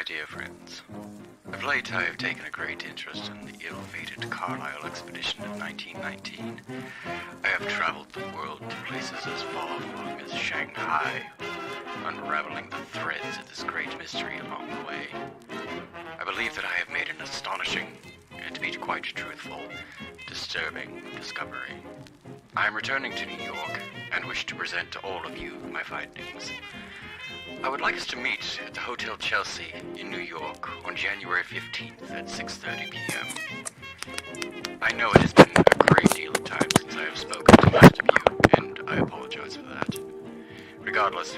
dear friends. Of late, I have taken a great interest in the ill-fated Carlisle expedition of 1919. I have traveled the world to places as far-flung as Shanghai, unraveling the threads of this great mystery along the way. I believe that I have made an astonishing, and to be quite truthful, disturbing discovery. I am returning to New York, and wish to present to all of you my findings. I would like us to meet at the Hotel Chelsea in New York on January 15th at 6:30 p.m. I know it has been a great deal of time since I have spoken to most of you, and I apologize for that. Regardless,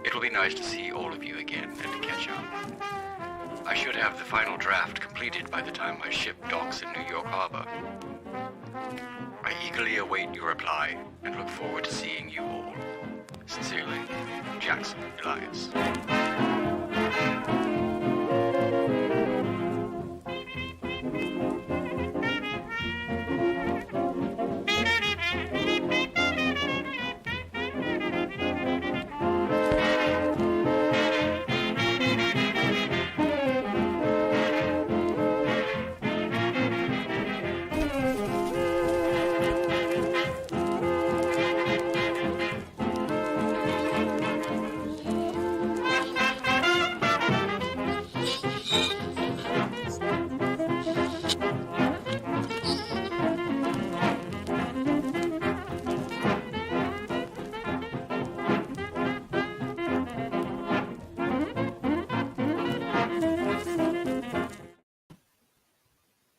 it will be nice to see all of you again and to catch up. I should have the final draft completed by the time my ship docks in New York Harbor. I eagerly await your reply and look forward to seeing you all. Sincerely, Jackson Elias.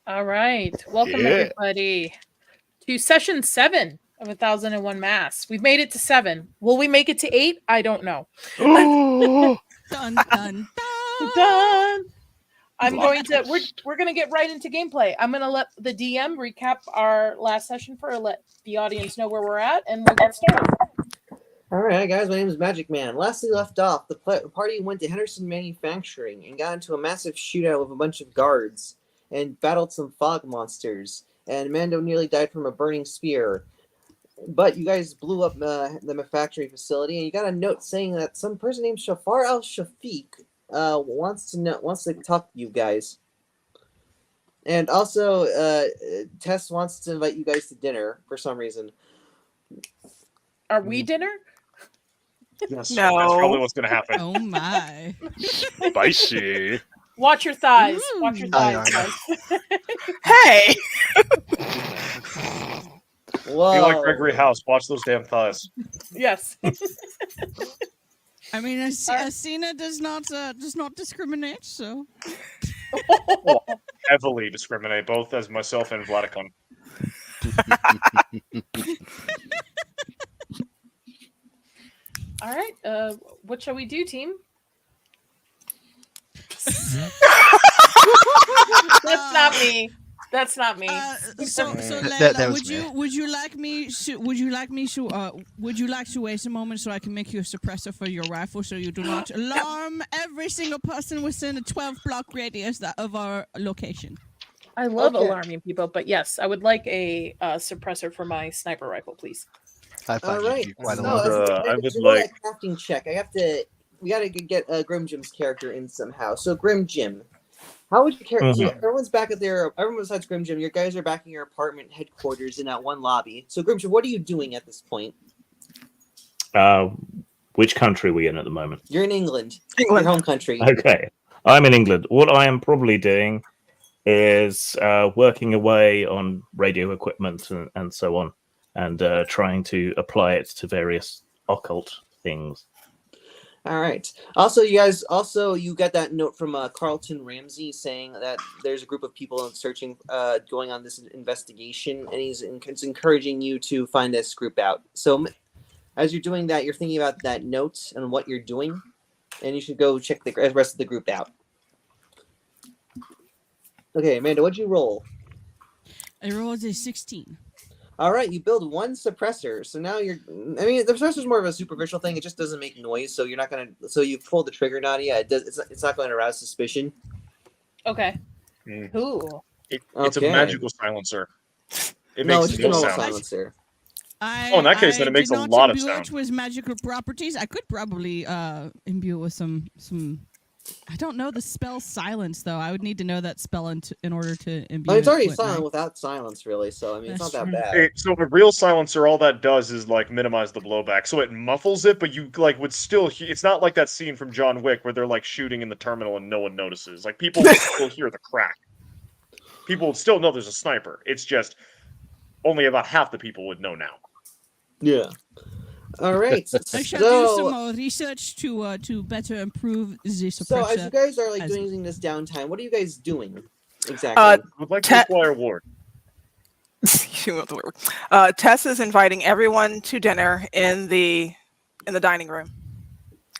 All right. Welcome, everybody, to session 7 of 1001 Masks. We've made it to 7. Will we make it to 8? I don't know. Dun, dun, dun. Done. We're going to get right into gameplay. I'm going to let the DM recap our last session for let the audience know where we're at, and we'll get started. All right, guys, my name is Magic Man. Last we left off, the party went to Henderson Manufacturing and got into a massive shootout with a bunch of guards and battled some fog monsters, and Mando nearly died from a burning spear. But you guys blew up the manufacturing facility, and you got a note saying that some person named Shafar al-Shafiq wants to talk to you guys. And also, Tess wants to invite you guys to dinner for some reason. Are we dinner? Yes, No. That's probably what's going to happen. Oh my. Spicy. Watch your thighs. Watch your thighs, Aye, guys. Hey! Whoa. Be like Gregory House. Watch those damn thighs. Yes. I mean, Asina does not discriminate, so. Well, heavily discriminate, both as myself and Vladicon. All right. What shall we do, team? That's not me. That's not me. So That Layla, was me. would you like to waste a moment so I can make you a suppressor for your rifle so you do not alarm every single person within a 12-block radius of our location? I love Okay. alarming people, but yes, I would like a suppressor for my sniper rifle, please. I find All right. you quite a So, lot. I would to like- a crafting check. We gotta get Grim Jim's character in somehow. So Grim Jim, how would you character? So everyone's back at everyone besides Grim Jim. You guys are back in your apartment headquarters in that one lobby. So Grim Jim, what are you doing at this point? Which country are we in at the moment? You're in England, England. your home country. Okay, I'm in England. What I am probably doing is working away on radio equipment and so on, and trying to apply it to various occult things. All right. Also, you got that note from Carlton Ramsey saying that there's a group of people searching, going on this investigation, and he's encouraging you to find this group out. So, as you're doing that, you're thinking about that note and what you're doing, and you should go check the rest of the group out. Okay, Amanda, what'd you roll? I rolled a 16. All right, you build one suppressor. So now the suppressor's more of a superficial thing. It just doesn't make noise, so you're not gonna. So you pull the trigger, Nadia. It's not going to arouse suspicion. Okay. Mm. Cool. It's Okay. a magical silencer. It No, makes it's just no a normal sound. silencer. Oh, in that case, then it makes a lot of Imbue sound. it with magical properties. I could probably imbue it with some I don't know the spell silence though. I would need to know that spell in order to imbue. It's already wouldn't I? silent without silence, really. So I mean, it's That's not that true. bad. So a real silencer, all that does is like minimize the blowback, so it muffles it, but you like would still. It's not like that scene from John Wick where they're like shooting in the terminal and no one notices. Like people will still hear the crack. People would still know there's a sniper. It's just only about half the people would know now. Yeah. All right. I shall do some more research to better improve the suppressor. So as you guys are like doing this downtime, what are you guys doing exactly? I would like to acquire ward. Tess is inviting everyone to dinner in the dining room.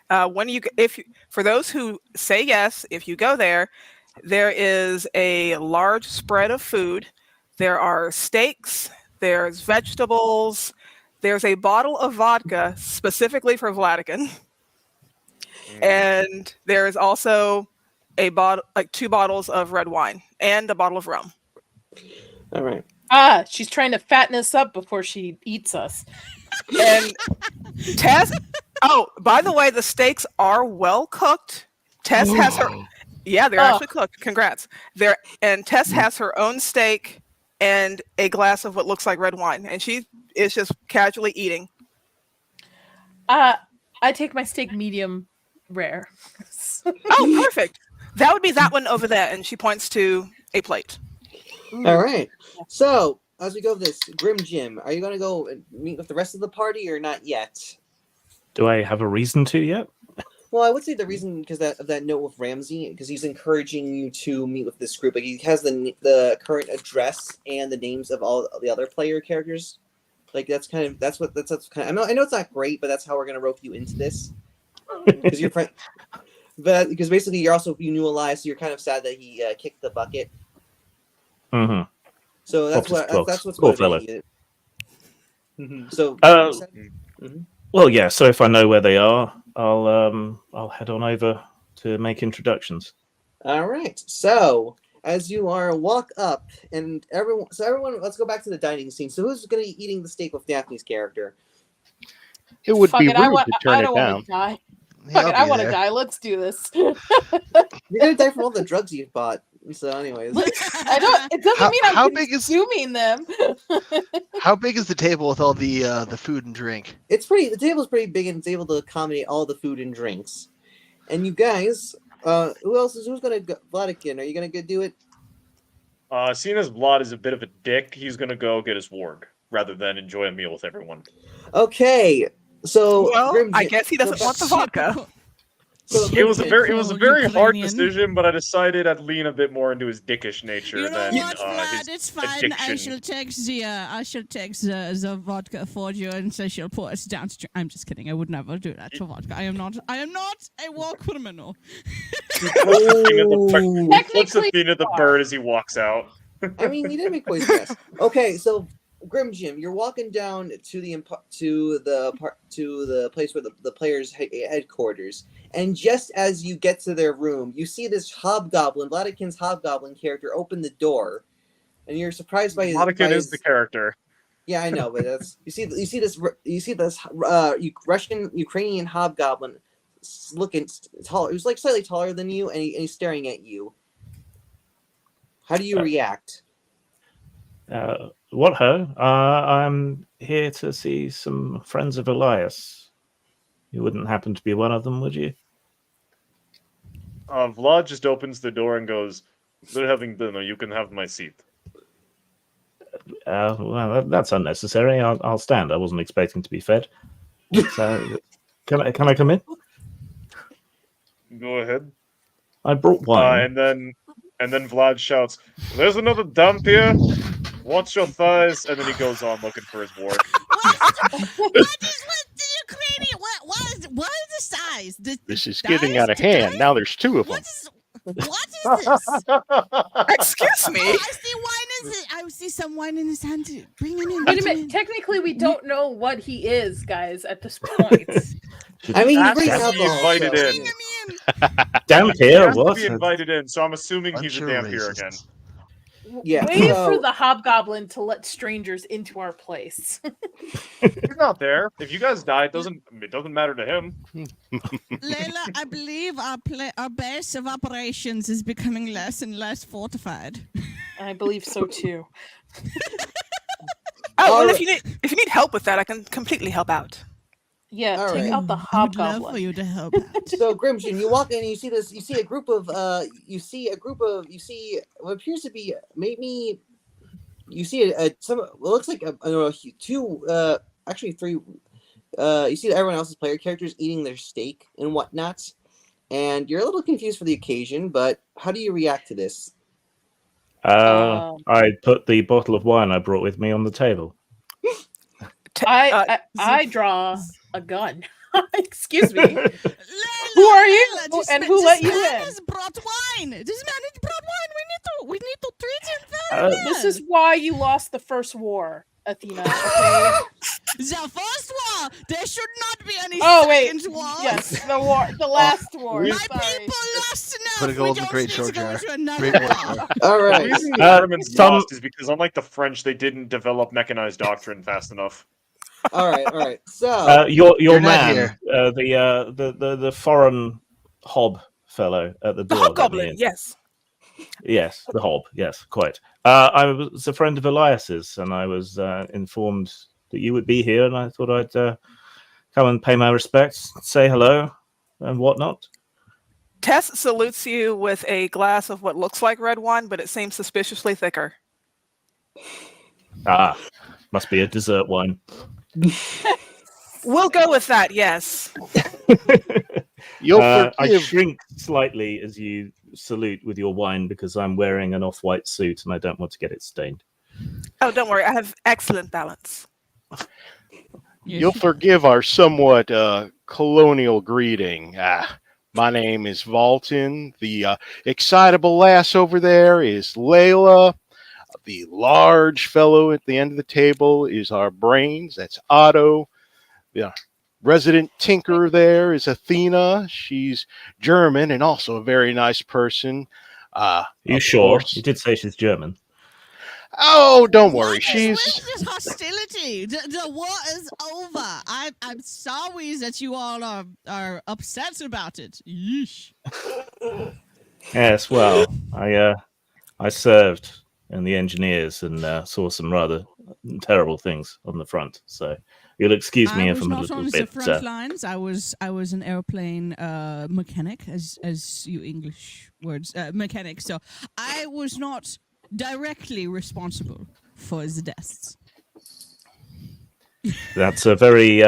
For those who say yes, if you go there, there is a large spread of food. There are steaks. There's vegetables. There's a bottle of vodka specifically for Vladican. And there is also a bottle, like 2 bottles of red wine and a bottle of rum. All right. She's trying to fatten us up before she eats us. And Tess, oh, by the way, the steaks are well cooked. Tess has her, yeah, they're actually cooked. Congrats. And Tess has her own steak and a glass of what looks like red wine, and she is just casually eating. I take my steak medium rare. Oh, perfect. That would be that one over there, and she points to a plate. All right. So as we go with this, Grim Jim, are you going to go and meet with the rest of the party or not yet? Do I have a reason to yet? Well, I would say the reason because that note with Ramsey, because he's encouraging you to meet with this group. Like he has the current address and the names of all the other player characters. Like that's kind of I know it's not great, but that's how we're gonna rope you into this. Because you're friend, but because basically you knew Elias, so you're kind of sad that he kicked the bucket. Mm-hmm. So that's what's Poor fella. motivating it. Mm-hmm. So. Well, yeah. So if I know where they are, I'll head on over to make introductions. All right. So as you walk up, and everyone, let's go back to the dining scene. So who's going to be eating the steak with Daphne's character? It would be rude to turn I it don't down. want to die. Yeah, Fuck it, I want to die. Let's do this. You're going to die from all the drugs you've bought. So, anyways, it doesn't mean I'm consuming them. How big is the table with all the food and drink? The table's pretty big and it's able to accommodate all the food and drinks. And you guys, who's gonna go? Vladican, are you gonna go do it? Seeing as Vlad is a bit of a dick, he's gonna go get his warg rather than enjoy a meal with everyone. Okay, so I guess he doesn't want the vodka. It was a very hard decision, but I decided I'd lean a bit more into his dickish nature You know than what, Vlad? It's fine. addiction. I shall text the vodka for you, and so she'll pour us down. I'm just kidding. I would never do that to vodka. I am not a war criminal. Flips the feet of the bird as he walks out. I mean, you didn't make quite guess. Okay, so Grim Jim, you're walking down to the place where the players' headquarters, and just as you get to their room, you see this hobgoblin, Vladican's hobgoblin character, open the door, and you're surprised by his. Vladican is the character. Yeah, I know, but that's you see this Ukrainian hobgoblin looking taller. He was like slightly taller than you, and he's staring at you. How do you react? What ho? I'm here to see some friends of Elias. You wouldn't happen to be one of them, would you? Vlad just opens the door and goes, "They're having dinner. You can have my seat." Well, that's unnecessary. I'll stand. I wasn't expecting to be fed. So, can I come in? Go ahead. I brought wine. And then Vlad shouts, "There's another dump here. Watch your thighs," and then he goes on looking for his ward. What is with the Ukrainian? What is the size? This is getting out of hand. Now there's 2 of them. What is this? Excuse me. I see some wine in his hand. Bring him in. Wait a minute. Technically, we don't know what he is, guys, at this point. I mean, He he's has to be invited in. Bring him in. Damn He here, has to what? be invited in, so I'm assuming he's a Unsure damn here racists. again. Yeah, Wait so- for the hobgoblin to let strangers into our place. He's not there. If you guys die, it doesn't matter to him. Layla, I believe our base of operations is becoming less and less fortified. I believe so too. Oh, well, Alright. if you need help with that, I can completely help out. Yeah, All take right. out the I would love hobgoblin. for you to help out. So Grimshin, you walk in and you see this. You see a group of. You see what appears to be maybe. You see some. What looks like two. Actually three. You see everyone else's player characters eating their steak and whatnot, and you're a little confused for the occasion. But how do you react to this? I put the bottle of wine I brought with me on the table. I draw a gun. Excuse me. Layla, Who are you? Layla, And who let you This man in? has brought wine. This man has brought wine. We need to treat him very well. This is why you lost the first war, Athena. Okay. the first war. There should not be any Oh wait. second wars. Yes, the war, the last war. My Sorry. people lost enough. Put a We golden don't great need short to go jar. into another Great war war. jar. All The right. reason the Germans some- lost is because, unlike the French, they didn't develop mechanized doctrine fast enough. All right. So Your You're not man, here. the foreign hob fellow at the The door. let me hobgoblin, in. yes. Yes, the hob. Yes, quite. I was a friend of Elias's, and I was informed that you would be here, and I thought I'd come and pay my respects, say hello, and whatnot. Tess salutes you with a glass of what looks like red wine, but it seems suspiciously thicker. Ah, must be a dessert wine. We'll go with that, yes. You'll I forgive. shrink slightly as you salute with your wine because I'm wearing an off-white suit and I don't want to get it stained. Oh, don't worry, I have excellent balance. You'll forgive our somewhat colonial greeting. My name is Valton. The excitable lass over there is Layla. The large fellow at the end of the table is our brains. That's Otto. The resident tinker there is Athena. She's German and also a very nice person. Are you Of sure? course. You did say she's German. Oh, don't worry. What is with this hostility? The war is over. I'm sorry that you all are upset about it. Yeesh. Yes, well, I served in the engineers and saw some rather terrible things on the front. So you'll excuse me I if was I'm a not little on the bit. front lines. I was an airplane mechanic, as you English words mechanic. So I was not directly responsible for the deaths. That's a very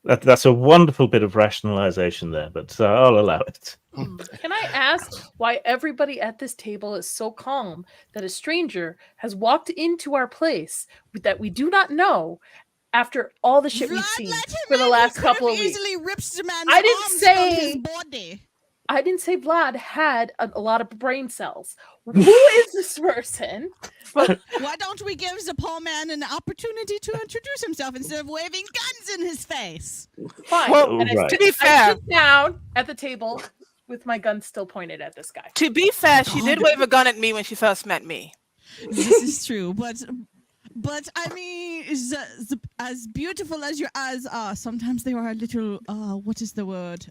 that's a wonderful bit of rationalization there, but I'll allow it. Can I ask why everybody at this table is so calm that a stranger has walked into our place that we do not know after all the shit we've Vlad seen let him for the in. last He could have couple of weeks? easily ripped the man's I didn't arms say- from his body. I didn't say Vlad had a lot of brain cells. Who is this person? Why don't we give the poor man an opportunity to introduce himself instead of waving guns in his face? Fine. Well, and right. to be I fair, sit down at the table with my gun still pointed at this guy. she did wave a gun at me when she first met me. This is true, but I mean, as beautiful as your eyes are, sometimes they are a little. What is the word?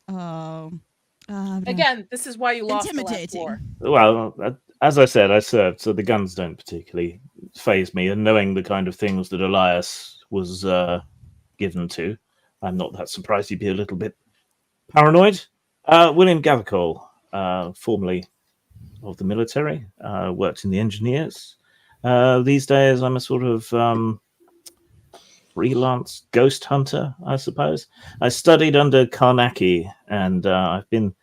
Again, this is why you lost the last Intimidating. war. Well, as I said, I served, so the guns don't particularly phase me. And knowing the kind of things that Elias was given to, I'm not that surprised he'd be a little bit paranoid. William Gavacol, formerly of the military, worked in the engineers. These days, I'm a sort of freelance ghost hunter, I suppose. I studied under Karnacki, and I've been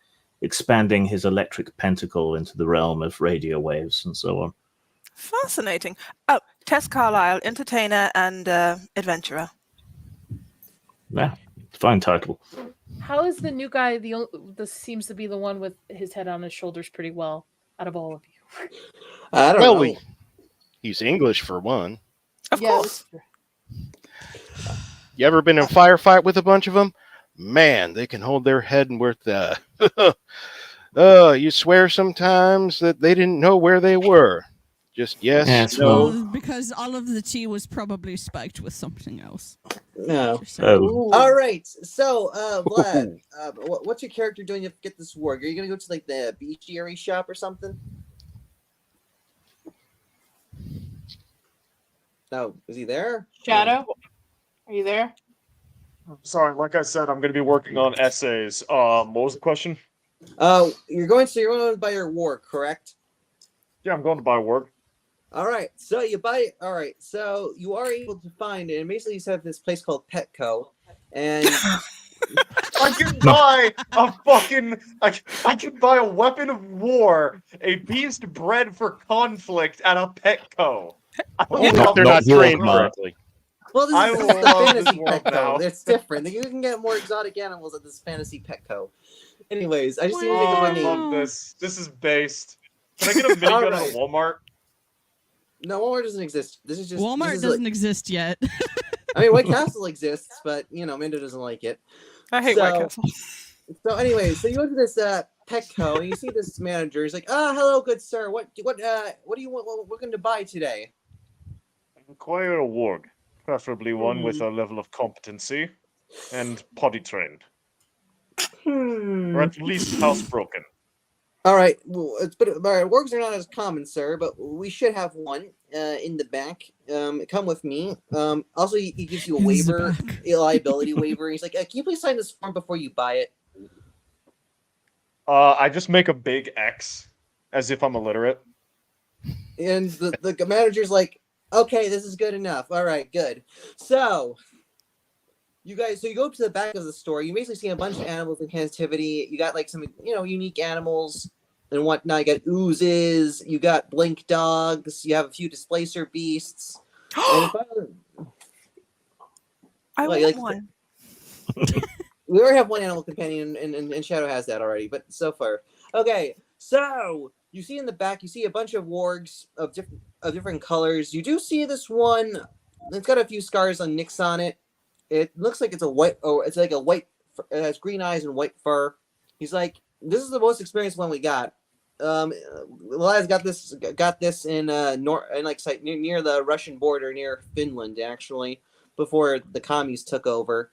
expanding his electric pentacle into the realm of radio waves and so on. Fascinating. Oh, Tess Carlisle, entertainer and adventurer. Yeah, fine title. How is the new guy? This seems to be the one with his head on his shoulders pretty well out of all of you. I don't Well, know. he's English for one. Of Yeah, course. You ever been in a firefight with a bunch of them? Man, they can hold their head and worth you swear sometimes that they didn't know where they were. Just yes, Yes, no. well- Because all of the tea was probably spiked with something else. No. Just saying. All right. So, Vlad, what's your character doing to get this warg? Are you gonna go to like the bestiary shop or something? No, is he there? Shadow, are you there? Sorry, like I said, I'm going to be working on essays. What was the question? You're going to buy your warg, correct? Yeah, I'm going to buy work. All right. So you buy. All right. So you are able to find it, and basically you have this place called Petco, and I can buy a fucking. I can buy a weapon of war, a beast bred for conflict at a Petco. If they're not Not trained Walmart. correctly. well, this I is the love fantasy this world Petco. now. It's different. You can get more exotic animals at this fantasy Petco. Anyways, I just need to Oh, think of I a name. love this. This is based. Can I get a minigun at Alright. a Walmart? No, Walmart doesn't exist. This is just Walmart this is doesn't exist yet. I mean, White Castle exists, but Mando doesn't like it. I hate White Castle. So anyway, so you go to this Petco and you see this manager. He's like, hello, good sir. What do you want? What we're going to buy today? Acquire a warg, preferably one with a level of competency and potty trained, or at least housebroken. All right. Well, wargs are not as common, sir, but we should have one in the back. Come with me. Also, he gives you a In the waiver, back. a liability waiver. He's like, can you please sign this form before you buy it? I just make a big X, as if I'm illiterate. And the manager's like, okay, this is good enough. All right, good. So you go to the back of the store. You basically see a bunch of animals in captivity. You got like some, unique animals and whatnot. You got oozes. You got blink dogs. You have a few displacer beasts. And if I Well, want like- one. we already have one animal companion, and Shadow has that already. But so far, okay. So you see in the back, you see a bunch of wargs of different colors. You do see this one. It's got a few scars on nicks on it. It looks like it's a white. Oh, it's like a white. It has green eyes and white fur. He's like, this is the most experienced one we got. Elias got this in near the Russian border, near Finland, actually, before the commies took over.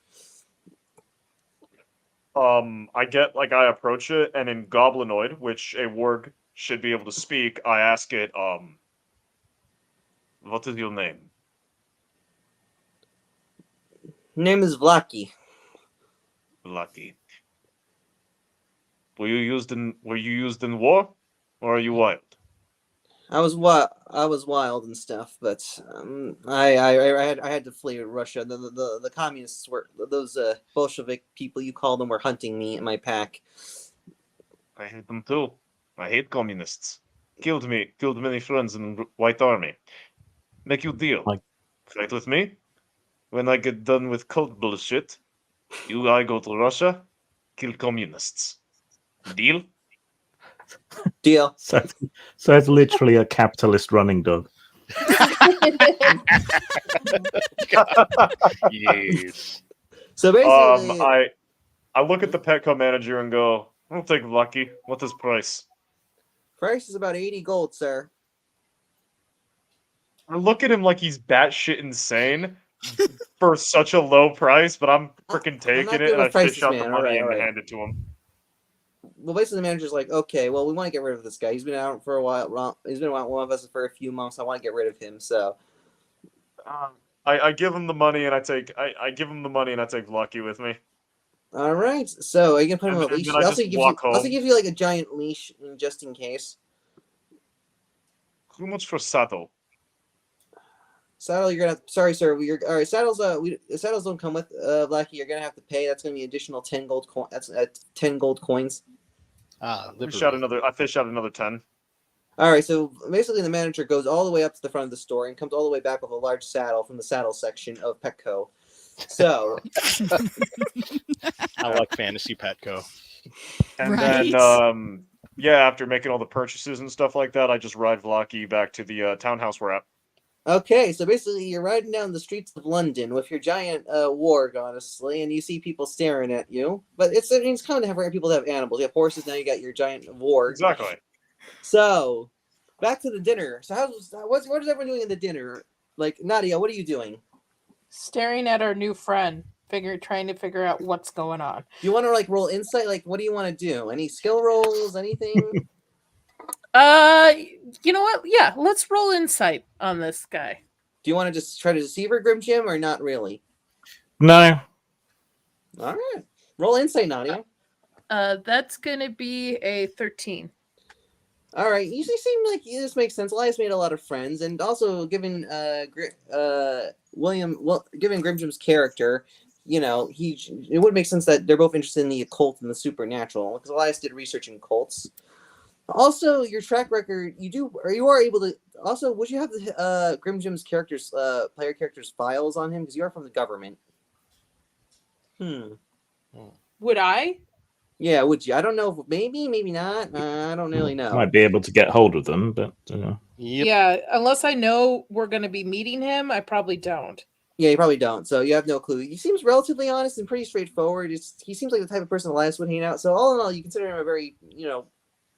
I approach it, and in Goblinoid, which a warg should be able to speak, I ask it, what is your name? Name is Vlaki. Lucky. Were you used in war, or are you wild? I was wild and stuff, but I had to flee Russia. The communists were those Bolshevik people you call them were hunting me and my pack. I hate them too. I hate communists. Killed many friends in the White Army. Make you deal. Like- Fight with me. When I get done with cult bullshit, I go to Russia, kill communists. Deal? Deal. So it's literally a capitalist running dog. Yes. So basically, I look at the Petco manager and go, I'll take Lucky. What is price? price is about 80 gold, sir. I look at him like he's batshit insane for such a low price, but I'm freaking not taking good it and I with prices, fish out the man. money Alright. and hand it to him. Well, basically, the manager's like, okay, well, we want to get rid of this guy. He's been out for a while. He's been one of us for a few months. I want to get rid of him. So, I give him the money and I take Lucky with me. all right. So, are you gonna put him on a And leash? then I He also just gives walk you also home. gives you like a giant leash just in case. How much for saddle? Saddle, you're gonna have. Sorry, sir. All right. Saddles. Saddles don't come with Blackie. You're gonna have to pay. That's gonna be additional 10 gold coin. That's 10 gold coins. Ah, I fish out another 10. All right. So basically, the manager goes all the way up to the front of the store and comes all the way back with a large saddle from the saddle section of Petco. So, I like Fantasy Petco. And Right. then after making all the purchases and stuff like that, I just ride Vlaki back to the townhouse we're at. okay. So basically, you're riding down the streets of London with your giant warg, honestly, and you see people staring at you. But it's common to have people to have animals. You have horses now. You got your giant warg. Exactly. So, back to the dinner. So what is everyone doing in the dinner? Like, Nadia, what are you doing? Staring at our new friend, trying to figure out what's going on. Do you want to like roll insight? Like, what do you want to do? Any skill rolls? Anything? You know what? Yeah, let's roll insight on this guy. Do you want to just try to deceive her, Grim Jim, or not really? No. All right. Roll insight, Nadia. That's gonna be a 13. All right. You seem like this makes sense. Elias made a lot of friends, and also given given Grim Jim's character, it would make sense that they're both interested in the occult and the supernatural, because Elias did research in cults. Also, your track record, you are able to. Also, would you have the Grim Jim's player characters files on him, because you are from the government? Would I? Yeah, would you? I don't know. Maybe not. I don't really know. Might be able to get hold of them, but Yep. Yeah, unless I know we're going to be meeting him, I probably don't. Yeah, you probably don't. So you have no clue. He seems relatively honest and pretty straightforward. He seems like the type of person Elias would hang out. So all in all, you consider him a very,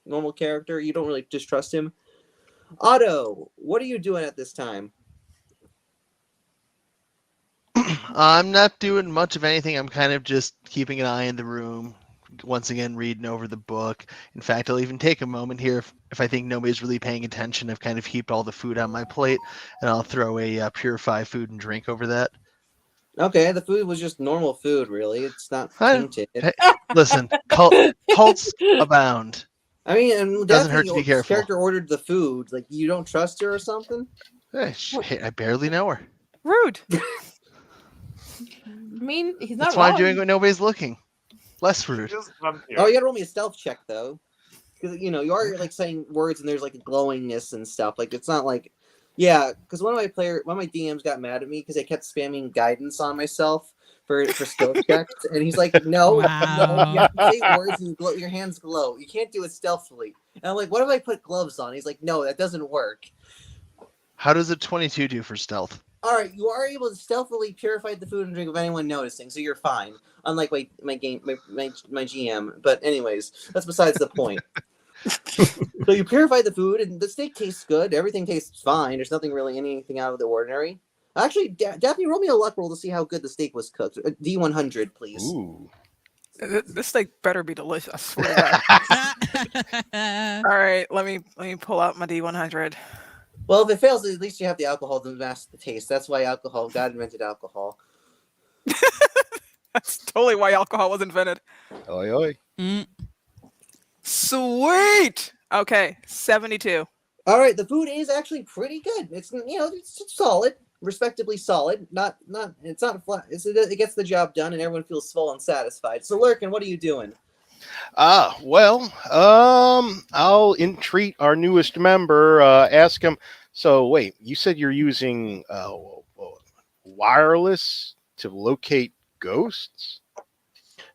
normal character. You don't really distrust him. Otto, what are you doing at this time? I'm not doing much of anything. I'm kind of just keeping an eye in the room. Once again, reading over the book. In fact, I'll even take a moment here if I think nobody's really paying attention. I've kind of heaped all the food on my plate, and I'll throw a purify food and drink over that. Okay, the food was just normal food, really. It's not tainted. Hey, listen, cults abound. I mean, and Doesn't hurt to be careful. Character ordered the food. Like, you don't trust her or something? Hey, I barely know her. Rude. I mean, he's not That's wrong. why I'm doing it when nobody's looking. Less rude. Oh, you gotta roll me a stealth check, though. Because, you are, like, saying words and there's, like, a glowingness and stuff. Like, it's not like... Yeah, because one of my DMs got mad at me because I kept spamming guidance on myself for stealth checks. And he's like, no, you have to say words and your hands glow. You can't do it stealthily. And I'm like, what if I put gloves on? He's like, no, that doesn't work. How does a 22 do for stealth? All right, you are able to stealthily purify the food and drink without anyone noticing, so you're fine. Unlike my GM. But anyways, that's besides the point. So you purify the food, and the steak tastes good. Everything tastes fine. There's anything out of the ordinary. Actually, Daphne, roll me a luck roll to see how good the steak was cooked. D100, please. Ooh. This steak better be delicious. I swear to God. All right, let me pull out my D100. Well, if it fails, at least you have the alcohol to mask the taste. That's why God invented alcohol. That's totally why alcohol was invented. Oi, oi. Sweet. Okay, 72. All right, the food is actually pretty good. It's it's solid, respectably solid. It's not flat. It gets the job done, and everyone feels full and satisfied. So, Lurkin, what are you doing? Well, I'll entreat our newest member. Ask him. So, wait, you said you're using wireless to locate ghosts?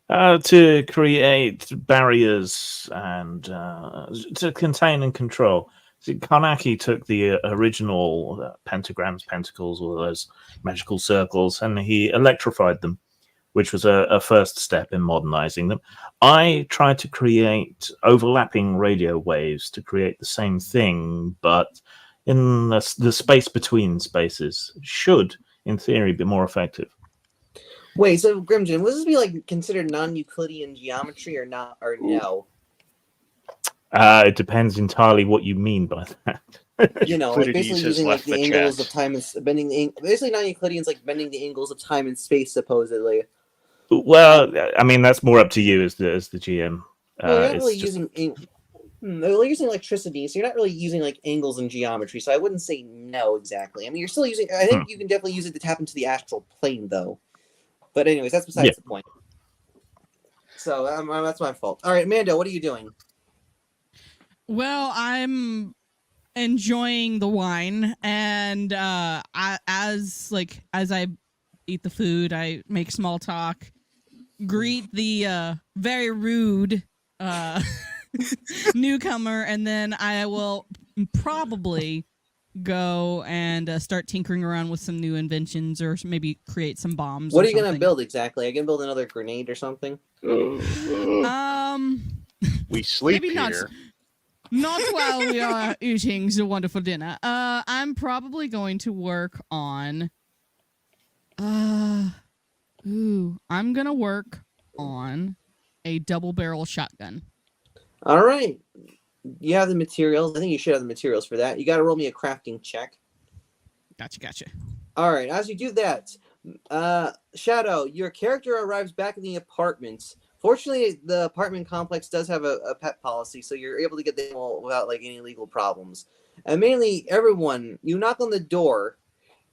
To create barriers and to contain and control. So Karnaki took the original pentagrams, pentacles, all those magical circles, and he electrified them, which was a first step in modernizing them. I tried to create overlapping radio waves to create the same thing, but in the space between spaces should, in theory, be more effective. Wait, so Grimjin, would this be considered non-Euclidean geometry or not, or no? It depends entirely what you mean by that. Basically using the angles of time and bending basically non-Euclidean's bending the angles of time and space, supposedly. Well, I mean that's more up to you as the GM. Well, you're not really they're using electricity, so you're not really using angles and geometry. So I wouldn't say no exactly. I mean, you're still using. I think you can definitely use it to tap into the astral plane, though. But anyways, that's besides the point. So that's my fault. All right, Mando, what are you doing? Well, I'm enjoying the wine, and as I eat the food, I make small talk, greet the very rude newcomer, and then I will probably go and start tinkering around with some new inventions, or maybe create some bombs. What are you gonna build exactly? Are you gonna build another grenade or something? We sleep maybe here. Not while we are eating the wonderful dinner. I'm probably going to work on. I'm gonna work on a double barrel shotgun. All right. You have the materials. I think you should have the materials for that. You got to roll me a crafting check. Gotcha. All right. As you do that, Shadow, your character arrives back in the apartment. Fortunately, the apartment complex does have a pet policy, so you're able to get them all without like any legal problems. And mainly, everyone, you knock on the door,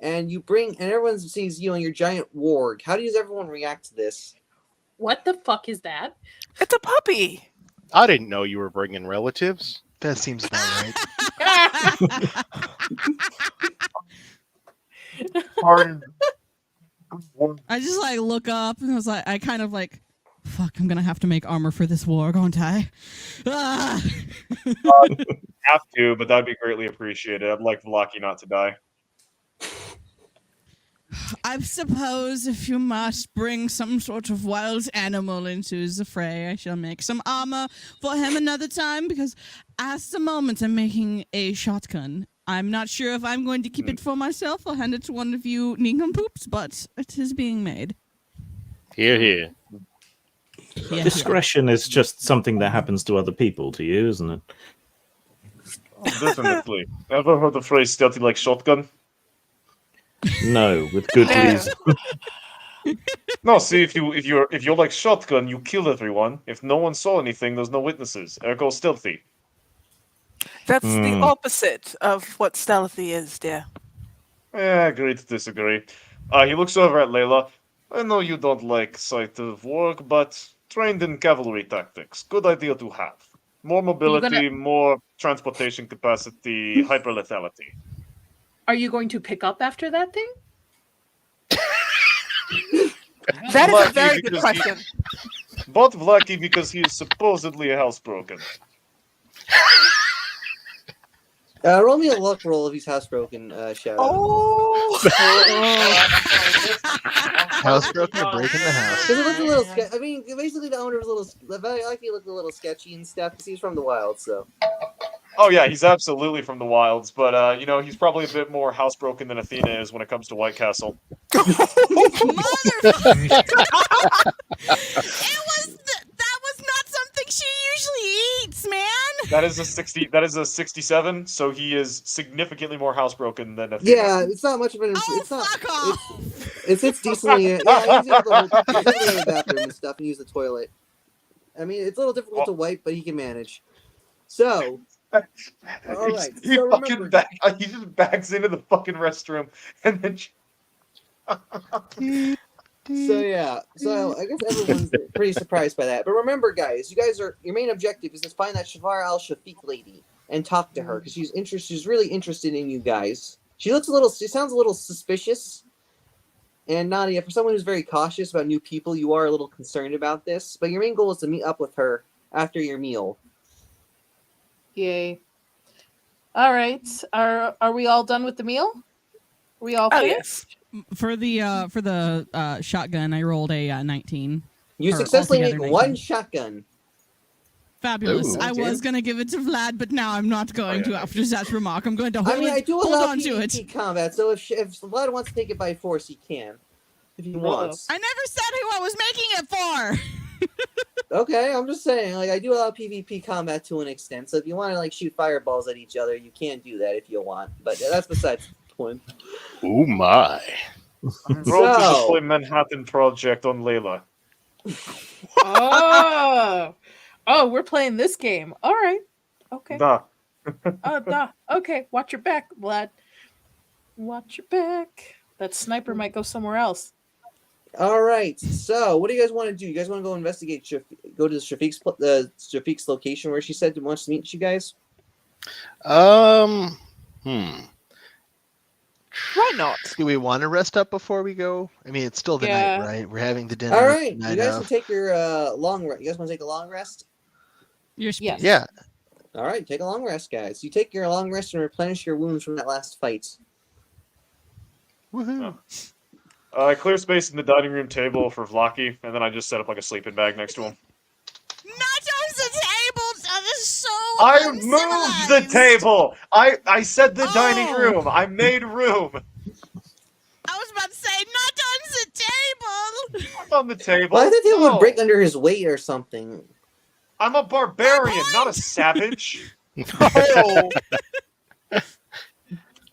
and everyone sees you and your giant warg. How does everyone react to this? What the fuck is that? It's a puppy. I didn't know you were bringing relatives. That seems about right. Pardon. I just like look up and I kind of like, fuck, I'm gonna have to make armor for this warg, aren't I? Ah! Have to, but that'd be greatly appreciated. I'd like Vlaki not to die. I suppose if you must bring some sort of wild animal into the fray, I shall make some armor for him another time, because at the moment I'm making a shotgun. I'm not sure if I'm going to keep it for myself or hand it to one of you nincompoops, but it is being made. Here. Yeah, Discretion is just something that happens to other people, to you, isn't it? Oh, definitely. Ever heard the phrase "stealthy like shotgun"? No, with good reason. No, see, if you're like shotgun, you kill everyone. If no one saw anything, there's no witnesses. Ergo stealthy. That's the opposite of what stealthy is, dear. Agree to disagree. He looks over at Layla. I know you don't like sight of work, but trained in cavalry tactics. Good idea to have. More mobility, more transportation capacity, hyperlethality. Are you going to pick up after that thing? That is a Lucky very good because question. But Vlaki because he is supposedly housebroken. Roll me a luck roll if he's housebroken, Shadow. Oh! Housebroken or breaking the house? Because it looked a little sketchy. I mean, basically the owner was a little. Like he looked a little sketchy and stuff because he's from the wild, so. Oh yeah, he's absolutely from the wilds, but he's probably a bit more housebroken than Athena is when it comes to White Castle. That was not something she usually eats, man. That is a 67, so he is significantly more housebroken than Athena. Yeah, it's not much of an. Oh, It's not. fuck off. It's decently. Yeah, he's able to go to the bathroom and stuff and use the toilet. I mean, it's a little difficult to wipe, but he can manage. So. All right. He So fucking remember, he just backs into the fucking restroom and then. So I guess everyone's pretty surprised by that. But remember, guys, your main objective is to find that Shavar al-Shafiq lady and talk to her because she's really interested in you guys. She sounds a little suspicious. And Nadia, for someone who's very cautious about new people, you are a little concerned about this. But your main goal is to meet up with her after your meal. Yay. All right. Are we all done with the meal? Are we all finished? For the shotgun, I rolled a 19. You Or successfully make altogether one 19. shotgun. Fabulous. Ooh. I was going to give it to Vlad, but now I'm not going to after that remark. I'm going to hold, I do hold allow on to it. PvP combat, so if Vlad wants to take it by force, he can. If he wants. I never said who I was making it for. Okay, I'm just saying, I do allow PvP combat to an extent, so if you want to, shoot fireballs at each other, you can do that if you want, but that's besides the point. Oh my. Roll to deploy Manhattan Project on Layla. Oh, we're playing this game. All right. Okay. Duh. Okay, watch your back, Vlad. Watch your back. That sniper might go somewhere else. All right, so what do you guys want to do? You guys want to go investigate, go to Shafiq's location where she said wants to meet you guys? Why not? Do we want to rest up before we go? I mean, it's still the night, right? We're having the dinner. All right, you night guys of. can take your long rest. You guys want to take a long rest? Yes. Yeah. All right, take a long rest, guys. You take your long rest and replenish your wounds from that last fight. Woohoo. I clear space in the dining room table for Vlaki, and then I just set up a sleeping bag next to him. Not on the table, so the is so I moved the uncivilized. table. I said the dining Oh. room. I made room. I was about to say, not on the table. I'm on the table. Well, I thought it would No. break under his weight or something. I'm a barbarian, not a savage.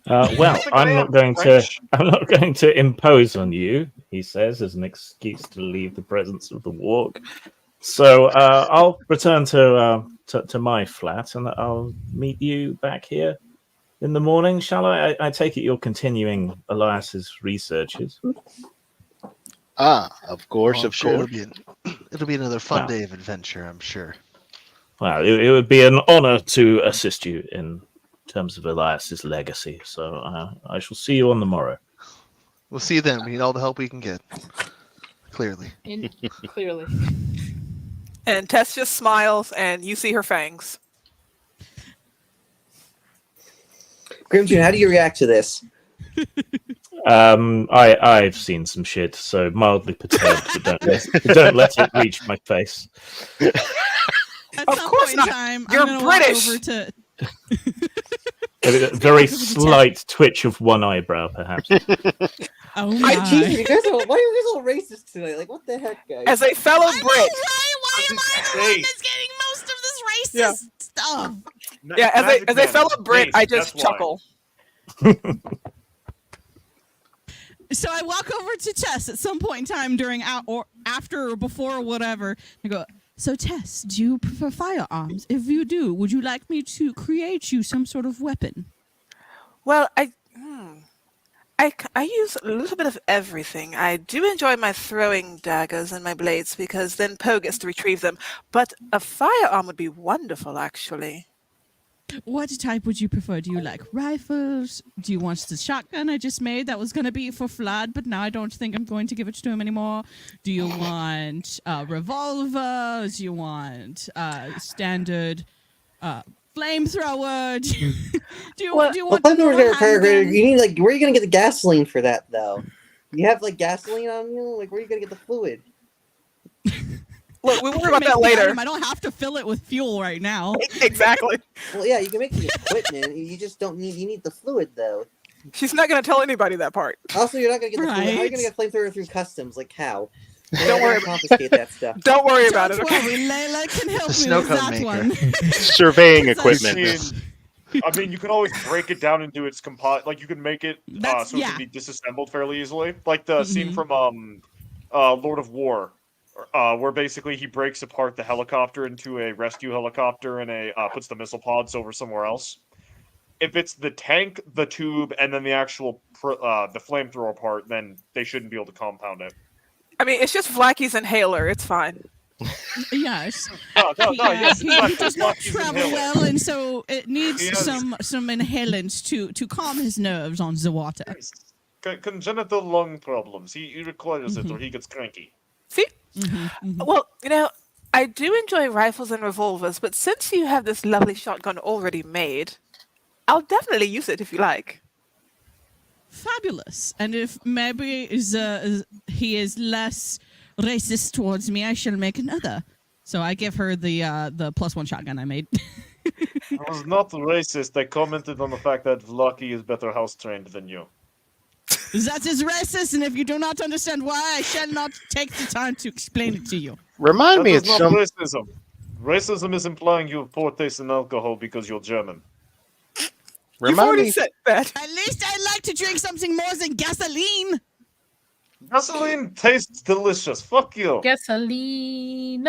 Oh, Well, think I I'm am not going French. I'm not going to impose on you, he says, as an excuse to leave the presence of the walk. So I'll return to my flat, and I'll meet you back here in the morning. Shall I? I take it you're continuing Elias's researches. Of course, Well, I'm of sure course. it'll be another fun Wow. day of adventure, I'm sure. Well, it would be an honor to assist you in terms of Elias's legacy. So I shall see you on the morrow. We'll see you then. We need all the help we can get. Clearly. Clearly. and Tess just smiles, and you see her fangs. Grimjune, how do you react to this? I've seen some shit, so mildly perturbed, but don't let it reach my face. At Of some course point not. in time, You're I'm gonna walk British. over to. A very slight twitch of one eyebrow, perhaps. Oh my! Jesus, you guys are, why are you guys all racist tonight? Like, what the heck, guys? As a fellow I know, Brit, right? Why am I the one Hey. that's getting most of this racist Yeah. stuff? yeah, Magic as a Man fellow is Brit, based, I just that's why. chuckle. So I walk over to Tess at some point in time during or after or before or whatever. I go, so Tess, do you prefer firearms? If you do, would you like me to create you some sort of weapon? Well, I use a little bit of everything. I do enjoy my throwing daggers and my blades because then Poe gets to retrieve them. But a firearm would be wonderful, actually. What type would you prefer? Do you like rifles? Do you want the shotgun I just made that was going to be for Vlad, but now I don't think I'm going to give it to him anymore? Do you want revolvers? Do you want standard flamethrower? Do you Well, want more flamethrowers are handgun? you need, like, where are you gonna get the gasoline for that, though? You have, like, gasoline on you? Like, where are you gonna get the fluid? Look, we I worry can about make that the later. item. I don't have to fill it with fuel right now. Exactly. Well, yeah, you can make the equipment. You just don't need. You need the fluid, though. She's not going to tell anybody that part. Also, you're not gonna get the fluid. How are you Right. gonna get flamethrower through customs? Like, how? Don't worry about confiscate that stuff. Don't worry about Don't it. Okay. worry, Layla can help The me snow with cone that maker. one. Surveying It's equipment. I mean, you can always break it down into its composite. Like, you can make it That's- so it yeah. can be disassembled fairly easily. Like the scene Mhm. from Lord of War, where basically he breaks apart the helicopter into a rescue helicopter and puts the missile pods over somewhere else. If it's the tank, the tube, and then the actual the flamethrower part, then they shouldn't be able to compound it. I mean, it's just Vlacky's inhaler. It's fine. Yes. No, yes, he exactly. does not Lucky's travel inhaler. well, and so it needs He has- some inhalants to calm his nerves on the water. Congenital lung problems. He requires it, or he gets cranky. See? Mhm. Well, I do enjoy rifles and revolvers, but since you have this lovely shotgun already made, I'll definitely use it if you like. Fabulous. And if maybe he is less racist towards me, I shall make another. So I give her the +1 shotgun I made. I was not racist. I commented on the fact that Lucky is better house trained than you. That is racist, and if you do not understand why, I shall not take the time to explain it to you. Remind me, That it's is not some. racism. Racism is implying you have poor taste in alcohol because you're German. You've Remind already me. said that. At least I like to drink something more than gasoline. Gasoline tastes delicious. Fuck you. Gasoline.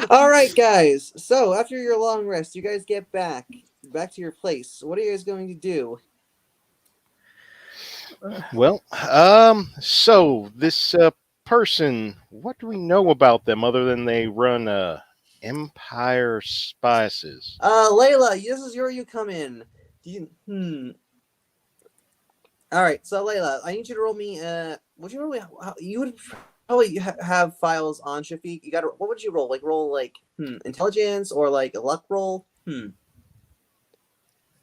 All right, guys. So after your long rest, you guys get back to your place. What are you guys going to do? Well, so this person, what do we know about them other than they run Empire Spices? Layla, this is where you come in. All right, so Layla, I need you to roll me. Would you roll me? You would probably have files on Shafiq. You got to. What would you roll? Like roll intelligence or like a luck roll?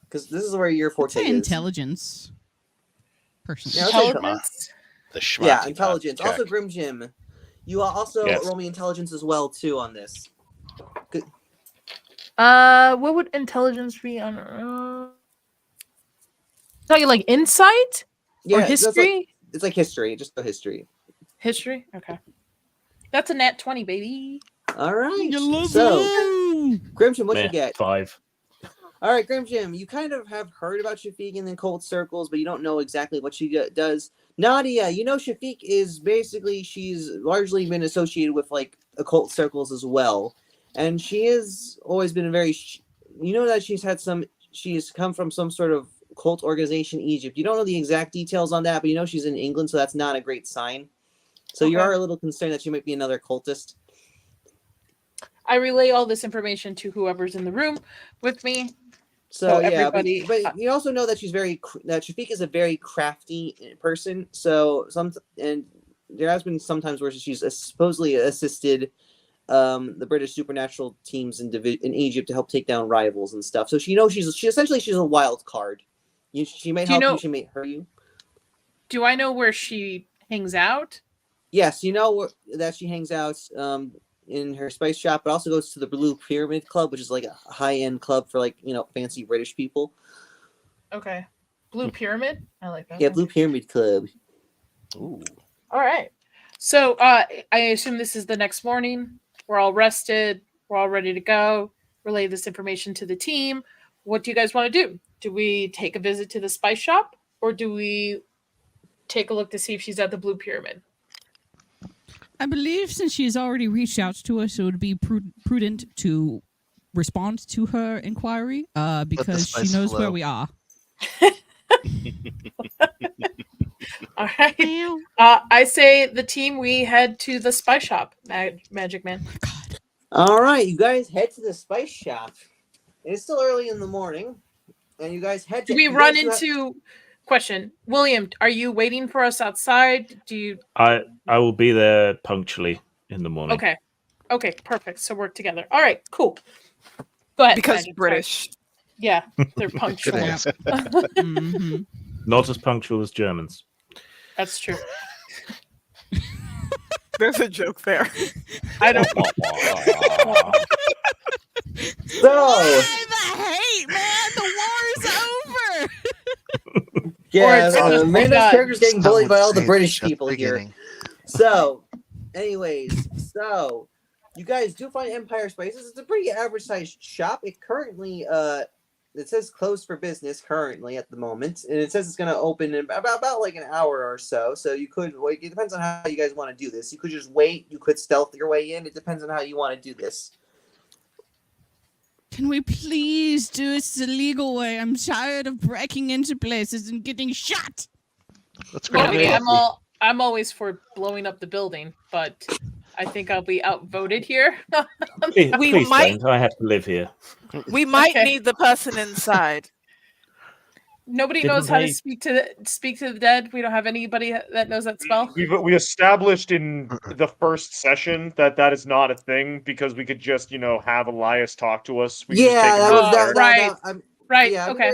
Because this is where your forte Say is. intelligence. Personally. Yeah, I'll say Intelligence. The schmuck. Yeah, intelligence. check. Also, Grim Jim, You also Yes. roll me intelligence as well too on this. Good. What would intelligence be on? Talking like insight or Yeah, that's history? it's like history. Just a history. History. Okay. That's a nat 20, baby. All right. You love So, it. Grimshin, what you Meh, get? 5. All right, Grimshin, you kind of have heard about Shafiq in the occult circles, but you don't know exactly what she does. Nadia, you know Shafiq is basically, she's largely been associated with like occult circles as well. And she has always been you know that she's come from some sort of cult organization in Egypt. You don't know the exact details on that, but you know she's in England, so that's not a great sign. So you Okay. are a little concerned that she might be another cultist. I relay all this information to whoever's in the room with me. So yeah, everybody, but you also know that that Shafiq is a very crafty person. So there has been sometimes where she's supposedly assisted the British supernatural teams in Egypt to help take down rivals and stuff. So she's a wild card. She may help you. She may hurt you. Do I know where she hangs out? Yes, you know that she hangs out in her spice shop, but also goes to the Blue Pyramid Club, which is like a high-end club for like, fancy British people. Okay. Blue Pyramid? I like that. Yeah, Blue Pyramid Club. Ooh. All right. So I assume this is the next morning. We're all rested. We're all ready to go. Relay this information to the team. What do you guys want to do? Do we take a visit to the spice shop, or do we take a look to see if she's at the Blue Pyramid? I believe since she has already reached out to us, it would be prudent to respond to her inquiry because she knows where we are. All right. I say the team, we head to the spice shop, Magic Man. God. All right, you guys head to the spice shop. It's still early in the morning, and you guys head to... Do we run into... Question. William, are you waiting for us outside? Do you... I will be there punctually in the morning. Okay. Okay, perfect. So work together. All right, cool. Go ahead. Because Magic. British. Sorry. Yeah, they're punctual. Mm-hmm. Not as punctual as Germans. That's true. There's a joke there. I don't... So... Why the hate, man? The war is over! Yeah, Oh my Amanda's God. character's getting bullied by all the Say British just the people here. beginning. So, anyways, you guys do find Empire Spices. It's a pretty average sized shop. It currently it says closed for business currently at the moment, and it says it's going to open in about like an hour or so. So you could wait. It depends on how you guys want to do this. You could just wait. You could stealth your way in. It depends on how you want to do this. Can we please do it the legal way? I'm tired of breaking into places and getting shot. Let's Well, grab okay, it. I'm always for blowing up the building, but I think I'll be outvoted here. Please might- don't. I have to live here. We might Okay. need the person inside. Nobody Didn't knows how to they- speak to the dead. We don't have anybody that knows that spell. We established in the first session that is not a thing because we could just have Elias talk to us. We could just take him that to was his that. character. Right. Right. Yeah, Okay.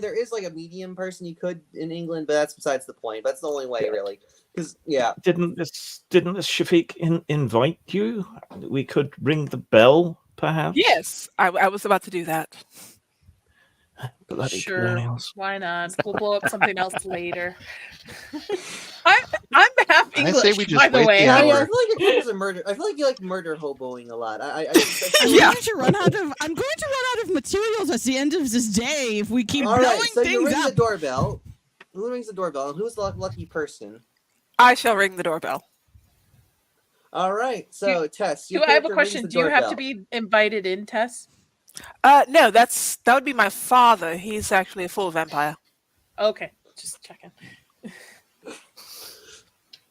there is like a medium person you could in England, but that's besides the point. That's the only way, really. Because Didn't this Shafiq invite you? We could ring the bell, perhaps. Yes, I was about to do that. Bloody Sure. colonials. Why not? We'll blow up something else later. I'm half I English, say we just by the wait way. the I hour. feel like your character's a murder. I feel like you like murder hoboing a lot. I'm Yeah. going to run out of materials at the end of this day if we keep All blowing right, so you things ring the up. doorbell. Who rings the doorbell? Who's the lucky person? I shall ring the doorbell. All right, so Tess, Do your I have a character rings question? the Do you have to doorbell. be invited in, Tess? No, that would be my father. He's actually a full vampire. Okay, just checking.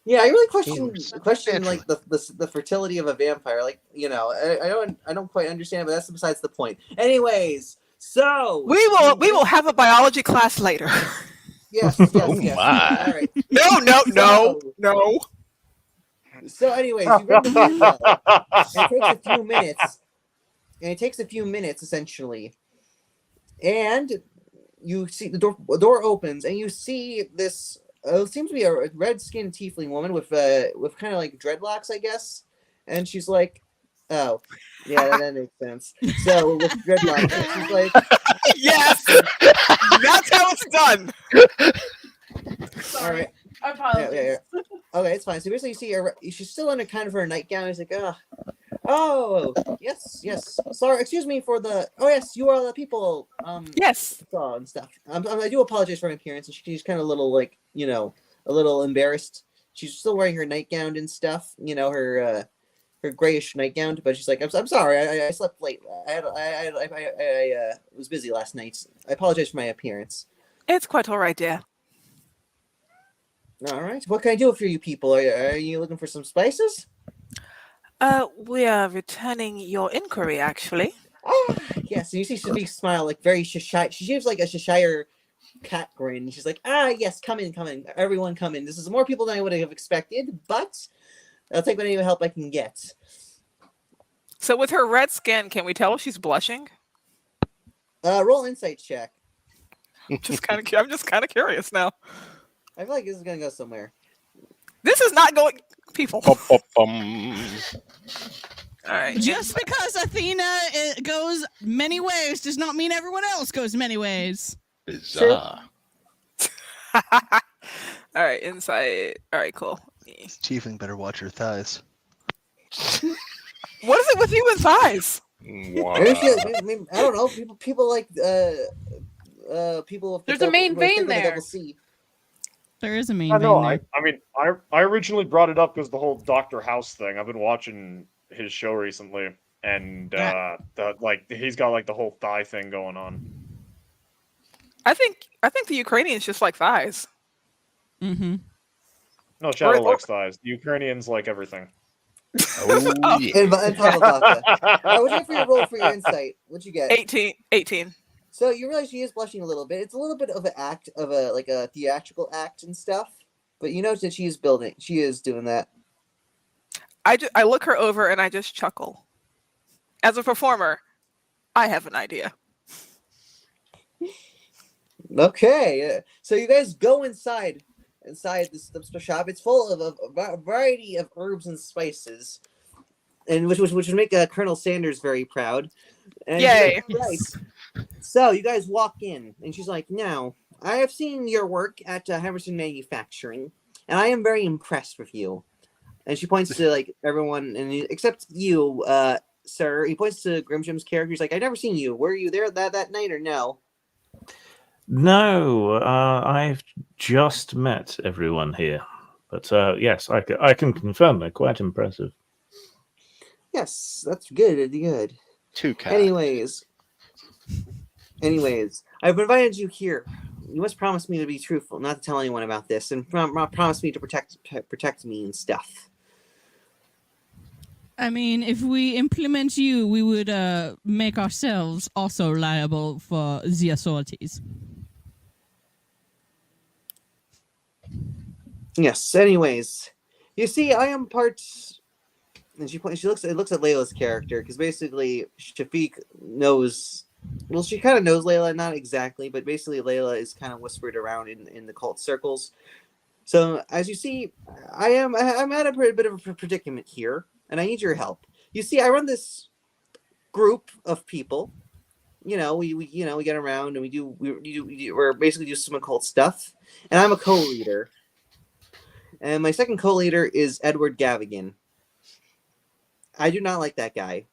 Yeah, I really question Naturally. like the fertility of a vampire. Like I don't quite understand, but that's besides the point. Anyways, so We will have a biology class later. yes. Oh yes. my. All right. No. So, anyways, you ring the doorbell. It takes a few minutes. And it takes a few minutes, essentially. And you see the door opens, and you see this it seems to be a red-skinned tiefling woman with kind of like dreadlocks, I guess. And she's like, "Oh, yeah, that makes sense." So with dreadlocks, and she's like, Yes, that's how it's done. Sorry. "All right, I apologize. yeah. Okay, it's fine." So basically, you see her; she's still under kind of her nightgown. He's like, "Oh, yes. Sorry, excuse me for the. Oh, yes, you are the people. Yes. Saw and stuff. I do apologize for my appearance." And she's kind of a little like, a little embarrassed. She's still wearing her nightgown and stuff. Her grayish nightgown, but she's like, I'm sorry, I slept late. I was busy last night. I apologize for my appearance. It's quite all right, dear. All right, what can I do for you people? Are you looking for some spices? We are returning your inquiry, actually. Ah, yes. And you see Shafiq smile like very Cheshire. She gives like a Cheshire cat grin. She's like, yes, come in, everyone, come in. This is more people than I would have expected, but I'll take any help I can get. So with her red skin, can we tell if she's blushing? Roll insight check. I'm just kind of curious now. I feel like this is gonna go somewhere. This is not going, people. All right. Just because Athena goes many ways does not mean everyone else goes many ways. Bizarre. All right, insight. All right, cool. Tiefling better watch her thighs. What is it with you and thighs? Wow. I don't know. People like people. With There's a main vein with a there. double C. There is a main I vein know. there. I originally brought it up because the whole Dr. House thing. I've been watching his show recently, and he's got like the whole thigh thing going on. I think the Ukrainians just like thighs. Mm-hmm. No, Shadow likes thighs. The Ukrainians like everything. Oh, yeah. And vodka. What'd you get for your roll for your insight? What'd you get? 18. So you realize she is blushing a little bit. It's a little bit of an act of a theatrical act and stuff. But you notice that she is doing that. I look her over and I just chuckle. As a performer, I have an idea. Okay, so you guys go inside the shop. It's full of a variety of herbs and spices, and which would make Colonel Sanders very proud. And Yay! Like, right. So you guys walk in, and she's like, "Now, I have seen your work at Henderson Manufacturing, and I am very impressed with you." And she points to like everyone, except you, sir. He points to Grimjim's character. He's like, "I've never seen you. Were you there that night or no?" No, I've just met everyone here. But yes, I can confirm they're quite impressive. Yes, that's good. Good. Too kind. Anyways, I've invited you here. You must promise me to be truthful, not to tell anyone about this, and promise me to protect me and stuff. I mean, if we implement you, we would make ourselves also liable for the authorities. Yes. Anyways, you see, I am part. And she looks at Layla's character because basically Shafiq knows. Well, she kind of knows Layla, not exactly, but basically Layla is kind of whispered around in the cult circles. So as you see, I'm at a bit of a predicament here, and I need your help. You see, I run this group of people. We get around and we're basically do some occult stuff, and I'm a co-leader. And my second co-leader is Edward Gavigan. I do not like that guy.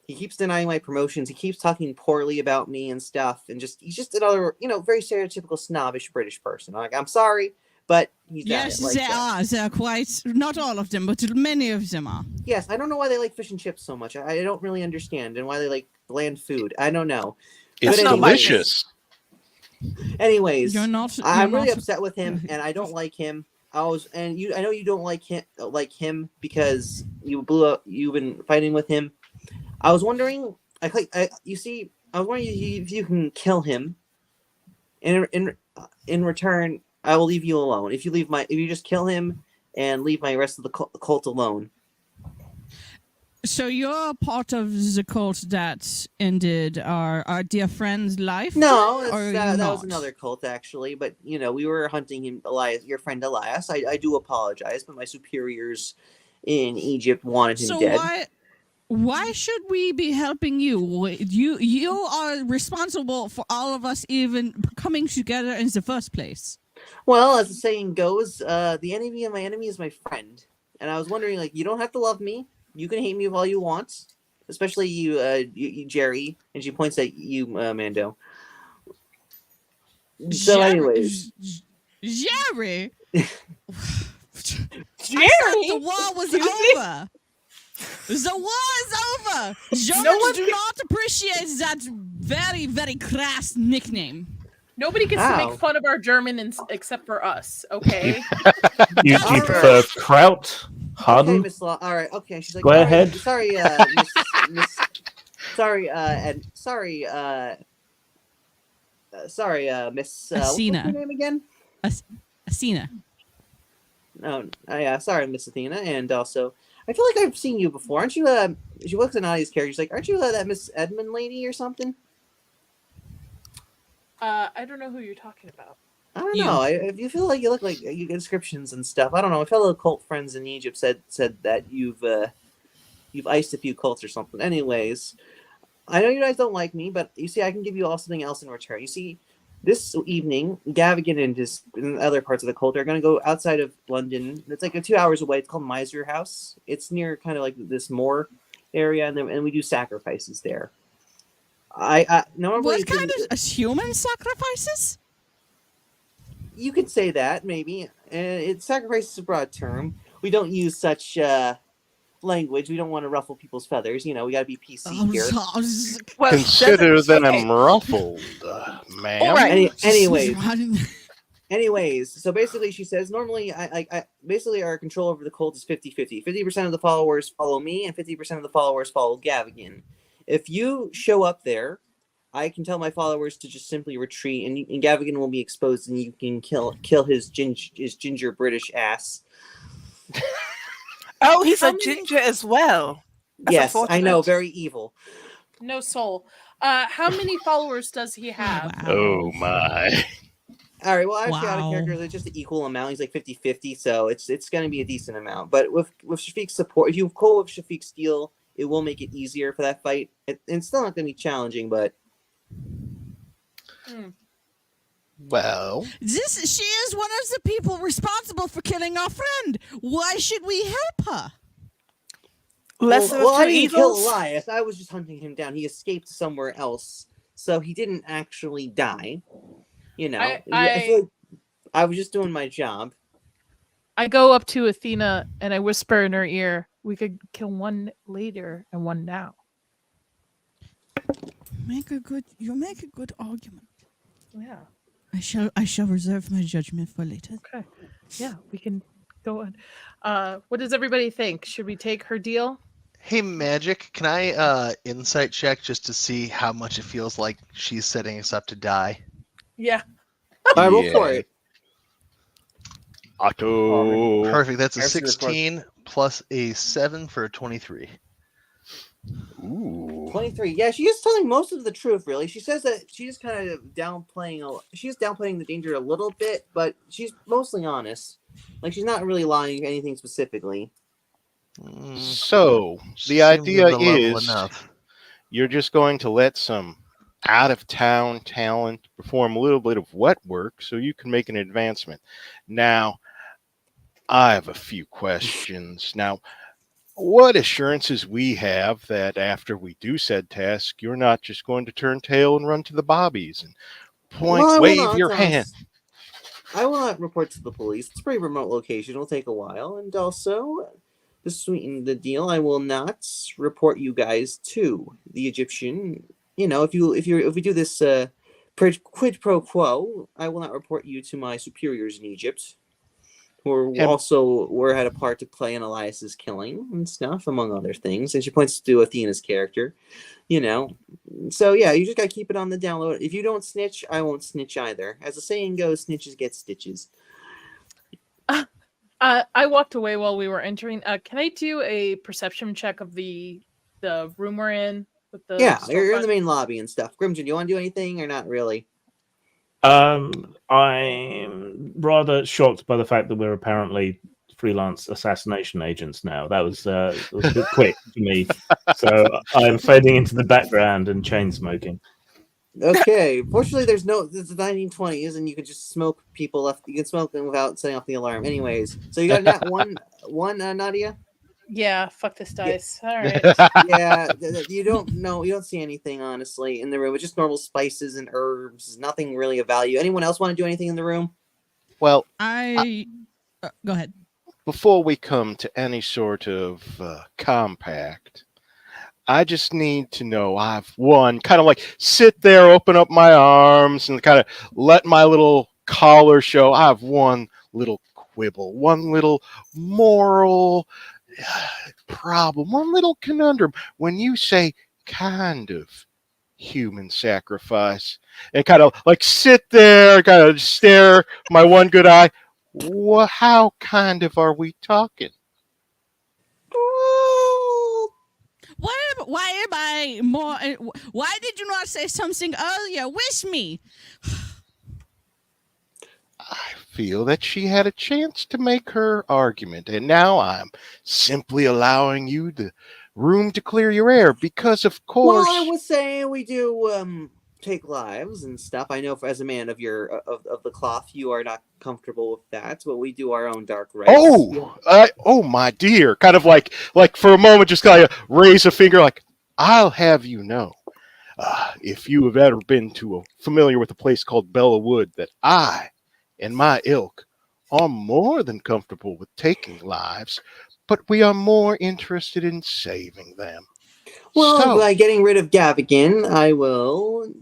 He keeps denying my promotions. He keeps talking poorly about me and stuff. And he's just another, very stereotypical snobbish British person. I'm sorry, but he's Yes, like there are. There are quite, not all of them, but many of them are. Yes, I don't know why they like fish and chips so much. I don't really understand. And why they like bland food. I don't know. It's But delicious. Anyways, I'm really not- upset with him, and I don't like him. I know you don't like him because you've been fighting with him. I was wondering, I was wondering if you can kill him. In return, I will leave you alone. If you just kill him and leave my rest of the cult alone. So you're part of the cult that ended our dear friend's life? No, then, or are you that not? was another cult actually. But we were hunting him, Elias, your friend Elias. I do apologize, but my superiors in Egypt wanted him So dead. why should we be helping you? You are responsible for all of us even coming together in the first place. Well, as the saying goes, the enemy of my enemy is my friend. And I was wondering, like, you don't have to love me. You can hate me all you want, especially you Jerry. And she points at you, Mando. So, anyways, Jerry. Jerry, I thought the war was Excuse me? over. The war is over. Germans No one do can- not appreciate that very, very crass nickname. Nobody gets to Ow. make fun of our German except for us, okay? You Alright. prefer kraut? okay, Harden? Miss Law. All right, okay. She's like, Go "Sorry, ahead." Sorry, Miss. Sorry, and sorry, sorry, Miss. What's Athena. your name again? Athena. No, yeah, sorry, Miss Athena, and also, I feel like I've seen you before. Aren't you? She looks at Nadia's character. She's like, "Aren't you that Miss Edmund lady or something?" I don't know who you're talking about. I don't You. know. If you feel like you look like you get descriptions and stuff. I don't know. My fellow cult friends in Egypt said that you've iced a few cults or something. Anyways, I know you guys don't like me, but you see, I can give you all something else in return. You see, this evening, Gavigan and other parts of the cult are going to go outside of London. It's like 2 hours away. It's called Miser House. It's near kind of like this moor area, and we do sacrifices there. I normally What kind of human sacrifices? you could say that maybe. It sacrifice is a broad term. We don't use such language. We don't want to ruffle people's feathers. We got to be PC here. Well, Consider them okay. ruffled, ma'am. All right. Anyways, so basically she says normally I basically our control over the cult is 50-50. 50% of the followers follow me and 50% of the followers follow Gavigan. If you show up there, I can tell my followers to just simply retreat, and Gavigan will be exposed, and you can kill his ginger British ass. Oh, he's How a many- ginger as well. That's Yes, I know, unfortunate. very evil. No soul. How many followers does he have? Wow. Oh my. All right, well, actually, out of Wow. characters, it's just an equal amount. He's like 50-50, so it's going to be a decent amount. But with Shafiq's support, if you call with Shafiq's deal, it will make it easier for that fight. It's still not going to be challenging, but Well, She is one of the people responsible for killing our friend. Why should we help her? Lesser well, of I two didn't kill evils. Elias. I was just hunting him down. He escaped somewhere else, so he didn't actually die. I feel like I was just doing my job. I go up to Athena and I whisper in her ear, "We could kill one later and one now." You make a good argument. Yeah. I shall reserve my judgment for later. Okay. Yeah, we can go on. What does everybody think? Should we take her deal? Hey, Magic, can I insight check just to see how much it feels like she's setting us up to die? Yeah. I roll for it. Otto. Perfect. That's a Actually, of course. 16 plus a 7 for a 23. Ooh. 23. Yeah, she is telling most of the truth, really. She says that she's kind of she's downplaying the danger a little bit, but she's mostly honest. Like, she's not really lying anything specifically. So, the Seems idea of the level is enough. you're just going to let some out-of-town talent perform a little bit of wet work so you can make an advancement. Now, I have a few questions. Now, what assurances we have that after we do said task, you're not just going to turn tail and run to the bobbies and wave your hand? I will not report to the police. It's a pretty remote location. It'll take a while. And also, to sweeten the deal, I will not report you guys to the Egyptian. If we do this quid pro quo, I will not report you to my superiors in Egypt, who had a part to play in Elias's killing and stuff, among other things. And she points to Athena's character. So yeah, you just gotta keep it on the download. If you don't snitch, I won't snitch either. As the saying goes, snitches get stitches. I walked away while we were entering. Can I do a perception check of the room we're in with the Yeah, you're in storefront? the main lobby and stuff. Grimton, do you want to do anything or not really? I'm rather shocked by the fact that we're apparently freelance assassination agents now. That was a bit quick for me. So I'm fading into the background and chain smoking. Okay. Fortunately, there's no. This is the 1920s, and you can just smoke people left. You can smoke them without setting off the alarm. Anyways, so you got that one, Nadia. Yeah, fuck this dice. All right. Yeah, you don't know. You don't see anything honestly in the room. It's just normal spices and herbs. Nothing really of value. Anyone else want to do anything in the room? Well, Go ahead. before we come to any sort of compact, I just need to know I've won. Kind of like sit there, open up my arms, and kind of let my little collar show. I've one little quibble, one little moral problem, one little conundrum. When you say kind of human sacrifice, and kind of like sit there, kind of stare my one good eye. How kind of are we talking? Why am I more? Why did you not say something earlier? Wish me. I feel that she had a chance to make her argument, and now I'm simply allowing you the room to clear your air because, of course. Well, I was saying we do take lives and stuff. I know, as a man of your of the cloth, you are not comfortable with that, but we do our own dark rites. Oh, my dear! Kind of like for a moment, just kind of raise a finger, like I'll have you know, if you have ever been familiar with a place called Bella Wood, that I and my ilk are more than comfortable with taking lives, but we are more interested in saving them. Well, So, by getting rid of Gavigan, I will,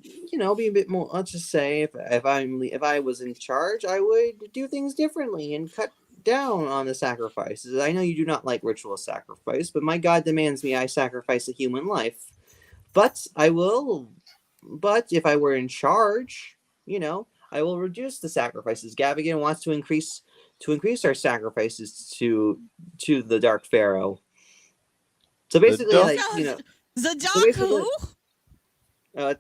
be a bit more. Let's just say, if I was in charge, I would do things differently and cut down on the sacrifices. I know you do not like ritual sacrifice, but my God demands me I sacrifice a human life. But I will. But if I were in charge, I will reduce the sacrifices. Gavigan wants to increase our sacrifices to the Dark Pharaoh. So basically, the Dark who?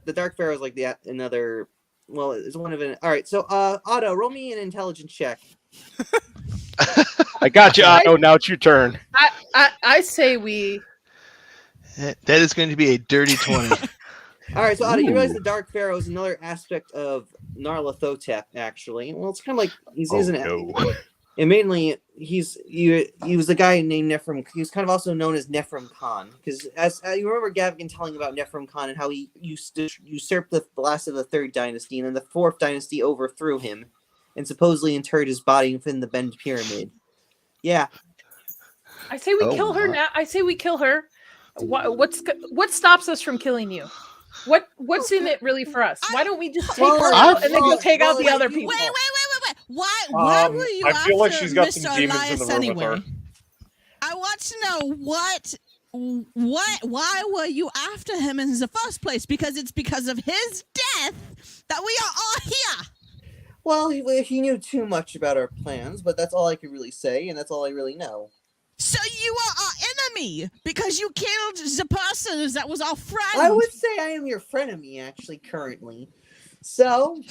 The Dark Pharaoh is like another. Well, it's one of it. All right, so Otto, roll me an intelligence check. I got you, Otto. Now it's your turn. I say we. That is going to be a dirty 20. All right, so Otto, you realize the Dark Pharaoh is another aspect of Nyarlathotep, actually. Well, it's kind of like he's using it. And mainly, he was the guy named Nephrim. He was kind of also known as Nephrim Khan, because as you remember Gavigan telling about Nephrim Khan and how he usurped the last of the third dynasty, and then the fourth dynasty overthrew him, and supposedly interred his body within the Bend Pyramid. Yeah. I say we kill her now. I say we kill her. What stops us from killing you? What's in it really for us? Why don't we just take her out and then go take out the other people? Wait. Why were you I after feel like she's got Mr. some demons in Elias the room anyway? with her. I want to know why were you after him in the first place? Because it's because of his death that we are all here. Well, he knew too much about our plans, but that's all I could really say, and that's all I really know. So you are our enemy because you killed the person that was our friend. I would say I am your frenemy, actually, currently. So,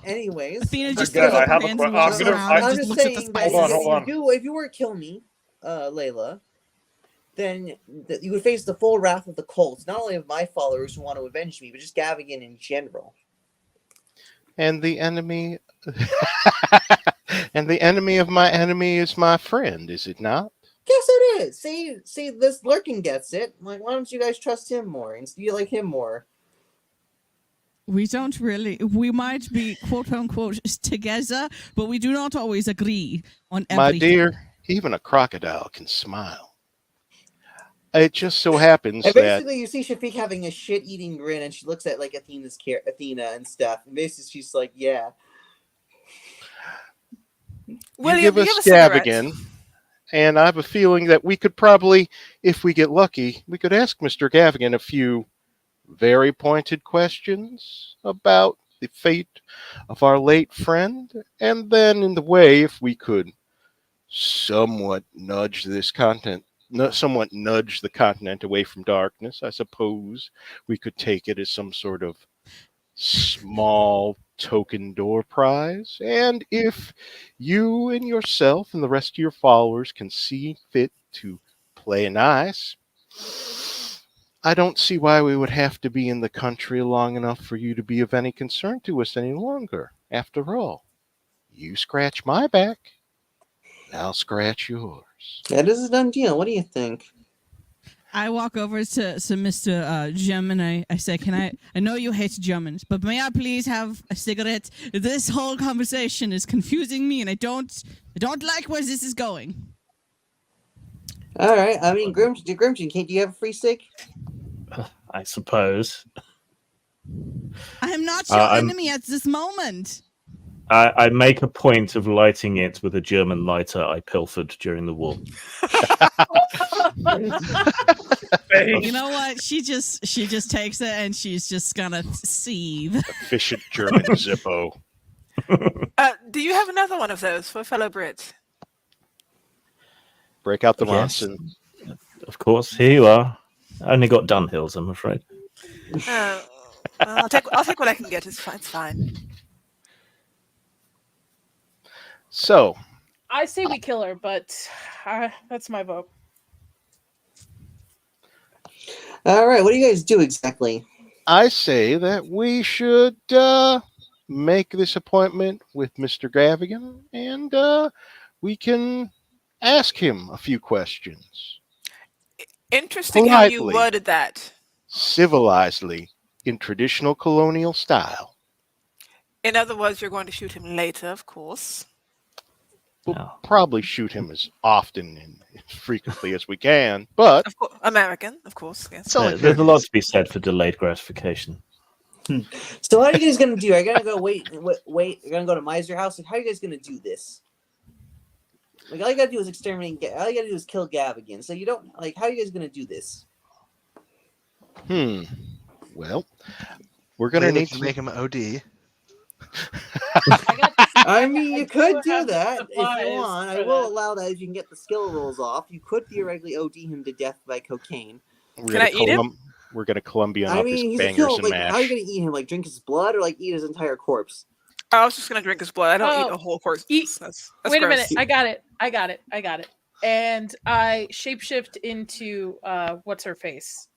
anyways, Athena just Again, throws up I her have a hands que- and walks I'm gonna- around I- and I'm just just looks at the saying that spices. Hold on. if you were to kill me, Layla, then you would face the full wrath of the cults, not only of my followers who want to avenge me, but just Gavigan in general. And the enemy, and the enemy of my enemy is my friend, is it not? Yes, it is. See, this Lurkin gets it. Like, why don't you guys trust him more and you like him more? We don't really. We might be quote unquote together, but we do not always agree on everything. My dear, even a crocodile can smile. It just so happens And that basically, you see Shafiq having a shit-eating grin, and she looks at like Athena and stuff, and basically she's like, "Yeah." you give us Gavigan, and I have a feeling that we could probably, if we get lucky, we could ask Mr. Gavigan a few very pointed questions about the fate of our late friend, and then in the way, if we could somewhat nudge the continent away from darkness, I suppose we could take it as some sort of small token door prize. And if you and yourself and the rest of your followers can see fit to play nice, I don't see why we would have to be in the country long enough for you to be of any concern to us any longer. After all, you scratch my back, and I'll scratch yours. That is a done deal. What do you think? I walk over to Mr. Jem and I say, I know you hate Germans, but may I please have a cigarette? This whole conversation is confusing me and I don't like where this is going. All right. I mean, Grimshin, do you have a free stick? I suppose. I am not your enemy at this moment. I make a point of lighting it with a German lighter I pilfered during the war. You know what? She just takes it and she's just gonna seethe. Efficient German Zippo. Do you have another one of those for fellow Brits? Break out the Yes. Monson. Of course, here you are. I only got Dunhills, I'm afraid. I'll take what I can get. It's fine. So, I say we kill her, but that's my vote. All right. What do you guys do exactly? I say that we should make this appointment with Mr. Gavigan, and we can ask him a few questions. Interesting how you Politely. worded that. Civilizedly, in traditional colonial style. In other words, you're going to shoot him later, of course. We'll No. probably shoot him as often and as frequently as we can, but Of course, American, of course. Yes. It's only There's a lot to be said for delayed gratification. So what are you guys gonna do? Are you gonna go wait? You're gonna go to Miser House? Like, how are you guys gonna do this? Like, all you gotta do is exterminate. All you gotta do is kill Gavigan. So you don't like. How are you guys gonna do this? well, we're gonna Maybe need to to make him OD. I mean, you could do that if you supplies want. I for will that. allow that if you can get the skill rolls off. You could theoretically OD him to death by cocaine. we're Can gonna I eat him? We're gonna Colombian I up mean, his he's a bangers kill. and Like, mash. how are you gonna eat him? Like, drink his blood, or like eat his entire corpse? I was just going to drink his blood. I don't eat Oh, a whole corpse. eat- That's Wait a gross. minute. I got it. And I shapeshift into what's her face?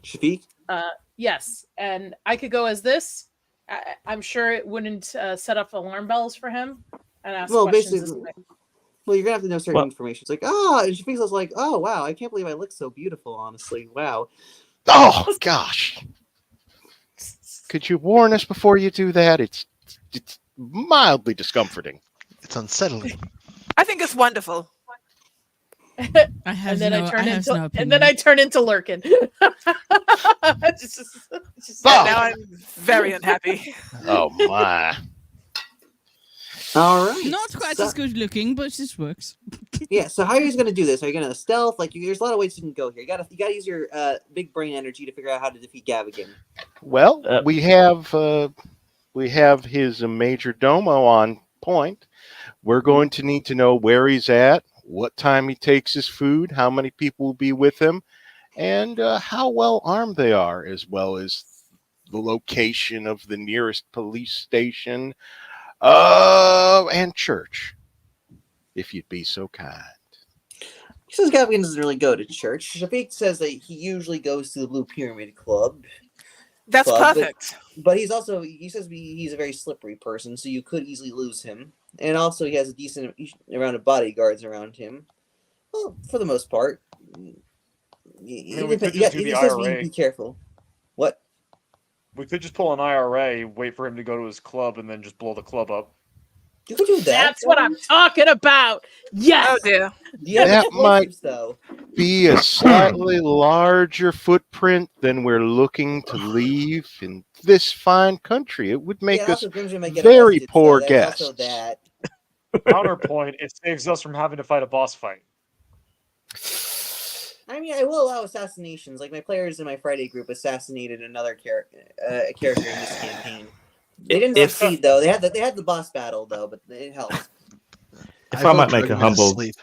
Shafiq? Yes, and I could go as this. I'm sure it wouldn't set off alarm bells for him and ask Well, questions. basically, This way. well, you're gonna have to know certain Well- information. It's like, oh, and Shafiq's also like, oh, wow, I can't believe I look so beautiful. Honestly, wow. Oh gosh! Could you warn us before you do that? It's mildly discomforting. It's unsettling. I think it's wonderful. I have And then no, I turn have into no and then I turn into Lurkin. Just- Oh. Now I'm very unhappy. Oh my! All right. Not quite So- as good looking, but this works. Yeah. So how are you guys gonna do this? Are you gonna stealth? Like, there's a lot of ways you can go here. You gotta use your big brain energy to figure out how to defeat Gavigan. Well, we have his major domo on point. We're going to need to know where he's at, what time he takes his food, how many people will be with him, and how well armed they are, as well as the location of the nearest police station and church, if you'd be so kind. He says Gavigan doesn't really go to church. Shafiq says that he usually goes to the Blue Pyramid Club. That's But- perfect. But he says he's a very slippery person, so you could easily lose him. And also, he has a decent amount of bodyguards around him. Well, for the most part. we could just do the says IRA. be careful. What? We could just pull an IRA, wait for him to go to his club, and then just blow the club up. You could do that. That's what I'm talking about. Yes. Oh dear. You have That might- explosives, though. Be a slightly larger footprint than we're looking to leave in this fine country. It would make Yeah, us also Grimsby might get very arrested, poor so there's also guests. that. Counterpoint, it saves us from having to fight a boss fight. I mean, I will allow assassinations. Like, my players in my Friday group assassinated another character in this campaign. They didn't If- succeed though. They had the boss battle though, but it helped. If I might vote make a drug him into humble, sleep.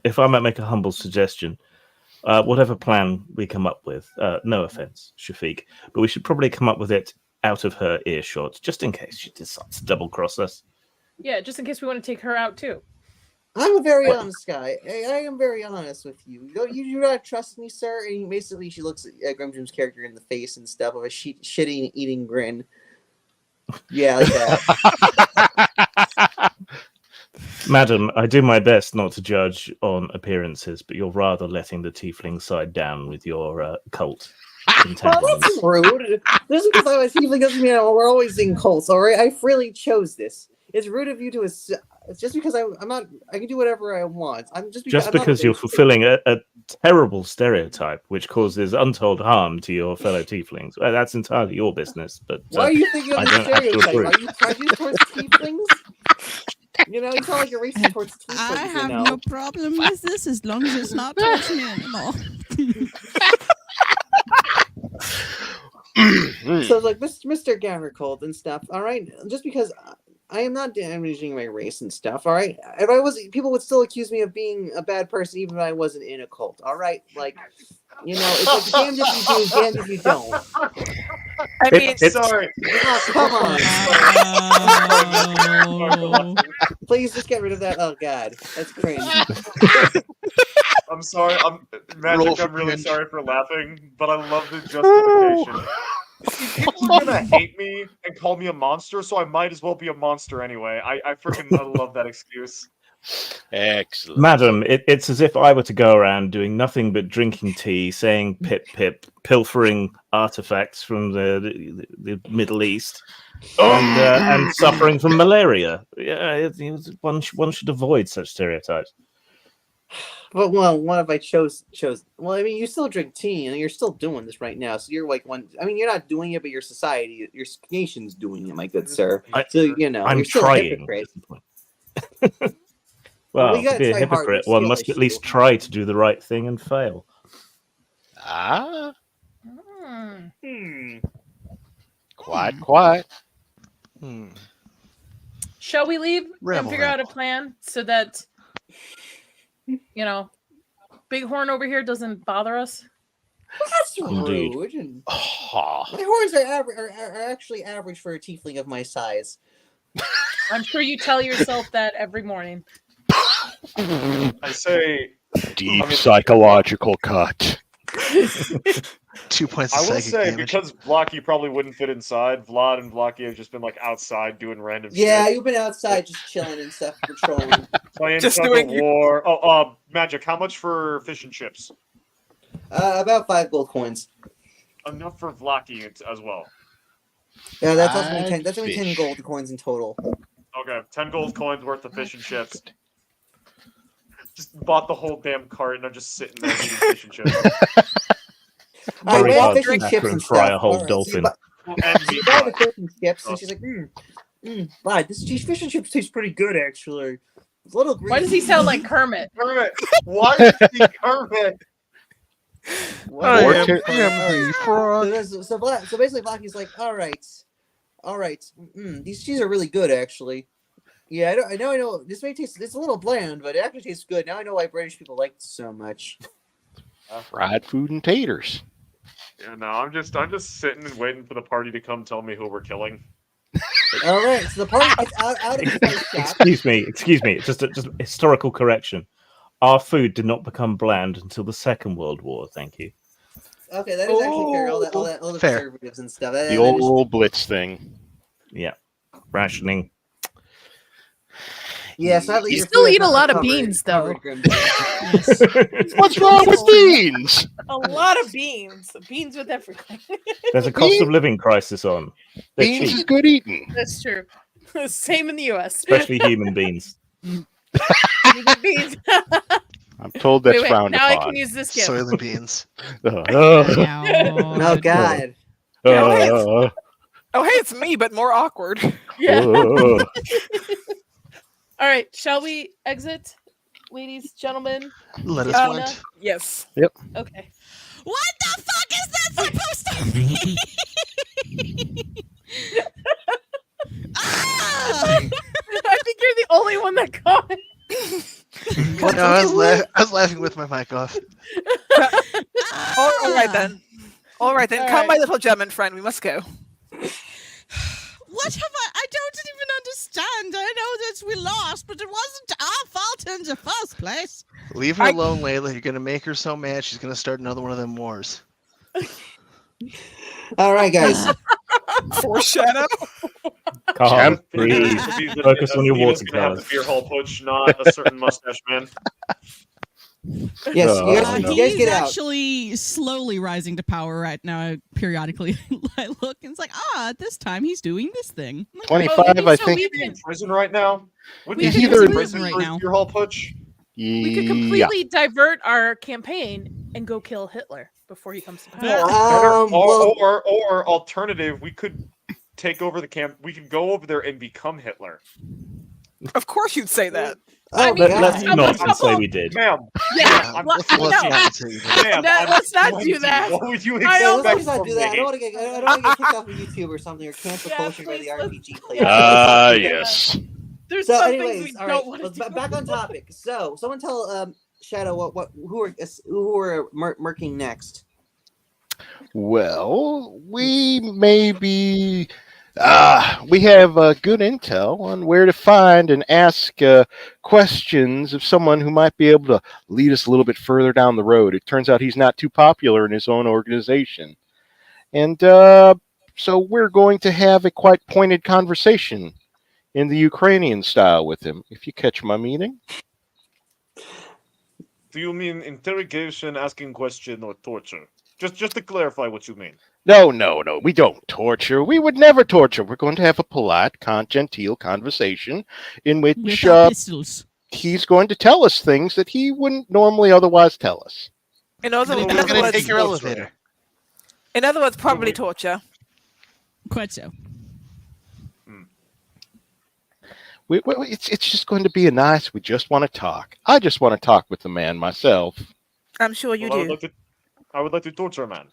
if I might make a humble suggestion, whatever plan we come up with, no offense, Shafiq, but we should probably come up with it out of her earshot, just in case she decides to double cross us. Yeah, just in case we want to take her out too. I'm a very honest guy. I am very honest with you. You do not trust me, sir. And basically, she looks at Grimjim's character in the face and stuff with a shitty eating grin. Yeah, like that. Madam, I do my best not to judge on appearances, but you're rather letting the tiefling side down with your cult Well, entanglements. that's rude. Just because I'm a tiefling doesn't mean we're always in cults, alright? I freely chose this. It's rude of you to just because I'm not. I can do whatever I want. I'm just Because you're fulfilling a terrible stereotype which causes untold harm to your fellow tieflings. Well, that's entirely your business. But Why are you thinking of I the don't have to stereotype? approve. Are you prejudiced towards tieflings? You know, you sound like you're racist towards tieflings. I have you know? no problem with this as long as it's not towards me anymore. So like Mr. Gammercold and stuff, all right? Just because I am not damaging my race and stuff, all right? If I was, people would still accuse me of being a bad person even if I wasn't in a cult, all right? Like, you know, it's like damned if you do, damned if you don't. I mean, Sorry. Oh, come on. Oh. Please just get rid of that. Oh, God. That's cringe. I'm sorry. Roll Magic, for I'm really cringe. sorry for laughing, but I love the justification. People are gonna hate me and call me a monster, so I might as well be a monster anyway. I love that excuse. Excellent. Madam, it's as if I were to go around doing nothing but drinking tea, saying pip pip, pilfering artifacts from the Middle East, and suffering from malaria. Yeah, one should avoid such stereotypes. But well, what if I chose? Well, I mean, you still drink tea, and you're still doing this right now. So you're like one. I mean, you're not doing it, but your society, your nation's doing it, my good sir. So you know, I'm you're still a trying. hypocrite. Well, you to gotta be a try hard, hypocrite, but one still must issue. at least try to do the right thing and fail. Ah, Hmm. quiet. Shall we leave Revel, and figure out a revel. plan so that Bighorn over here doesn't bother us? That's Indeed. rude. And Oh, my horns are actually average for a tiefling of my size. I'm sure you tell yourself that every morning. I say, deep psychological cut. 2 points I of will psychic say, damage. because Blocky probably wouldn't fit inside, Vlad and Blocky have just been like outside doing random Yeah, shit. you've been outside just chilling and stuff, patrolling. Playing Just tug doing of war. Oh, Magic, how much for fish and chips? About 5 gold coins. Enough for Vlacky as well. Yeah, that's also Fried 10. That's only 10 fish. gold coins in total. Okay, 10 gold coins worth of fish and chips. Just bought the whole damn cart and I'm just sitting there eating fish and chips. I Very went hard fish to and snap chips and and fry stuff. a whole Alright, dolphin. And So you meat buy the pie. fish and chips, and she's like, wow, these fish and chips taste pretty good, actually. It's a little greasy. Why does he sound like Kermit? Kermit! Why is he Kermit? I Or am ter- the frog. So basically, Blacky's like, all right. These cheese are really good, actually. Yeah, I know. This may taste. It's a little bland, but it actually tastes good. Now I know why British people like it so much. Fried food and taters. Yeah, no, I'm just sitting and waiting for the party to come tell me who we're killing. All right, so the party gets out of the spice shop. Excuse me. Just a historical correction. Our food did not become bland until the Second World War. Thank you. Okay, that is actually fair. All the Fair. preservatives and stuff. The old Blitz thing. Yeah, rationing. Yeah, sadly, You your still food is eat a not lot of covered- beans, though. covered grim. Yes. What's wrong with beans? A lot of beans. Beans with everything. There's a cost of living crisis on. They're Beans is cheap, good eating. That's true. Same in the U.S. especially human beans. Beans. I'm told that's Wait, frowned now I upon. can use this gift. Soylent beans. Oh God. Oh, hey, it's me, but more awkward. Yeah. Oh. All right. Shall we exit, ladies, gentlemen? Let us Tina? went. Yes. Okay. What the fuck is that supposed to mean? Ah! I think You're the only one that got it. No, I was laughing with my mic off. All right then. All right then. All Come, right. my little German friend. We must go. What have I don't even understand. I know that we lost, but it wasn't our fault in the first place. Leave her alone, Layla. You're gonna make her so mad. She's gonna start another one of them wars. All right, guys. Foreshadow. Carl, breathe. Focus on your Athena's water gonna have the colours. beer hall putsch, not a certain mustache man. Yes, you guys, Oh, you no. guys He's get out. actually slowly rising to power right now. Periodically, I look and it's like, at this time he's doing this thing. 25, I so think. we Is he in could, prison right now? Would We he could be either in in prison prison for right his now. beer hall putsch? we could Yeah. completely divert our campaign and go kill Hitler before he comes to Or, power. better, well- or alternative, we could take over the camp. We could go over there and become Hitler. Of course you'd say that. I Oh, mean, God. Let's I'm not a say couple- we did. Ma'am, Yeah, I'm- let's Let's no. not say that. ma'am, No, I'm let's not do 20. that. What would you I expect Yeah, also- let's not from do that. I me? don't want to get kicked off of YouTube or something, or cancel Yeah, culture by please, the let's- RPG player. Ah, yes. There's So, some anyways, things we all don't right, want to let's do. back on topic. So, someone tell Shadow who are murking next. Well, we maybe we have good intel on where to find and ask questions of someone who might be able to lead us a little bit further down the road. It turns out he's not too popular in his own organization, and so we're going to have a quite pointed conversation in the Ukrainian style with him. If you catch my meaning. Do you mean interrogation, asking question, or torture? Just to clarify what you mean. No, we don't torture. We would never torture. We're going to have a polite, genteel conversation in which With our pistols. he's going to tell us things that he wouldn't normally otherwise tell us. In other, We're in I'm not other gonna words, take your elevator. in other words, probably torture. Quite so. It's just going to be we just want to talk. I just want to talk with the man myself. I'm sure you Well, do. I would like to torture a man.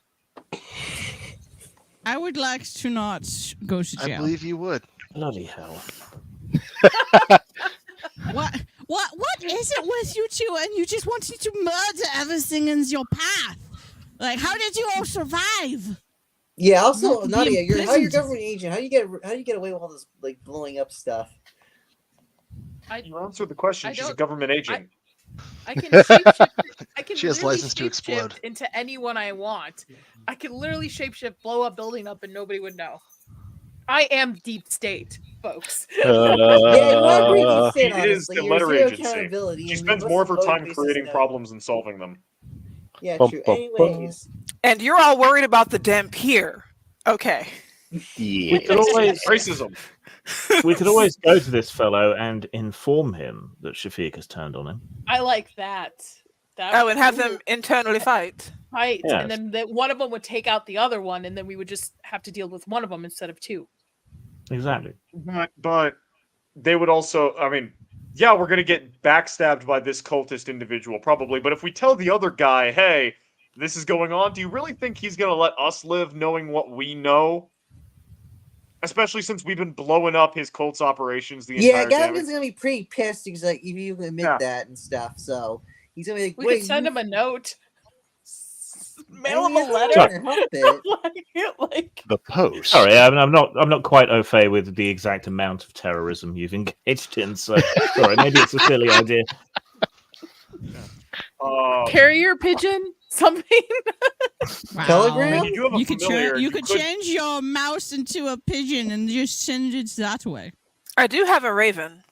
I would like to not go to I jail. believe you would. Bloody hell. What is it with you two? And you just wanted to murder everything in your path. Like, how did you all survive? Yeah. Also, Not to be Nadia, you're imprisoned. a government agent. How do you get away with all this like blowing up stuff? You answered the question. I She's a don't- government agent. I can shapeshift. I can She has literally license to shapeshift explode. into anyone I want. I can literally shapeshift, blow a building up, and nobody would know. I am deep state, folks. Yeah, you are pretty Uh, decent, She is honestly. the You're letter zero agency. accountability. She and spends most more of her vote time basis creating in a- problems than solving them. Yeah, Bum, true. bum, Anyways, And you're all worried about the damn pier. Okay. yeah. We could always Racism. we could always go to this fellow and inform him that Shafiq has turned on him. I like that. Oh, and have them internally fight. fight, Yes. and then one of them would take out the other one, and then we would just have to deal with one of them instead of two. Exactly. But they would also, I mean, yeah, we're gonna get backstabbed by this cultist individual probably. But if we tell the other guy, hey, this is going on, do you really think he's gonna let us live knowing what we know? Especially since we've been blowing up his cult's operations the yeah, entire time. Gavin's gonna be pretty pissed because like if you admit Yeah. that and stuff. So he's gonna be like, We "Wait, could send you- him a note, I mail him mean, a it's not letter. gonna help it. like, The post. Sorry, I'm not quite au fait with the exact amount of terrorism you've engaged in. So sorry, maybe it's a silly idea. carrier pigeon, something. Telegram? I mean, you do have a You could familiar, you you could could- change your mouse into a pigeon and just send it that way. I do have a raven.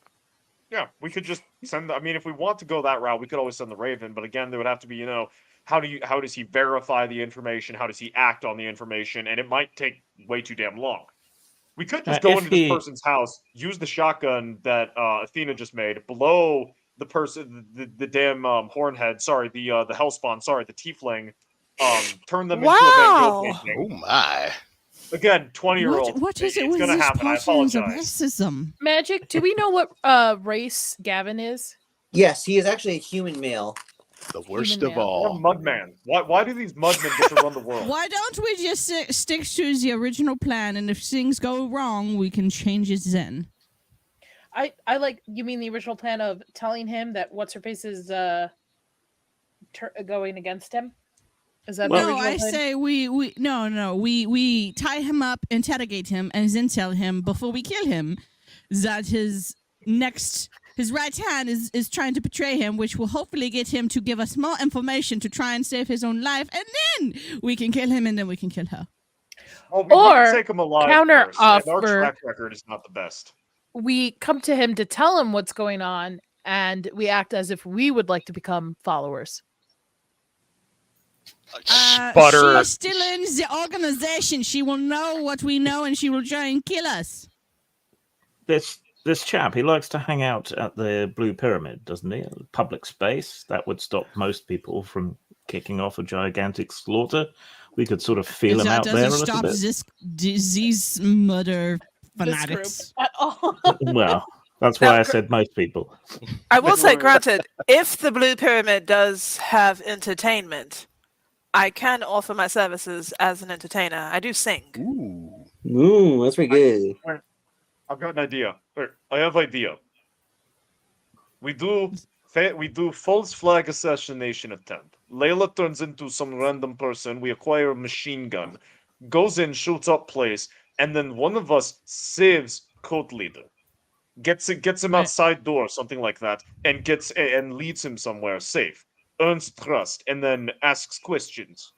Yeah, we could just send. I mean, if we want to go that route, we could always send the Raven. But again, there would have to be, how does he verify the information? How does he act on the information? And it might take way too damn long. We could just go If into this he- person's house, use the shotgun that Athena just made, blow the person, the damn hornhead. Sorry, the hellspawn. Sorry, the tiefling. Turn them into a Van Gogh Wow. painting. Oh my. Again, 20-year-old. What is it It's with gonna this happen. I portions of apologize. racism? Magic. Do we know what race Gavin is? Yes, he is actually a human male. The worst Human of man. Or all. Mudman. Why do these Mudmen get to run the world? Why don't we just stick to the original plan, and if things go wrong, we can change it then? I like. You mean the original plan of telling him that what's her face is going against him? Is that the No, original I plan? say we tie him up, interrogate him, and then tell him before we kill him that his right hand is trying to betray him, which will hopefully get him to give us more information to try and save his own life, and then we can kill him, and then we can kill her. Well, we Or need to take him alive counter first, and our offer- track record is not the best. We come to him to tell him what's going on, and we act as if we would like to become followers. Sputter. She's still in the organization. She will know what we know, and she will try and kill us. This chap, he likes to hang out at the Blue Pyramid, doesn't he? Public space. That would stop most people from kicking off a gigantic slaughter. We could sort of feel him That out there a doesn't little stop bit. these murder This fanatics. group at all. Well, that's why I said most people. I will say, granted, if the Blue Pyramid does have entertainment, I can offer my services as an entertainer. I do sing. Ooh, that's pretty good. I've got an idea. I have idea. We do false flag assassination attempt. Layla turns into some random person. We acquire a machine gun, goes in, shoots up place, and then one of us saves cult leader, gets him Right. outside door, something like that, and leads him somewhere safe, earns trust, and then asks questions.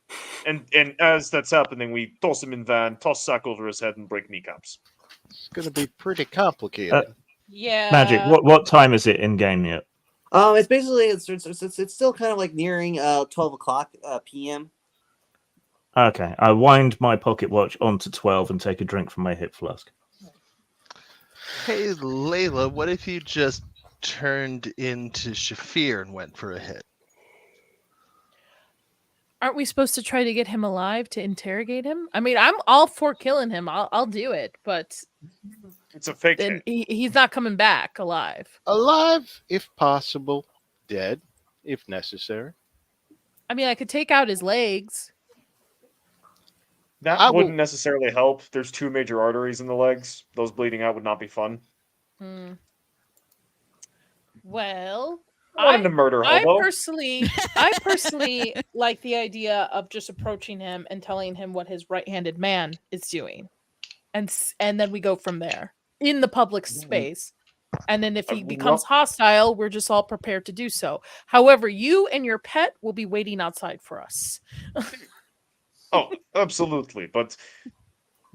And as that's happening, we toss him in van, toss sack over his head, and break kneecaps. It's going to be pretty complicated. Yeah. Magic. What time is it in game yet? It's basically it's still kind of like nearing 12 o'clock p.m. Okay, I wind my pocket watch onto 12 and take a drink from my hip flask. Hey, Layla, what if you just turned into Shafir and went for a hit? Aren't we supposed to try to get him alive to interrogate him? I mean, I'm all for killing him. I'll do it, but It's a fake then hit. he's not coming back alive. Alive, if possible. Dead, if necessary. I mean, I could take out his legs. That I will- wouldn't necessarily help. There's 2 major arteries in the legs. Those bleeding out would not be fun. Hmm. Well, I want him to murder I Hobo. personally like the idea of just approaching him and telling him what his right-handed man is doing, and then we go from there in the public space. And then if he becomes hostile, we're just all prepared to do so. However, you and your pet will be waiting outside for us. Oh, absolutely. But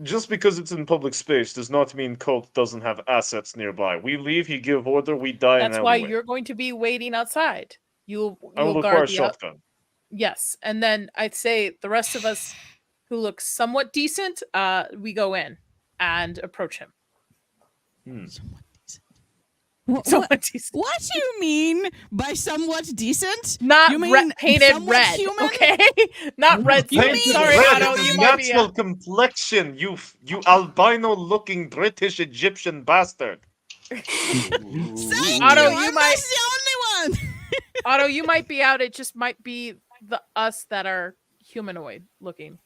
just because it's in public space does not mean cult doesn't have assets nearby. We leave, he give order, we die. That's in why alleyway. you're going to be waiting outside. You'll I will acquire guard a the shotgun. Yes, and then I'd say the rest of us who look somewhat decent, we go in and approach him. Somewhat decent. What do you mean by somewhat decent? Not You mean painted somewhat red, human? okay? Not red. You skin. mean Sorry, Red Otto, is you might be. natural complexion, you albino-looking British Egyptian bastard. Thank Otto, you. you I'm might- not the only one. Otto, you might be out. It just might be us that are humanoid looking.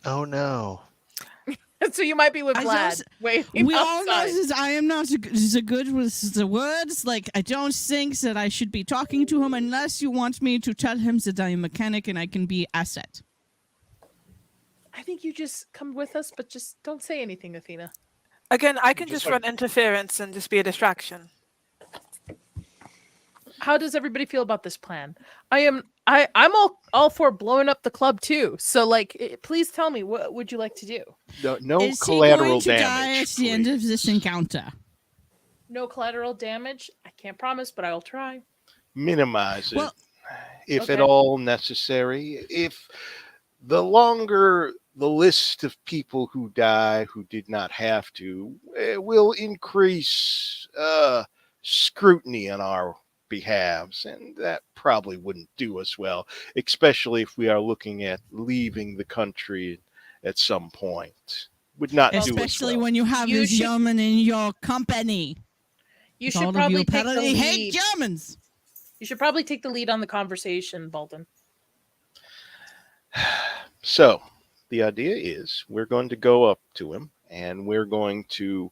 Oh no. So you might be with I Vlad. just- Waiting We all know outside. that I am not so good with the words. Like, I don't think that I should be talking to him unless you want me to tell him that I am a mechanic and I can be asset. I think you just come with us, but just don't say anything, Athena. Again, I can Just just run interference and just be a distraction. How does everybody feel about this plan? I'm all for blowing up the club too. So please tell me, what would you like to do? No Is he collateral going to damage. die at the end of this encounter? No collateral damage? I can't promise, but I'll try. Minimize it, Well, if at okay. all necessary. If the longer the list of people who die who did not have to will increase scrutiny on our behalves, and that probably wouldn't do us well, especially if we are looking at leaving the country at some point. Would not do us Especially well. when you have You this should- German in your company. You All should of probably you take the apparently hate lead. Germans. You should probably take the lead on the conversation, Bolton. So, the idea is we're going to go up to him and we're going to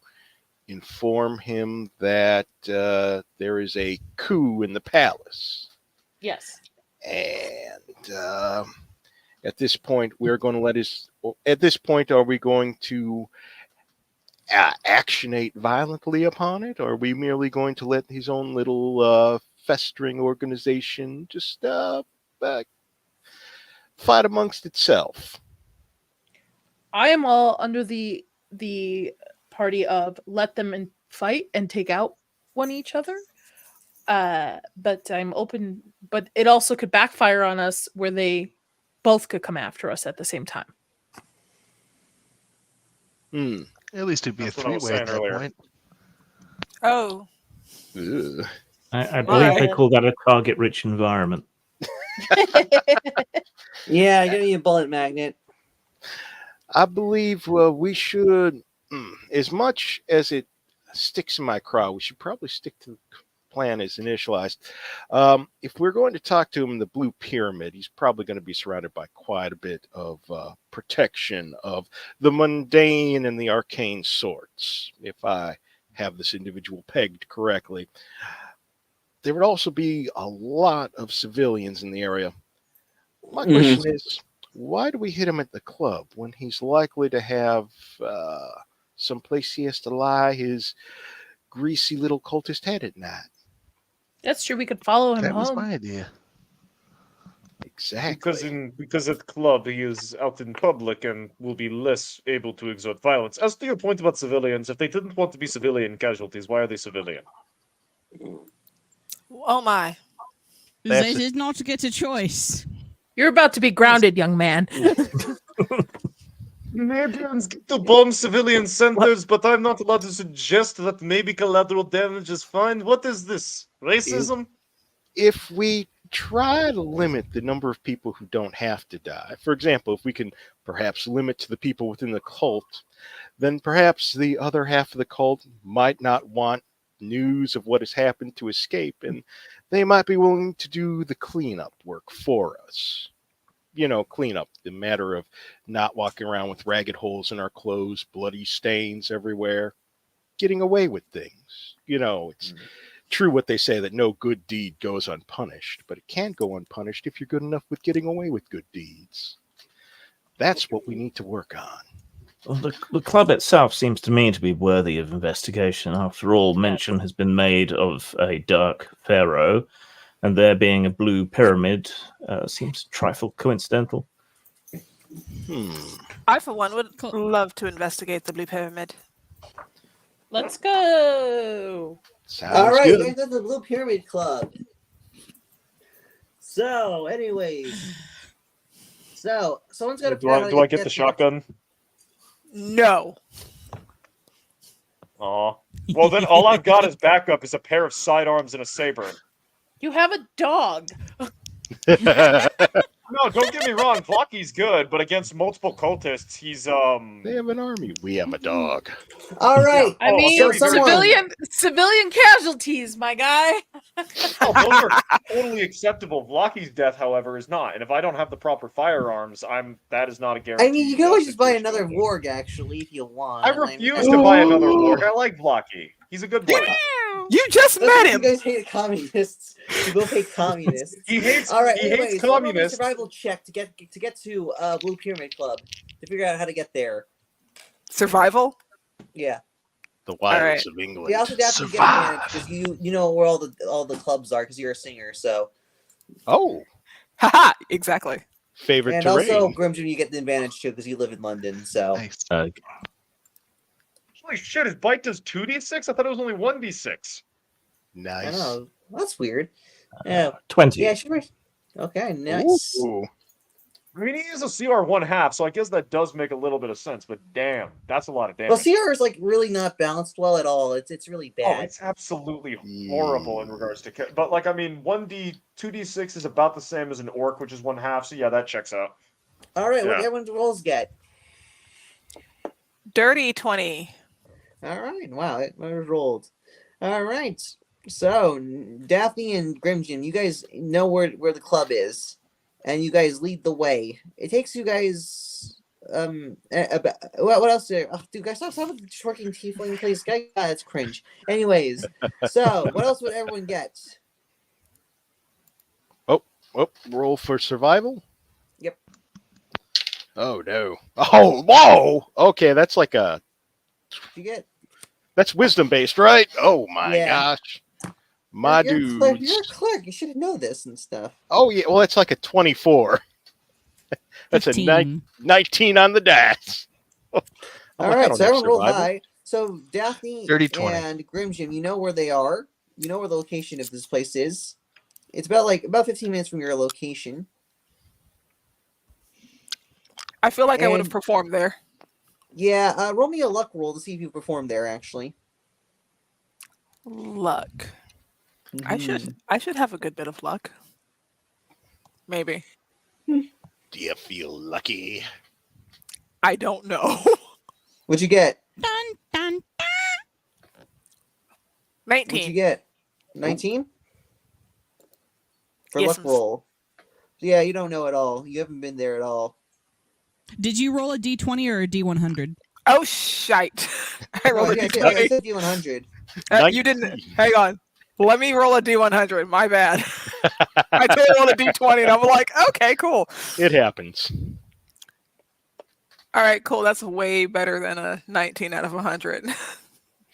inform him that there is a coup in the palace. Yes. And at this point, we're going to let his. At this point, are we going to actionate violently upon it, or are we merely going to let his own little festering organization just fight amongst itself? I am all under the party of let them fight and take out one each other. But I'm open. But it also could backfire on us, where they both could come after us at the same time. At least it'd be That's a what I was three-way at saying that earlier. point. Oh, Ugh. I believe they But- call that a target-rich environment. Yeah, give me a bullet magnet. I believe we should, as much as it sticks in my craw, we should probably stick to the plan as initialized. If we're going to talk to him in the Blue Pyramid, he's probably going to be surrounded by quite a bit of protection of the mundane and the arcane sorts, if I have this individual pegged correctly. There would also be a lot of civilians in the area. My question is, why do we hit him at the club when he's likely to have someplace he has to lie his greasy little cultist head at night? That's true. We could follow him That was home. my idea. Exactly. Because at the club he is out in public and will be less able to exert violence. As to your point about civilians, if they didn't want to be civilian casualties, why are they civilian? oh my! They did not get a choice. You're about to be grounded, young man. Nadians get to bomb civilian centers, but I'm not allowed to suggest that maybe collateral damage is fine. What is this? Racism? If we try to limit the number of people who don't have to die, for example, if we can perhaps limit to the people within the cult, then perhaps the other half of the cult might not want news of what has happened to escape, and they might be willing to do the cleanup work for us. You know, cleanup, the matter of not walking around with ragged holes in our clothes, bloody stains everywhere, getting away with things. You know, it's true what they say that no good deed goes unpunished, but it can go unpunished if you're good enough with getting away with good deeds. That's what we need to work on. Well, the club itself seems to me to be worthy of investigation. After all, mention has been made of a dark pharaoh, and there being a blue pyramid seems a trifle coincidental. I, for one, would love to investigate the Blue Pyramid. Let's go. Sounds All right, good. you guys got the Blue Pyramid Club. So, anyways, someone's got to. Do I get the shotgun? No. Aw. Well, then all I've got as backup is a pair of sidearms and a saber. You have a dog. No, don't get me wrong. Flocky's good, but against multiple cultists, he's They have an army. We have a dog. All right. I mean, so someone- civilian casualties, my guy. Oh, those are totally acceptable. Flocky's death, however, is not. And if I don't have the proper firearms, that is not a guarantee. I mean, you can always just buy another warg, actually, if you want. I refuse to buy another warg. I like Flocky. He's a good boy. You just met You him. guys hate communists. You both hate communists. He hates. All right. He Anyways, hates someone make a communists. survival check to get to Blue Pyramid Club to figure out how to get there. Survival? Yeah. The wilds right. of England. We also have to get advantage because you know where all the clubs are because you're a singer. So Oh, Haha, exactly. favorite and terrain. also Grimjim, you get the advantage too because you live in London. So Nice. Holy shit! His bite does 2d6. I thought it was only 1d6. I Nice. know that's weird. Yeah. 20. Yeah. Sure. Okay. Nice. Ooh. I mean, he is a CR 1/2, so I guess that does make a little bit of sense. But damn, that's a lot of damage. Well, CR is like really not balanced well at all. It's really Oh, bad. it's absolutely horrible in regards to. But like, I mean, 2d6 is about the same as an orc, which is 1/2. So yeah, that checks out. All right. What Yeah. do everyone's rolls get? Dirty 20. All right. Wow, it was rolled. All right. So Daphne and Grimjim, you guys know where the club is, and you guys lead the way. It takes you guys what else? Dude, guys, stop with the twerking tiefling, please. Guy, that's cringe. Anyways, so what else would everyone get? Oh, roll for survival. Yep. Oh no. Oh, whoa. Okay, that's like a. You get? That's wisdom based, right? Oh my Yeah. gosh. My you're dude. You're a clerk. You should know this and stuff. Oh yeah. Well, that's like a 24. That's 15. a 19 on the dice. All right, so everyone roll high. So Daphne Dirty 20. and Grimjim, you know where they are. You know where the location of this place is. It's about 15 minutes from your location. I feel like I would have And- performed there. Yeah, roll me a luck roll to see if you performed there. Actually, Luck. Mhm. I should have a good bit of luck. Maybe. Do you feel lucky? I don't know. What'd you get? Dun, dun, dun. 19. What'd you get? 19 for Yes, luck roll. Yeah, you don't know at all. You haven't been there at all. Did you roll a D20 or a D100? Oh, shite. I rolled a I D20. said D100. You didn't. Hang on. Let me roll a D100. My bad. I did roll a D20 and I'm like, okay, cool. It happens. All right, cool. That's way better than a 19 out of 100.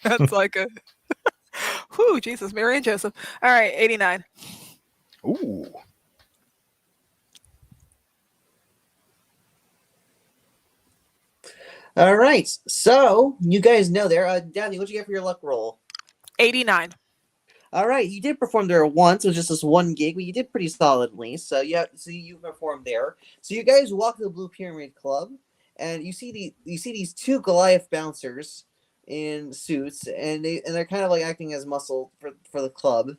That's like a. Whew, Jesus, Mary and Joseph. All right, 89. Ooh. All right, so you guys know there. Daphne, what'd you get for your luck roll? 89. All right, you did perform there once. It was just this one gig, but you did pretty solidly. So yeah, so you performed there. So you guys walk to the Blue Pyramid Club, and you see these two Goliath bouncers in suits, and they're kind of like acting as muscle for the club.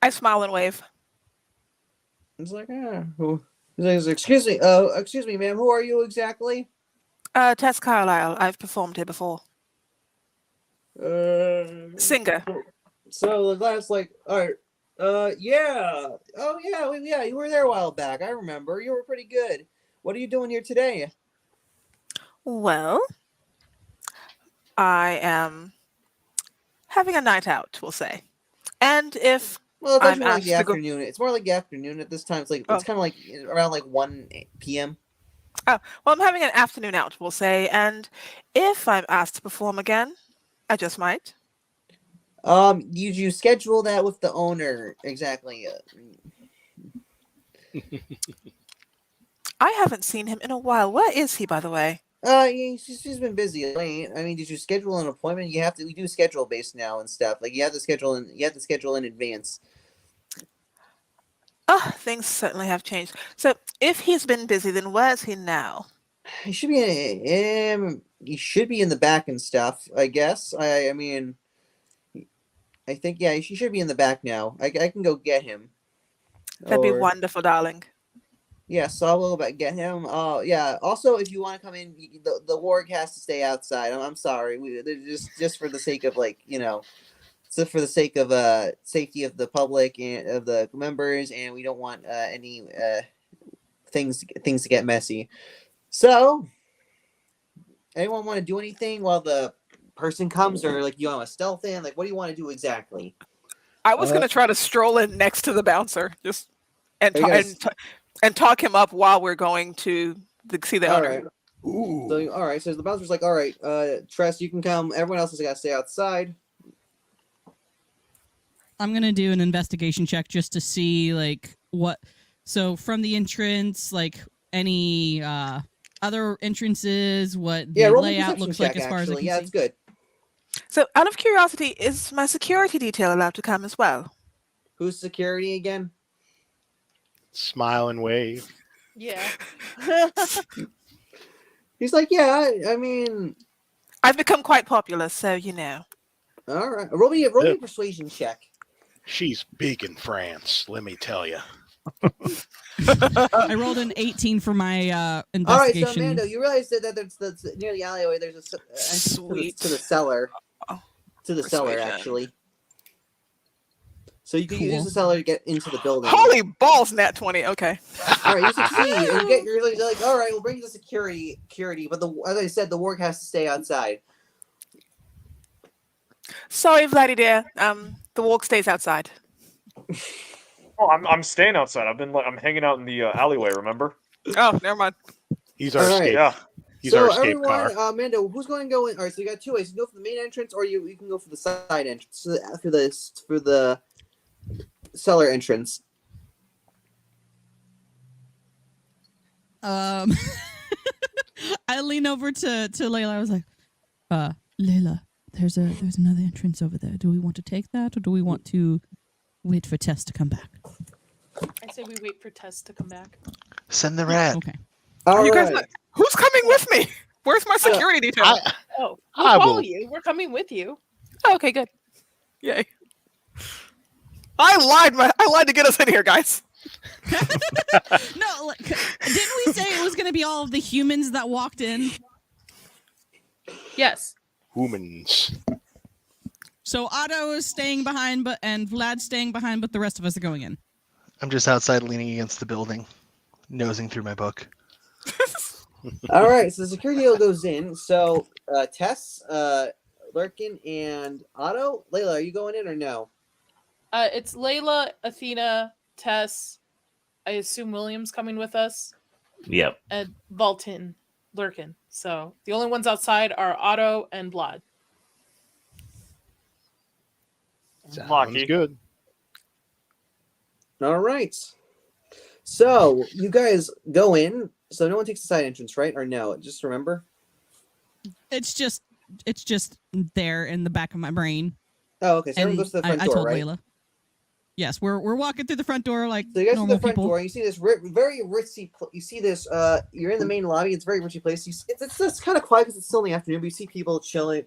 I smile and wave. It's like, who? He's like, excuse me, ma'am. Who are you exactly? Tess Carlisle. I've performed here before. Singer. So the guy's like, all right, yeah, oh yeah, you were there a while back. I remember. You were pretty good. What are you doing here today? Well, I am having a night out, we'll say. And if Well, it's I'm actually more like asked the to go- afternoon. It's more like the afternoon at this time. It's like Oh. it's kind of like around like 1 p.m. well, I'm having an afternoon out, we'll say, and if I'm asked to perform again, I just might. You schedule that with the owner exactly? I haven't seen him in a while. Where is he, by the way? She's been busy lately. I mean, did you schedule an appointment? We do schedule based now and stuff. Like you have to schedule in advance. Things certainly have changed. So if he's been busy, then where's he now? He should be in the back and stuff. I guess. I mean, I think he should be in the back now. I can go get him. That'd be wonderful, darling. Yeah, so I will get him. Yeah. Also, if you want to come in, the warg has to stay outside. I'm sorry. Just for the sake of so for the sake of safety of the public and of the members, and we don't want any things to get messy. So, anyone want to do anything while the person comes, or like you want to stealth in? Like, what do you want to do exactly? I was going to try to stroll in next to the bouncer, just and Are you guys- and talk him up while we're going to see the All owner. right. So, all right. So the bouncer's like, all right, Tress, you can come. Everyone else has got to stay outside. I'm gonna do an investigation check just to see like what. So from the entrance, like any other entrances, what the Roll a layout perception looks like check, as far as I actually. can Yeah, see. it's good. So, out of curiosity, is my security detail allowed to come as well? Who's security again? Smile and wave. Yeah. He's like, yeah. I mean, I've become quite popular, so you know. all right. Roll me a persuasion check. She's big in France, let me tell you. I rolled an 18 for my All right, investigation. so Mando, you realize that that's near the alleyway. There's a entrance Sweet. to the cellar. Oh, To the cellar, persuasion. actually. So you can Cool. use the cellar to get into the building. Holy balls, nat 20. Okay. All right, you succeed, and you're like, all right, we'll bring you to security, but as I said, the warg has to stay outside. Sorry, Vladdy dear. The walk stays outside. Oh, I'm staying outside. I'm hanging out in the alleyway. Remember? Oh, never mind. He's our All right. escape. Yeah. He's So our escape everyone, car. Mando, who's going to go in? All right, so you got two ways. You can go for the main entrance, or you can go for the side entrance, for the cellar entrance. I lean over to Layla. I was like, Layla, there's another entrance over there. Do we want to take that, or do we want to wait for Tess to come back? I say we wait for Tess to come back. Send the rat. Okay. All You right. guys, who's coming with me? Where's my security detail? Oh, I we'll follow will- you. We're coming with you. Oh, okay, good. Yay. I lied to get us in here, guys. No, didn't we say it was going to be all of the humans that walked in? Yes. Humans. So Otto is staying behind, and Vlad's staying behind, but the rest of us are going in. I'm just outside leaning against the building, nosing through my book. All right, so the security deal goes in. So Tess, Lurkin, and Otto. Layla, are you going in or no? It's Layla, Athena, Tess. I assume William's coming with us, Yep. and Valtin, Lurkin. So the only ones outside are Otto and Vlad. Sounds Lucky. good. All right. So you guys go in. So no one takes the side entrance, right? Or no? Just remember. It's just there in the back of my brain. Oh, okay. So everyone And goes to the front I door, told right? Layla. Yes, we're walking through the front door like So you guys to normal the front people. door. And you see this very ritzy. You see this. You're in the main lobby. It's a very ritzy place. It's kind of quiet because it's still in the afternoon. But you see people chilling,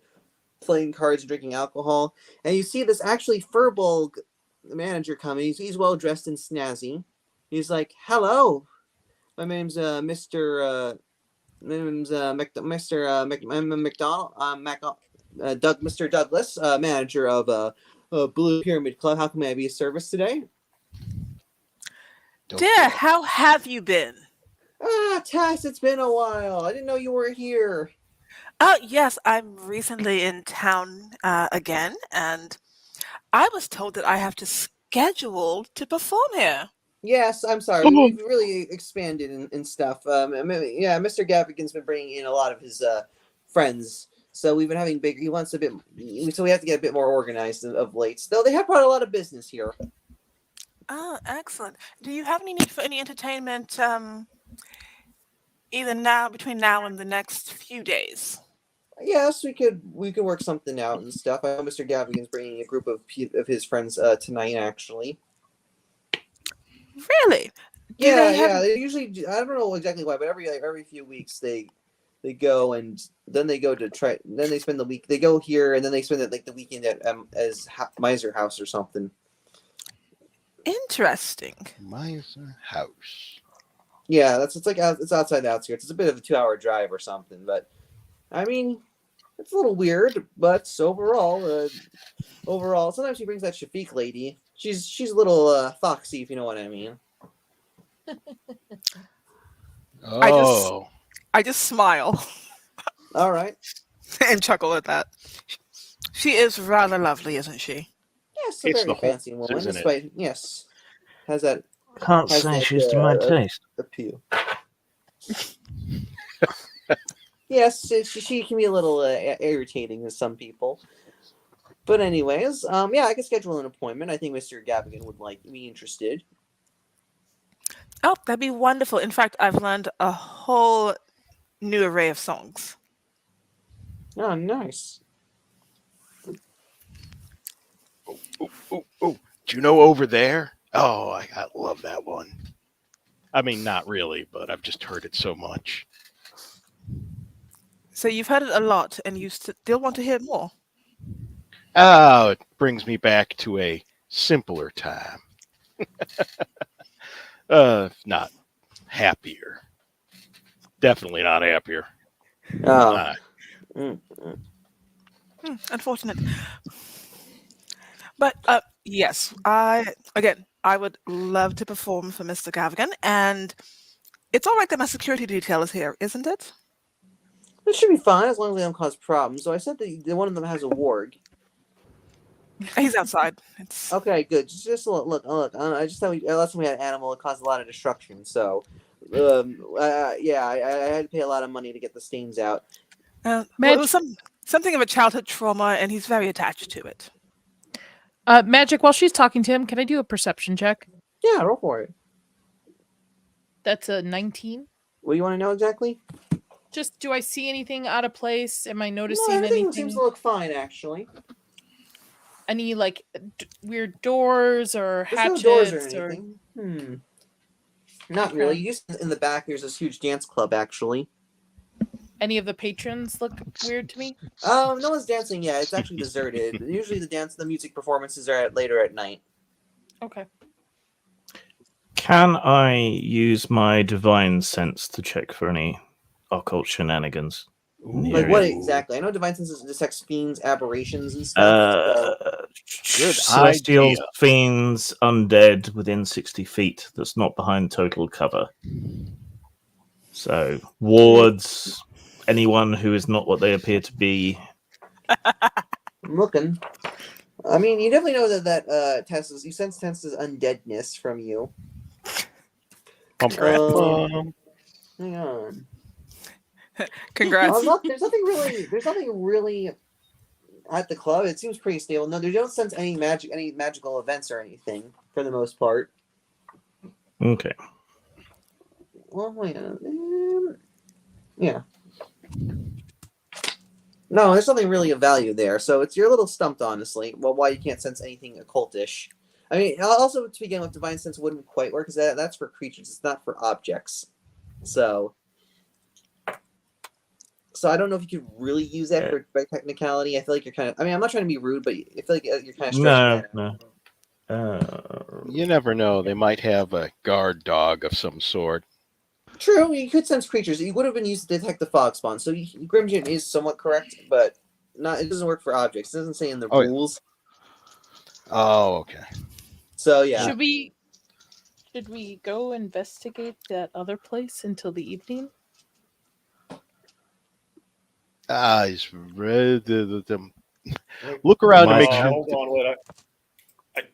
playing cards, and drinking alcohol. And you see this actually Furbolg manager coming. He's well dressed and snazzy. He's like, "Hello, my name's Mr. Mr. Douglas, manager of Blue Pyramid Club. How can I be of service today?" Dear, how have you been? Tess, it's been a while. I didn't know you were here. Oh, yes, I'm recently in town again, and I was told that I have to schedule to perform here. Yes, I'm sorry. We've really expanded and stuff. Yeah, Mr. Gavigan's been bringing in a lot of his friends. So we've been having bigger. He wants a bit. So we have to get a bit more organized of late. Though they have brought a lot of business here. Oh, excellent. Do you have any need for any entertainment either between now and the next few days? Yes, we could work something out and stuff. I know Mr. Gavigan's bringing a group of his friends tonight, actually. Really? Yeah. They usually. I don't know exactly why, but every few weeks they go and then they go to try. Then they spend the week. They go here and then they spend the weekend at Miser House or something. Interesting. Miser House. Yeah, it's outside the outskirts. It's a bit of a 2-hour drive or something, but I mean, it's a little weird. But overall, sometimes she brings that Shafiq lady. She's a little foxy, if you know what I mean. Oh. I just smile All right. and chuckle at that. She is rather lovely, isn't she? Yes, a It's very the whole- fancy woman. isn't it? Despite yes, has that Can't Has say that, she's to my uh, taste. appeal. Yes, she can be a little irritating to some people. But anyways, yeah, I could schedule an appointment. I think Mr. Gavigan would be interested. Oh, that'd be wonderful. In fact, I've learned a whole new array of songs. Oh, nice. Oh, do you know Over There? Oh, I love that one. I mean, not really, but I've just heard it so much. So you've heard it a lot, and you still want to hear more. Oh, it brings me back to a simpler time. Not happier. Definitely not happier. Oh. Unfortunate. But Yes, I would love to perform for Mr. Gavigan, and it's all right that my security detail is here, isn't it? It should be fine as long as they don't cause problems. So I said that one of them has a warg. He's outside. It's Okay, good. Just look. I just thought last time we had an animal, it caused a lot of destruction. So, yeah, I had to pay a lot of money to get the stains out. well, it was something of a childhood trauma, and he's very attached to it. Magic, while she's talking to him, can I do a perception check? Yeah, roll for it. That's a 19. What do you want to know exactly? Just, do I see anything out of place? Am I noticing No, everything anything? seems to look fine, actually. Any, like, weird doors or There's hatchets? no doors or anything. Not really. You just in the back. There's this huge dance club, actually. Any of the patrons look weird to me? No one's dancing yet. It's actually deserted. Usually the music performances are later at night. Okay. Can I use my divine sense to check for any occult shenanigans? Like what exactly? I know divine senses detects fiends, aberrations, and stuff. Good Celestial idea. fiends, undead within 60 feet. That's not behind total cover. So wards, anyone who is not what they appear to be. I'm looking. I mean, you definitely know that Tessa's. You sense Tessa's undeadness from you. Hang on. Congrats. There's nothing really at the club. It seems pretty stable. No, they don't sense any magical events or anything for the most part. Okay. Well, wait. Yeah. No, there's nothing really of value there. So you're a little stumped, honestly. Well, why you can't sense anything occultish? I mean, also to begin with, divine sense wouldn't quite work because that's for creatures. It's not for objects. So I don't know if you could really use that by technicality. I feel like you're kind of. I mean, I'm not trying to be rude, but I feel like you're kind of stretching that out. You never know. They might have a guard dog of some sort. True, you could sense creatures. You would have been used to detect the fog spawn. So Grimjin is somewhat correct, but not. It doesn't work for objects. It doesn't say in the rules. Oh, okay. So yeah. Should we go investigate that other place until the evening? He's read look around to make sure. Hold on, wait.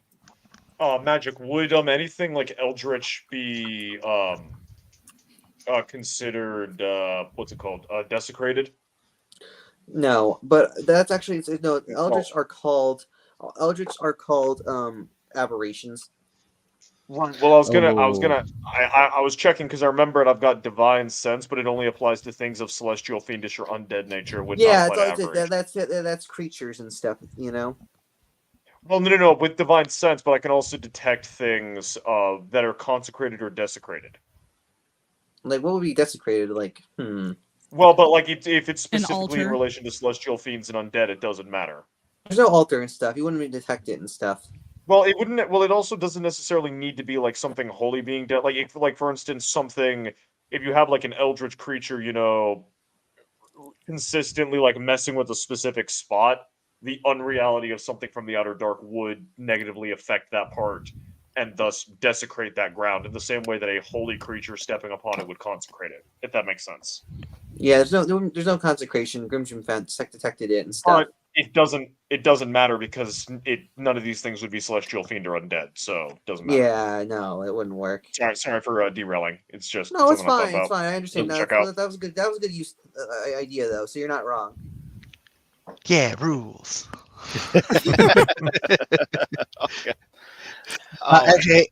Magic. Would anything like Eldritch be considered what's it called? Desecrated? No, but that's actually no. Eldritch are called aberrations. Right. Well, I was checking because I remembered I've got divine sense, but it only applies to things of celestial, fiendish, or undead nature. That's creatures and stuff, you know. Well, no, with divine sense, but I can also detect things that are consecrated or desecrated. Like what would be desecrated? Like, Well, but like if it's specifically in relation to celestial fiends and undead, it doesn't matter. There's no altar and stuff. You wouldn't be detect it and stuff. Well, it wouldn't. Well, it also doesn't necessarily need to be like something holy being dead. Like, like for instance, something. If you have like an eldritch creature, you know, consistently like messing with a specific spot, the unreality of something from the outer dark would negatively affect that part, and thus desecrate that ground in the same way that a holy creature stepping upon it would consecrate it. If that makes sense. Yeah, there's no consecration. Grimjin detected it and stuff. But it doesn't matter because none of these things would be celestial, fiend, or undead, so it doesn't matter. Yeah, no, it wouldn't work. Sorry for derailing. It's just no, it's fine. It's fine. I understand. That was a good. That was a good use idea though. So you're not wrong. Yeah, rules. Okay. Actually,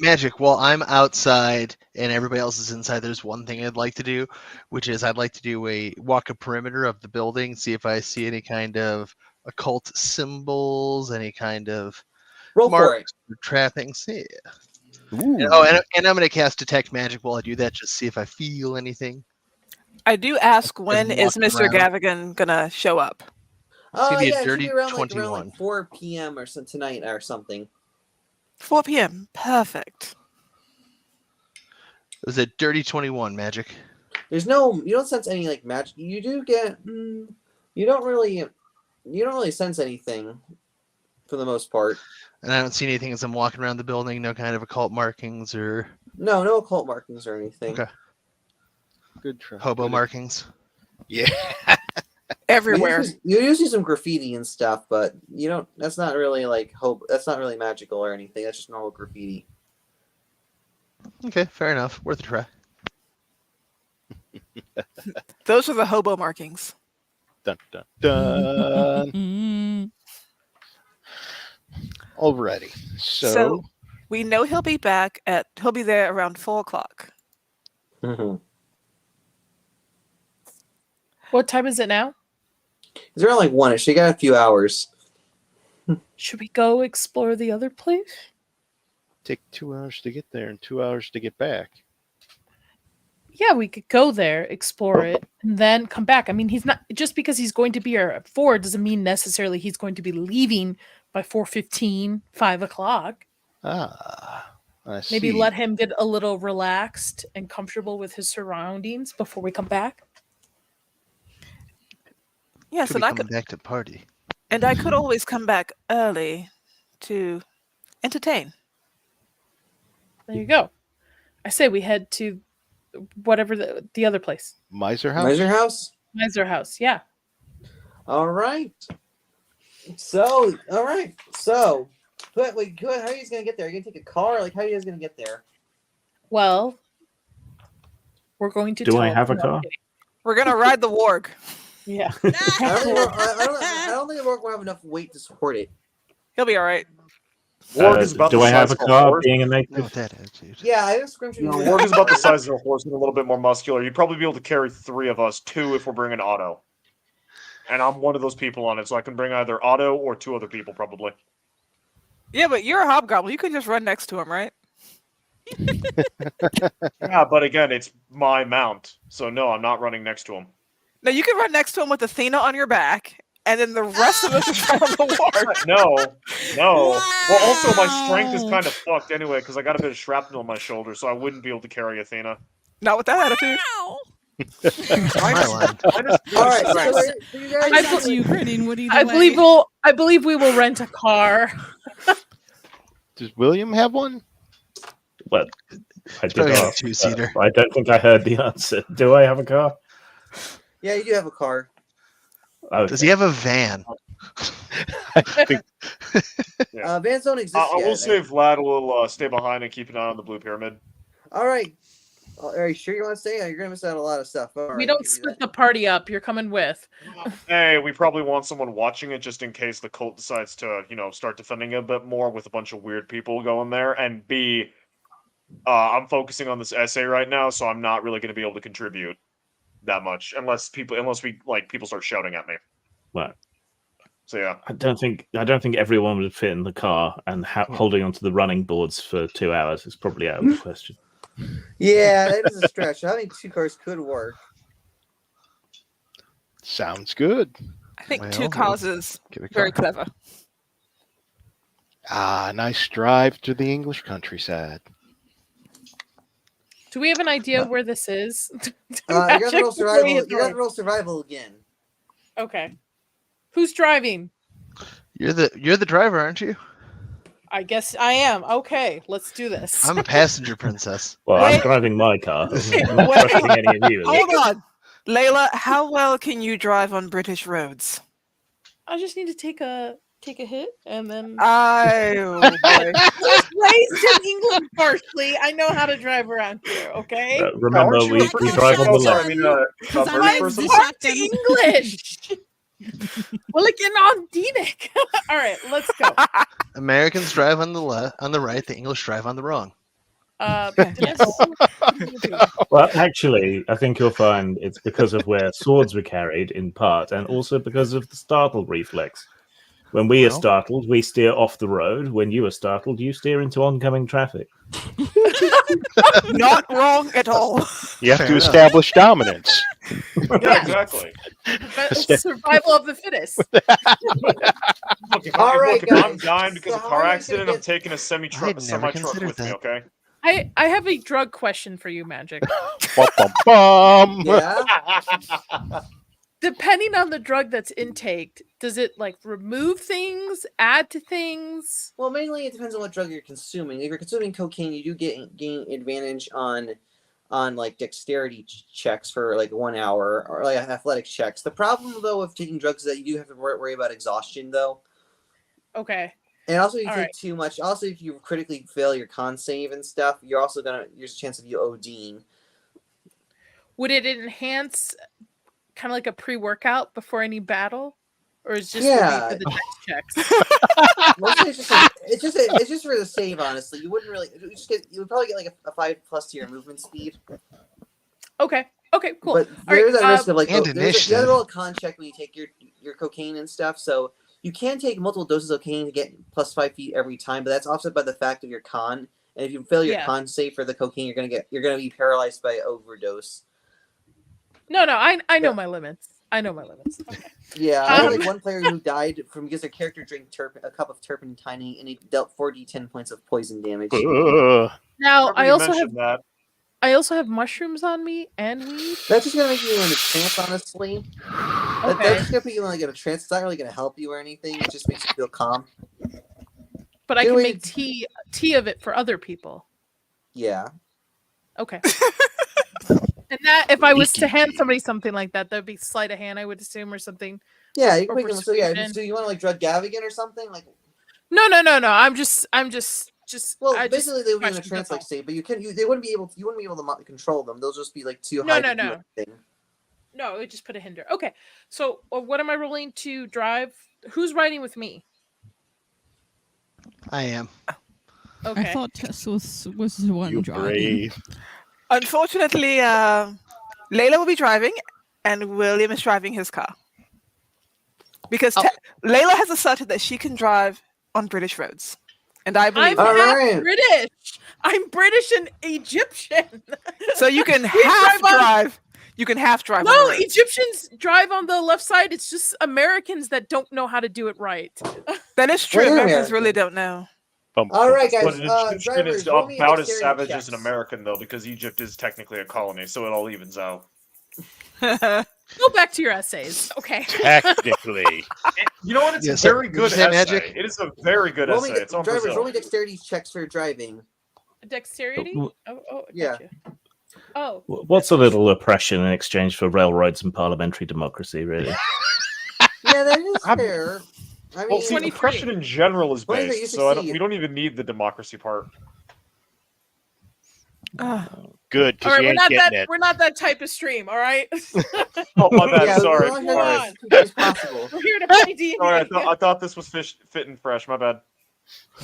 Magic, while I'm outside and everybody else is inside, there's one thing I'd like to do, which is I'd like to do walk a perimeter of the building, see if I see any kind of occult symbols, any kind of marks or trappings. Yeah. And I'm going to cast Detect Magic while I do that, just see if I feel anything. I do ask, when is Mr. Gavigan going to show up? It's going to be yeah, a dirty around 21. like 4 p.m. or some tonight or something. 4 p.m. Perfect. It was a dirty 21, Magic. You don't sense any like magic. You do get, you don't really sense anything. for the most part. And I don't see anything as I'm walking around the building. No kind of occult markings or No occult markings or anything. Okay. Good try. hobo markings. Yeah. Everywhere. You do see some graffiti and stuff, but you don't. That's not really like hope. That's not really magical or anything. That's just normal graffiti. Okay, fair enough. Worth a try. Those are the hobo markings. Dun, dun, dun. Mm. Alrighty. So we know he'll be there around 4:00. What time is it now? It's around like 1ish. You got a few hours. Should we go explore the other place? take 2 hours to get there and 2 hours to get back. Yeah, we could go there, explore it, and then come back. I mean, he's not just because he's going to be here at 4 doesn't mean necessarily he's going to be leaving by 4:15, 5:00. Ah, I see. Maybe let him get a little relaxed and comfortable with his surroundings before we come back. Yes, Could and be I coming could, back to party. and I could always come back early to entertain. There you go. I say we head to whatever the other place. Miser House? Miser House? Miser House, yeah. All right. So, wait, how are you guys going to get there? Are you going to take a car? Like, how are you guys going to get there? Well, we're going to Do I tell- have a no, car? We're gonna ride the warg. Yeah. I don't think the work will have enough weight to support it. He'll be all right. Warg is about do the I have size a of car horse. being a Not native? with that attitude. Yeah, I just scrimmed Warg is about the size of a horse and a little bit more muscular. You'd probably be able to carry 3 of us, 2 if we're bringing Otto. And I'm one of those people on it, so I can bring either Otto or 2 other people, probably. Yeah, but you're a hobgoblin. You could just run next to him, right? Yeah, but again, it's my mount, so no, I'm not running next to him. No, you can run next to him with Athena on your back, and then the rest of us is on the warg. No. Well, also, my strength is kind of fucked anyway, because I got a bit of shrapnel on my shoulder, so I wouldn't be able to carry Athena. Not with that attitude. My line. All right, so you guys, I got you, Grinning Wood either I way. believe we will rent a car. Does William have one? Well, I did probably a ask. two-seater. I don't think I heard the answer. Do I have a car? yeah, you do have a car. Okay. Does he have a van? I think Vans don't exist I yet. will say Vlad will stay behind and keep an eye on the Blue Pyramid. All right. Are you sure you want to stay? You're going to miss out on a lot of stuff. All right, We I'll don't give you split that. the party up. You're coming with. Hey, we probably want someone watching it just in case the cult decides to, start defending it a bit more with a bunch of weird people going there. And B, I'm focusing on this essay right now, so I'm not really going to be able to contribute that much unless people start shouting at me. Well, So yeah. I don't think everyone would fit in the car, and holding onto the running boards for 2 hours is probably out of the question. Yeah, that is a stretch. Having 2 cars could work. sounds good. I think Well, 2 causes Get a very car. clever. Ah, nice drive to the English countryside. Do we have an idea where this is? You got to roll survival. You got to roll survival again. Okay. Who's driving? You're the driver, aren't you? I guess I am. Okay, let's do this. I'm a passenger princess. Well, Wait. I'm driving my car. I'm not Wait. trusting any of you. Hold on. Layla, how well can you drive on British roads? I just need to take a hit and then Oh, boy. I was raised in England partially. I know how to drive around here, okay? Remember, Aren't you we a British drive on the person? left. I mean, a Because British I'm person? the Talk to shotgun. English. Well, like on Dinic. All right, let's go. Americans drive on the left, on the right. The English drive on the wrong. Yes. Well, actually, I think you'll find it's because of where swords were carried in part, and also because of the startle reflex. When we are Well. startled, we steer off the road. When you are startled, you steer into oncoming traffic. Not wrong at all. You have Fair to enough. establish dominance. Yeah, exactly. Survival of the fittest. Look, if, All right, if I'm guys. dying because So of how car are you accident, gonna I'm taking a I'd semi-truck never considered with me, that. okay? I have a drug question for you, Magic. Bum, bum, bum. Yeah. depending on the drug that's intaked, does it like remove things, add to things? Well, mainly it depends on what drug you're consuming. If you're consuming cocaine, you do gain advantage on like dexterity checks for like 1 hour or like athletics checks. The problem though with taking drugs is that you do have to worry about exhaustion though. Okay. And also, if you All take right. too much. Also, if you critically fail your con save and stuff, there's a chance of you ODing. Would it enhance kind of like a pre-workout before any battle, or is just Yeah. for the dex checks? Mostly it's just for the save. Honestly, you wouldn't really. You would probably get like a 5+ to your movement speed. Okay. Okay. Cool. But All there's right, a risk of like and there's a initiative. little con check when you take your cocaine and stuff. So you can take multiple doses of cocaine to get +5 feet every time, but that's offset by the fact of your con. And if you fail your Yeah. con save for the cocaine, you're gonna be paralyzed by overdose. No, I know my limits. I know my limits. Okay. Yeah, I had like one player who died because their character drank a cup of turpentine and he dealt 4d10 points of poison damage. Now Remember I you also have mentioned that. mushrooms on me and weed. That's just gonna make you in a trance, honestly. Okay. That's just gonna put you in like in a trance. It's not really gonna help you or anything. It just makes you feel calm. But I can Anyway, make tea of it for other people. Yeah. Okay. And that if I was to hand somebody something like that, that'd be sleight of hand, I would assume, or something. Yeah, you Or can make them. So yeah, persuasion. so you want to like drug Gavigan or something? Like, No. I'm just. well, I just basically they would be in a questioned trance that. like state, but they wouldn't be able to control them. They'll just be like too No, high no, to do no. anything. No, it would just put a hinder. Okay. So what am I rolling to drive? Who's riding with me? I am. Okay. I thought Tess was the one You driving. brave. Unfortunately, Layla will be driving, and William is driving his car. Because Layla has asserted that she can drive on British roads. And I believe I'm her. half Alright. British. I'm British and Egyptian. So you can We half drive on- drive. You can half drive. on No, the road. Egyptians drive on the left side. It's just Americans that don't know how to do it right. That is true. Wait a Americans minute. really don't know. All right, guys. But an Egyptian Drivers, is roll me about as dexterity savage checks. as an American, though, because Egypt is technically a colony, so it all evens out. Go back to your essays. Okay. Technically. You know what? It's Yes, a very sir. good Did you say essay. magic? It is a very good Roll me, essay. It's on drivers, Brazil. roll me dexterity checks for driving. Dexterity? Oh, Yeah. gotcha. Oh. What's a little oppression in exchange for railroads and parliamentary democracy, really? Yeah, that is fair. I mean, Well, see, 23. oppression in general is 23, you based, so succeed. we don't even need the democracy part. Good, All because right, you we're ain't not getting it. we're not that type of stream, all right? Oh, my bad. yeah, Sorry. we're on Hold here on. as quickly as possible. We're here to play D&D. Sorry, I thought this was fit and fresh. My bad.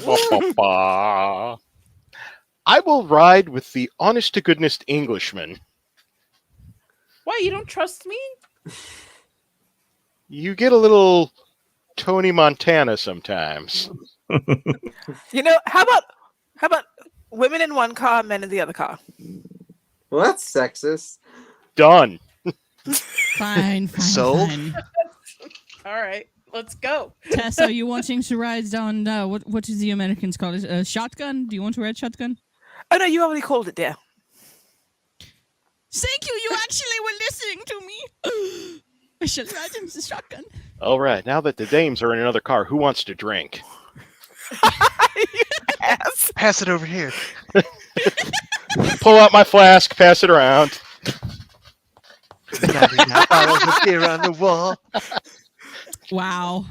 Ba-ba-ba. I will ride with the honest to goodness Englishman. Why, you don't trust me? You get a little Tony Montana sometimes. You know, how about women in one car, men in the other car? Well, that's sexist. Done. Fine. Sold? Fine. All right, let's go. Tess, are you wanting to ride on what is the Americans call it? A shotgun? Do you want to ride shotgun? Oh no, you already called it, dear. Thank you. You actually were listening to me. I shall ride in the shotgun. All right, now that the dames are in another car, who wants to drink? Yes. Pass it over here. Pull out my flask, pass it around. 99 bottles of beer on the wall. Wow.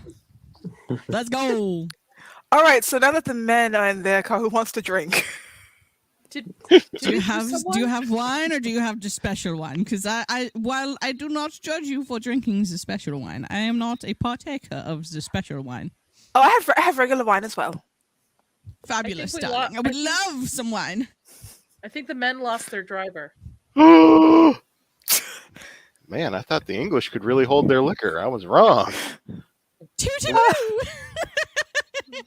Let's go. All right. So now that the men are in their car, who wants to drink? Did Do we you someone? have wine or do you have the special wine? Because while I do not judge you for drinking the special wine, I am not a partaker of the special wine. Oh, I have regular wine as well. Fabulous, we darling. I would love some wine. I think the men lost their driver. Man, I thought the English could really hold their liquor. I was wrong. Toot-a-boo.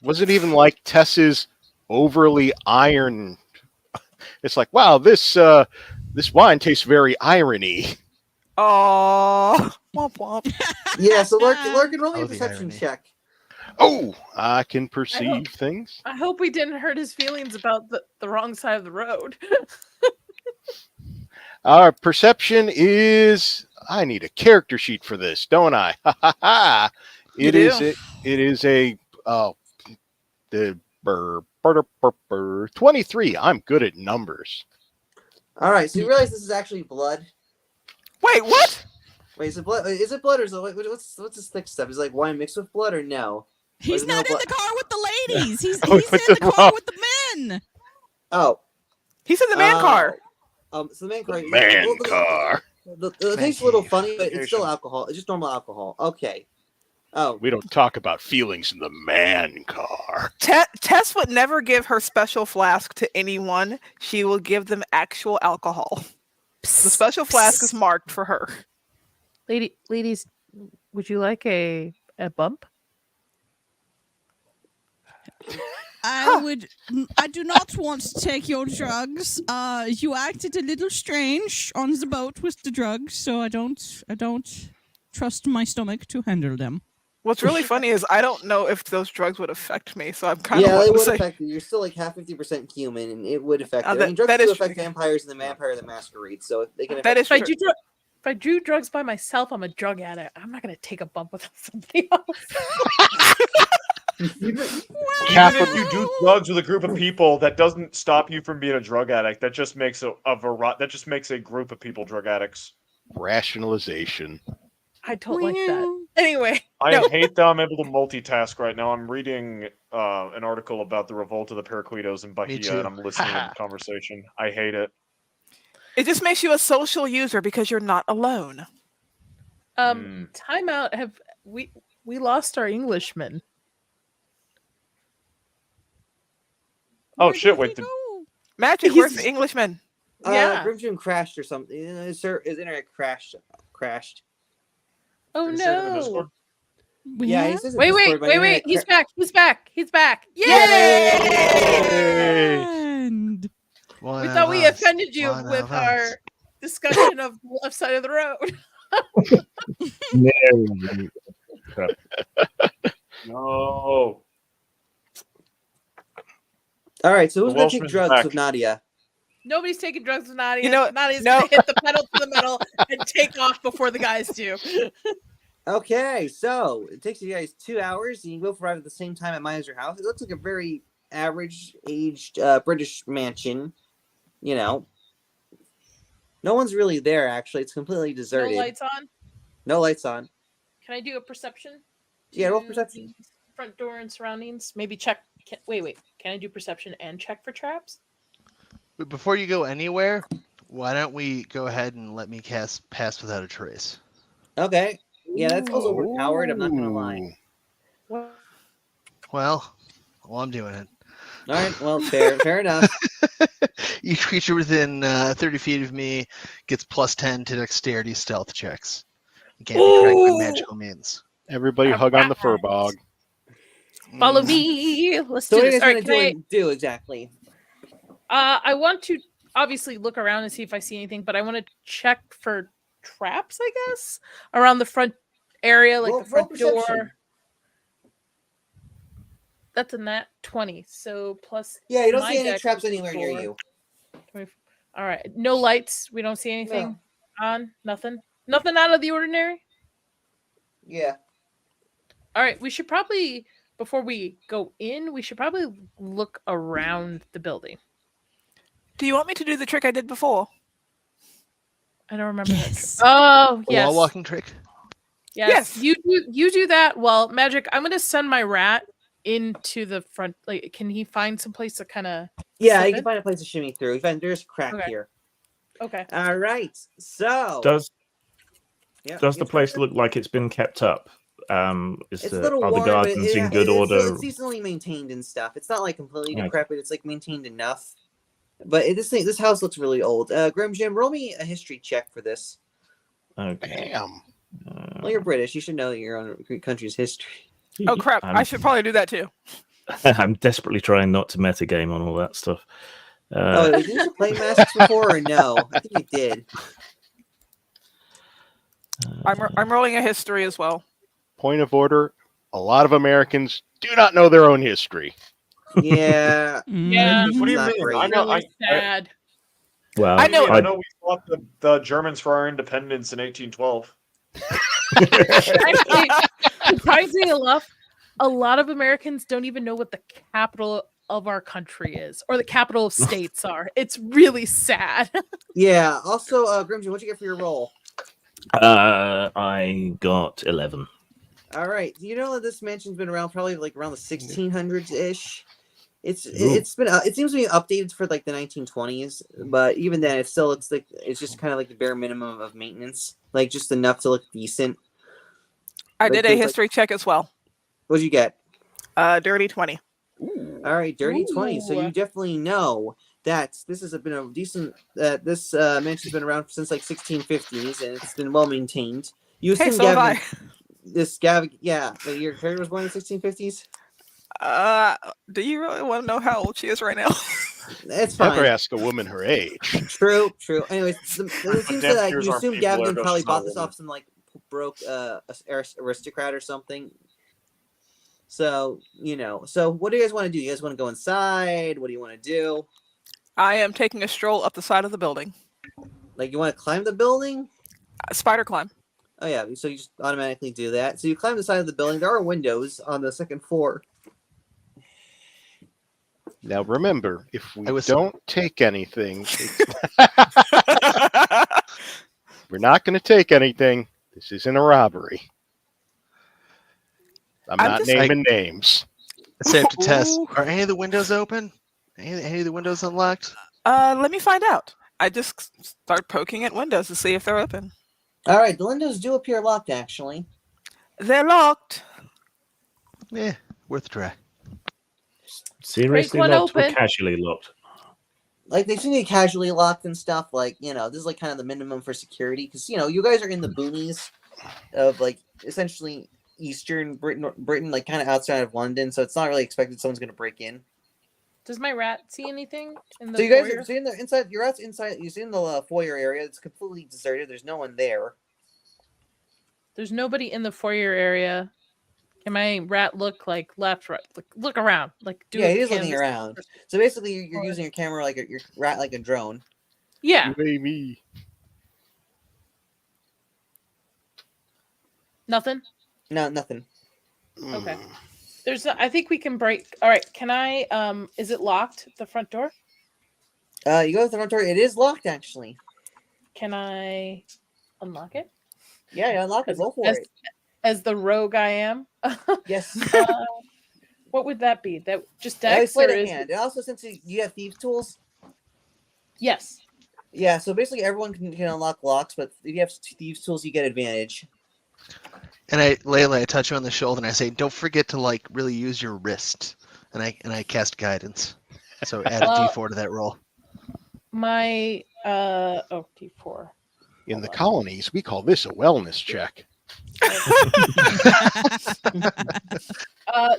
Was it even like Tess's overly iron? It's like, wow, this wine tastes very irony. Oh, womp womp. Yeah, so Lurkin, roll me Oh, a the perception irony. check. Oh, I can perceive things. I hope we didn't hurt his feelings about the wrong side of the road. Our perception is I need a character sheet for this, don't I? Ha ha ha! It is a the 23. I'm good at numbers. All right, so you realize this is actually blood. Wait, what? Wait, is it blood? Is it blood or is it what's this thick stuff? Is it like wine mixed with blood or no? He's Or not no in the car with the ladies. He's in With the the car wrong- with the men. Oh, He's in the man car. So the man car. Man car. The thing's a little funny, but it's still alcohol. It's just normal alcohol. Okay. Oh, We don't talk about feelings in the man car. Tess would never give her special flask to anyone. She will give them actual alcohol. The special flask is marked for her. Ladies, would you like a bump? I do not want to take your drugs. You acted a little strange on the boat with the drugs, so I don't trust my stomach to handle them. What's really funny is I don't know if those drugs would affect me, so I'm kind yeah, of it would say, affect you. You're still like half 50% human, and it would affect you. I that- mean, drugs that do is affect true. vampires and the Vampire the Masquerade, so they can. That Affect is If true. I do drugs by myself, I'm a drug addict. I'm not gonna take a bump with somebody else. Even if you do drugs with a group of people, that doesn't stop you from being a drug addict. That just makes that just makes a group of people drug addicts. Rationalization. I don't like that. Anyway, I hate that I'm able to multitask right now. I'm reading an article about the revolt of the Paraquitos in Bahia, too. and I'm listening to the conversation. I hate it. it just makes you a social user because you're not alone. time out. Have we lost our Englishman? Oh Where shit! did Wait, he the, go? Magic, where's the Englishman? Yeah. Grimstream crashed or something. His internet crashed. Oh Did he say that in no! Discord? We Yeah, he have? says in Wait, Discord, my internet He's back. He's back. Yay! And We thought we offended you with our discussion of the left side of the road. No. All right, so who's The gonna take Welshman's drugs back. with Nadia? Nobody's taking drugs with Nadia. You know- Nadia's no. gonna hit the pedal to the metal and take off before the guys do. Okay, so it takes you guys 2 hours, and you both arrive at the same time at Miser House. It looks like a very average-aged British mansion. You know, no one's really there. Actually, it's completely No deserted. lights on. No lights on. Can I do a perception? Yeah, roll to perception. the Front door and surroundings. Maybe check. Wait. Can I do perception and check for traps? But before you go anywhere, why don't we go ahead and let me cast Pass Without a Trace? Okay. Yeah, that's also overpowered. I'm not gonna lie. Ooh. Well, I'm doing it. All right. Well, fair enough. Each creature within 30 feet of me gets +10 to dexterity stealth checks. You can't be tracked by magical means. Everybody hug on the furbog. Follow me. Let's So do what are you this. guys All gonna right, do exactly? I want to obviously look around and see if I see anything, but I want to check for traps, I guess, around the front area, like Roll- the front roll door. perception. That's a nat 20. So plus. Yeah, you don't my see any dex traps is anywhere near 4. you. 20 All right. No lights. We don't see anything on. Nothing. Nothing out of the ordinary. Yeah. All right. We should probably, before we go in, we should probably look around the building. Do you want me to do the trick I did before? I don't remember Yes. that. Oh, A yes. wall walking trick? Yes. Yes. You do that. Well, Magic, I'm going to send my rat into the front. Like, can he find some place to kind of. Yeah, Slip you can in? find a place to shimmy through. There's a crack Okay. here. Okay. All right. So Does yeah, does the yes, place sir. look like it's been kept up? It's a little Are the worn, but gardens in good order? It's seasonally maintained and stuff. It's not like completely Okay. decrepit. It's like maintained enough. But this house looks really old. Grim Jim, roll me a history check for this. Okay. Damn. Well, you're British. You should know your own country's history. Oh crap! I'm, I should probably do that too. I'm desperately trying not to metagame on all that stuff. Oh, did you play Masks before or no? I think you did. I'm rolling a history as well. Point of order. A lot of Americans do not know their own history. Yeah. Yeah. It's What do you not mean? great. I know. Really sad. Well, I know- I know we fought the Germans for our independence in 1812. Actually, surprisingly enough, a lot of Americans don't even know what the capital of our country is or the capital of states are. It's really sad. Yeah. Also, Grimsby, what'd you get for your roll? I got 11. All right. You know that this mansion's been around probably like around the 1600s ish. It's been it seems to be updated for like the 1920s, but even then, it's just kind of like the bare minimum of maintenance, like just enough to look decent. I Like, did a there's, history check as well. What'd you get? Dirty 20. All right, dirty 20. So Ooh. you definitely know that this has been a decent. This mansion's been around since like 1650s, and it's been well maintained. You Hey, assume so have I. Gavin, yeah, but your character was born in the 1650s. Do you really want to know how old she is right now? It's fine. Never ask a woman her age. True. Anyways, it seems damn that cures you aren't assume people Gavin there, probably she's not bought a this woman. off some like broke aristocrat or something. So So what do you guys want to do? You guys want to go inside? What do you want to do? I am taking a stroll up the side of the building. Like you want to climb the building? Spider climb. Oh yeah, so you just automatically do that. So you climb the side of the building. There are windows on the second floor. Now remember, if we I was- don't take anything, we're not going to take anything. This isn't a robbery. I'm I'm not just naming names. I say I have to test. Ooh. Are any of the windows open? Any of the windows unlocked? Let me find out. I just start poking at windows to see if they're open. All right, the windows do appear locked actually. They're locked. Yeah, worth a try. Seriously one locked or open. casually locked? Like they seem to be casually locked and stuff. Like this is like kind of the minimum for security because you guys are in the boonies of like essentially Eastern Britain, like kind of outside of London, so it's not really expected someone's going to break in. Does my rat see anything in the So you guys foyer? are seeing the inside. You're inside. You're seeing the foyer area. It's completely deserted. There's no one there. There's nobody in the foyer area. Can my rat look like left, right? Look around. Like do Yeah, a he is looking canvas- around. So basically, you're using your camera like your rat like a drone. Yeah, UAV. nothing. No, nothing. Okay. There's. I think we can break. All right. Can I? Is it locked? The front door? You go to the front door. It is locked actually. Can I unlock it? Yeah, you unlock it. Go for it. As the rogue I am. Yes. What would that be? That just Always Dex sleight or of is hand. And also, since you have thieves tools. yes. Yeah, so basically everyone can unlock locks, but if you have thieves tools, you get advantage. And Layla, I touch you on the shoulder and I say, "Don't forget to like really use your wrist." And I cast guidance. So add a D4 to that roll. My D4. In the colonies, we call this a wellness check.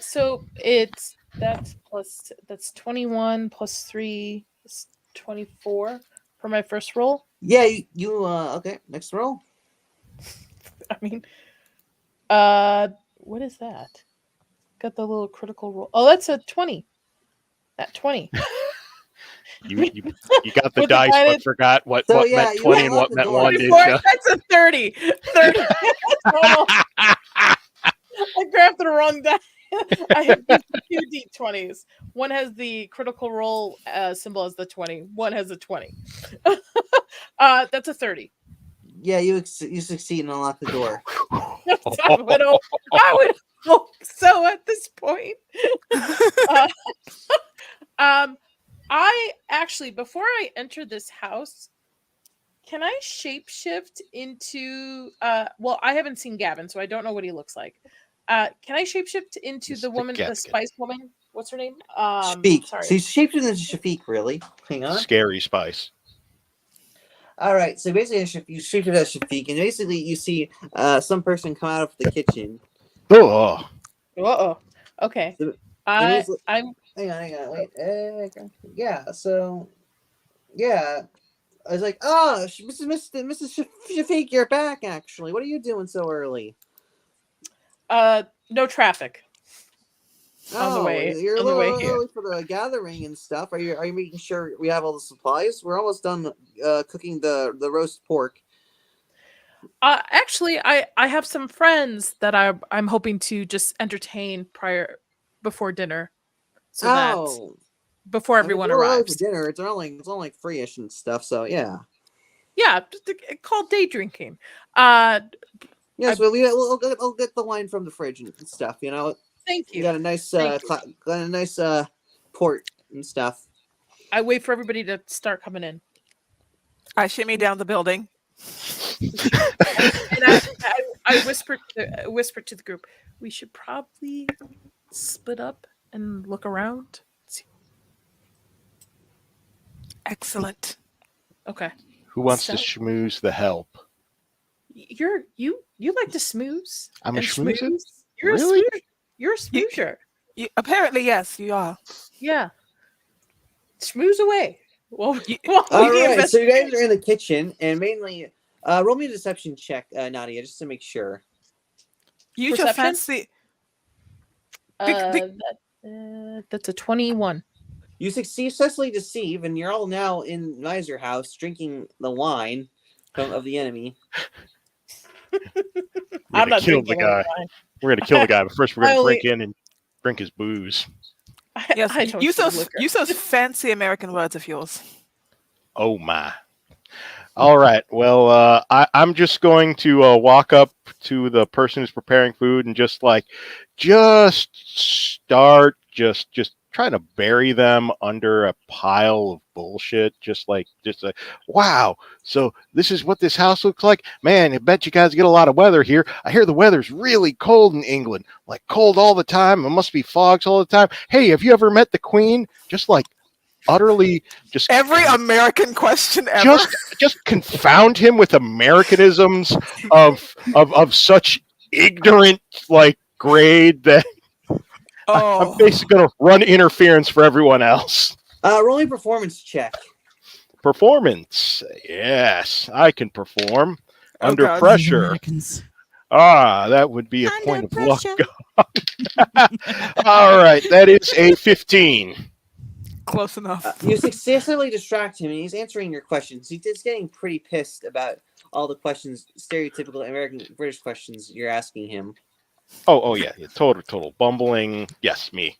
So that's 21 plus 3 is 24 for my first roll. Yeah, you okay. Next roll. I mean, what is that? Got the little critical roll. Oh, that's a 20. That 20. You got the With the dice, but guidance- forgot what yeah, meant you 20 and unlock what the meant door. 1, did 24, you? that's a 30. 30. Total. I grabbed the wrong die. I have two D20s. One has the critical roll symbol as the 20. One has a 20. That's a 30. Yeah, you succeed and unlock the door. I would hope so at this point. I actually, before I enter this house, can I shapeshift into well, I haven't seen Gavin, so I don't know what he looks like. Can I shapeshift into the Mr. woman, the Gaffigan. spice woman? What's her name? Shafiq. Sorry. So you shaped it into Shafiq, really? Hang on. Scary spice. All right. So basically, you shaped it as Shafiq, and basically you see some person come out of the kitchen. Oh, Uh-oh. Okay. So- I'm Hang on. Wait. Yeah. So, yeah. I was like, oh, Mrs. Shafiq, you're back. Actually, what are you doing so early? no traffic. on the way You're a on the little way here. early for the gathering and stuff. Are you making sure we have all the supplies? We're almost done cooking the roast pork. Actually, I have some friends that I'm hoping to just entertain before dinner, so that Oh, before I mean, it's everyone a little early for arrives. dinner. It's only like 3ish and stuff. So yeah. Yeah, called day drinking. Yes, well, we'll get the wine from the fridge and stuff. You know, Thank we you. got a nice Thank you. got a nice port and stuff. I wait for everybody to start coming in. I shimmy down the building. And I whisper to the group, we should probably split up and look around. Excellent. Okay. Who wants to So- schmooze the help? You like to smooze? I'm a and schmoozer? schmooze? You're Really? a smoozer. You're a smoozer. Apparently, yes, you are. Yeah. Schmooze away. Well, All right, so you guys are in the kitchen, and mainly, roll me a deception check, Nadia, just to make sure. Use your Perception? fancy. That's a 21. You successfully deceive, and you're all now in Miser House drinking the wine of the enemy. I'm not kill the drinking guy. any wine. We're gonna kill the guy, but first we're I gonna only- break in and drink his booze. Yes, I don't use drink those liquor. fancy American words of yours. Oh my. All right. Well, I'm just going to walk up to the person who's preparing food and just start trying to bury them under a pile of bullshit. Just like, wow. So this is what this house looks like. Man, I bet you guys get a lot of weather here. I hear the weather's really cold in England, like cold all the time. It must be fogs all the time. Hey, have you ever met the Queen? Just like utterly just Every American question ever. just confound him with Americanisms of such ignorant like grade that I'm basically gonna run interference for everyone else. Rolling performance check. Performance. Yes, I can perform under God. pressure. Americans. That would be a Under point pressure. of luck. All right, that is a 15. Close enough. You successfully distract him, and he's answering your questions. He's just getting pretty pissed about all the questions, stereotypical American British questions you're asking him. Oh yeah, total bumbling. Yes, me.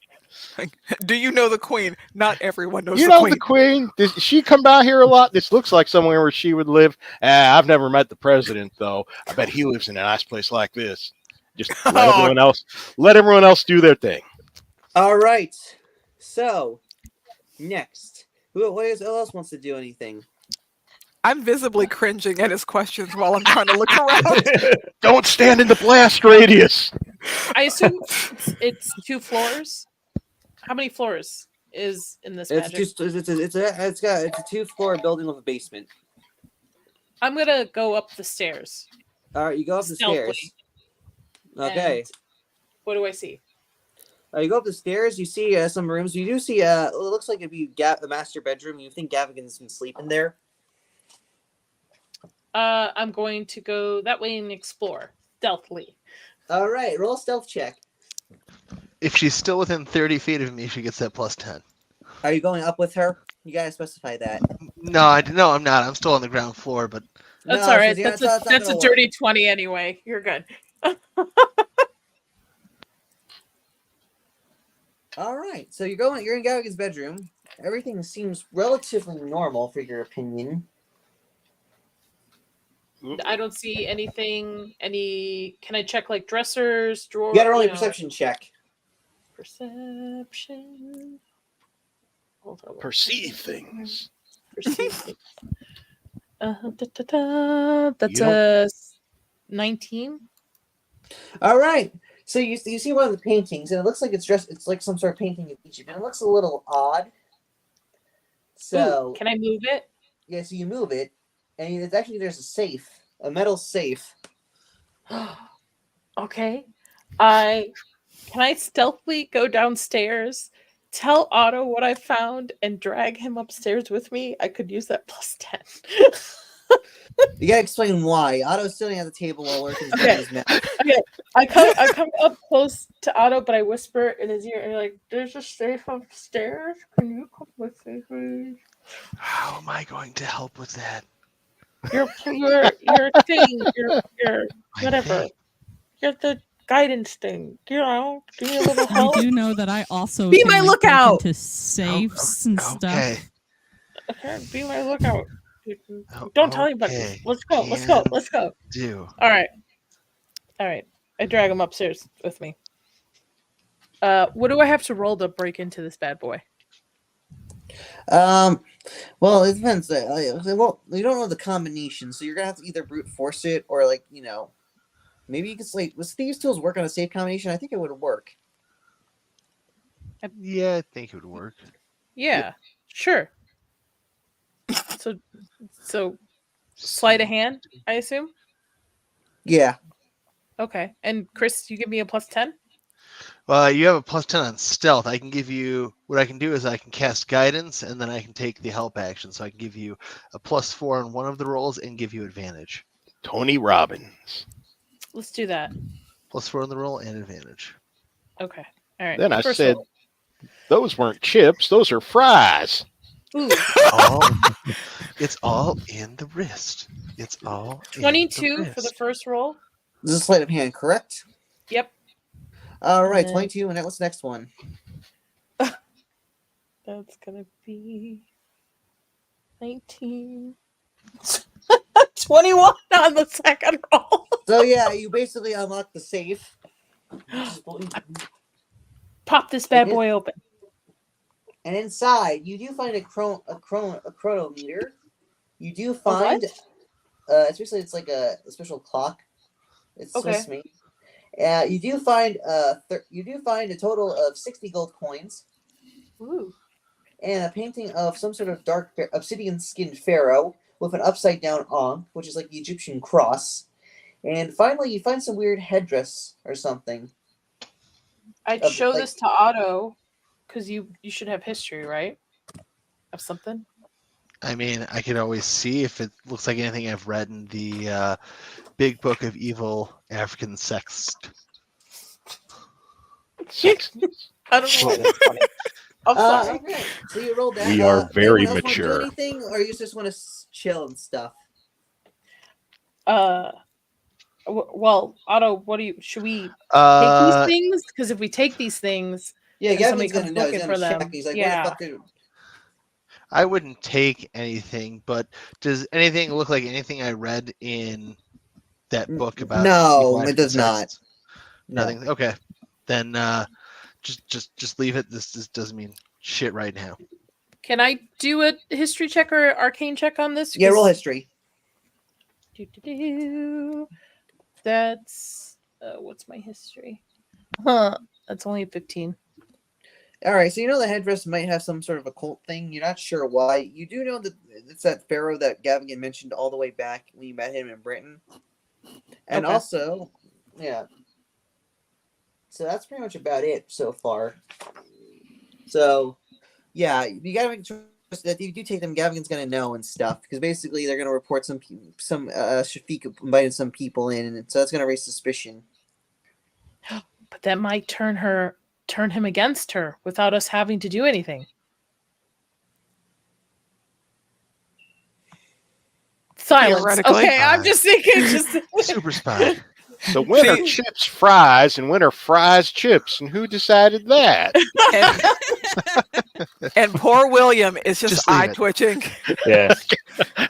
Do you know the Queen? Not everyone knows You the know Queen. the Queen? Does she come down here a lot? This looks like somewhere where she would live. I've never met the president, though. I bet he lives in a nice place like this. Just let everyone else do their thing. All right. So, next, who else wants to do anything? I'm visibly cringing at his questions while I'm trying to look around. Don't stand in the blast radius. I assume it's 2 floors. How many floors is in this magic? It's a 2-floor building with a basement. I'm gonna go up the stairs. All right, you go up the Stealthily. stairs. Okay. And what do I see? You go up the stairs. You see some rooms. You do see it looks like if you get the master bedroom, you think Gavigan's been sleeping there. I'm going to go that way and explore stealthily. All right, roll a stealth check. If she's still within 30 feet of me, she gets that plus 10. Are you going up with her? You gotta specify that. No, I'm not. I'm still on the ground floor, but That's No, all right. yeah, That's it's not a gonna dirty 20 anyway. You're good. All right, so you're in Gavigan's bedroom. Everything seems relatively normal for your opinion. I don't see anything. Can I check like dressers, drawers? You gotta roll a perception check. Perception. Hold on. Perceive things. Perceive things. That's You a 19. All right. So you see one of the paintings, and it looks like it's like some sort of painting of Egypt, and it looks a little odd. So Ooh, can I move it? yeah, so you move it, and it's actually there's a metal safe. Okay. Can I stealthily go downstairs, tell Otto what I found, and drag him upstairs with me? I could use that plus 10. You gotta explain why. Otto's sitting at the table while Lurkin's doing his math. Okay, I come up close to Otto, but I whisper in his ear, and like, "There's a safe upstairs. Can you come with me, please?" How am I going to help with that? Your thing, your whatever. thing. You're the guidance thing. You know, give me a little You help. do know that I also Be can, my like, break lookout! into safes and Okay. stuff. Okay, be my lookout. Don't tell anybody. Okay. Let's go. Let's go. Let's go. Do. All right. I drag him upstairs with me. What do I have to roll to break into this bad boy? Well, it depends. Well, you don't know the combination, so you're gonna have to either brute force it or, like, you know, maybe you could like, was Thieves' Tools work on a safe combination? I think it would work. Yeah, I think it would work. Yeah, sure. So sleight of hand, I assume. Yeah. Okay, and Chris, you give me a +10. You have a +10 on stealth. I can give you what I can do is I can cast guidance, and then I can take the help action. So I can give you a +4 on one of the rolls and give you advantage. Tony Robbins. Let's do that. +4 on the roll and advantage. Okay. All right. Then I First said, roll. those weren't chips, those are fries. Ooh, It's all in the wrist. It's all 22 in the for the wrist. first roll. This is sleight of hand, correct? Yep. All right, then- 22, and what's the next one? That's gonna be 19. 21 on the second roll. So yeah, you basically unlock the safe. Pop this bad boy open. And inside, you do find a chronometer. You do find it's basically it's like a special clock. It's Okay. Swiss made. You do find a total of 60 gold coins Ooh. and a painting of some sort of dark obsidian skinned pharaoh with an upside down ankh, which is like the Egyptian cross. And finally, you find some weird headdress or something. I'd Of, show like- this to Otto because you should have history, right? Of something. I mean, I could always see if it looks like anything I've read in the Big Book of Evil African Sex. I don't know why that's funny. I'm sorry. Okay, so you rolled that. We are very anyone else wanna mature. Do anything, or you just want to chill and stuff? Well, Otto, what do you? Should we take Uh, these things? Because if we take these things, Yeah, and somebody Gavin's gonna comes know. He's looking gonna for them, check. He's like, yeah. "What the fuck?" Did... I wouldn't take anything, but does anything look like anything I read in that book about? No, evil it does African not. sex? Nothing. Okay, then just leave it. This doesn't mean shit right now. Can I do a history check or arcane check on this? Yeah, roll history. That's what's my history? Huh? That's only 15. All right, so you know the headdress might have some sort of occult thing. You're not sure why. You do know that it's that pharaoh that Gavin mentioned all the way back when you met him in Britain. And Okay. also, yeah. So that's pretty much about it so far. So, yeah, you gotta make sure that if you do take them, Gavin's gonna know and stuff because basically they're gonna report some Shafiq invited some people in, and so that's gonna raise suspicion. But that might turn him against her without us having to do anything. Silence. Theoretically. Okay, I'm just thinking. Super spy. So when are chips fries and when are fries chips? And who decided that? And poor William is just leave eye it. twitching. Yes.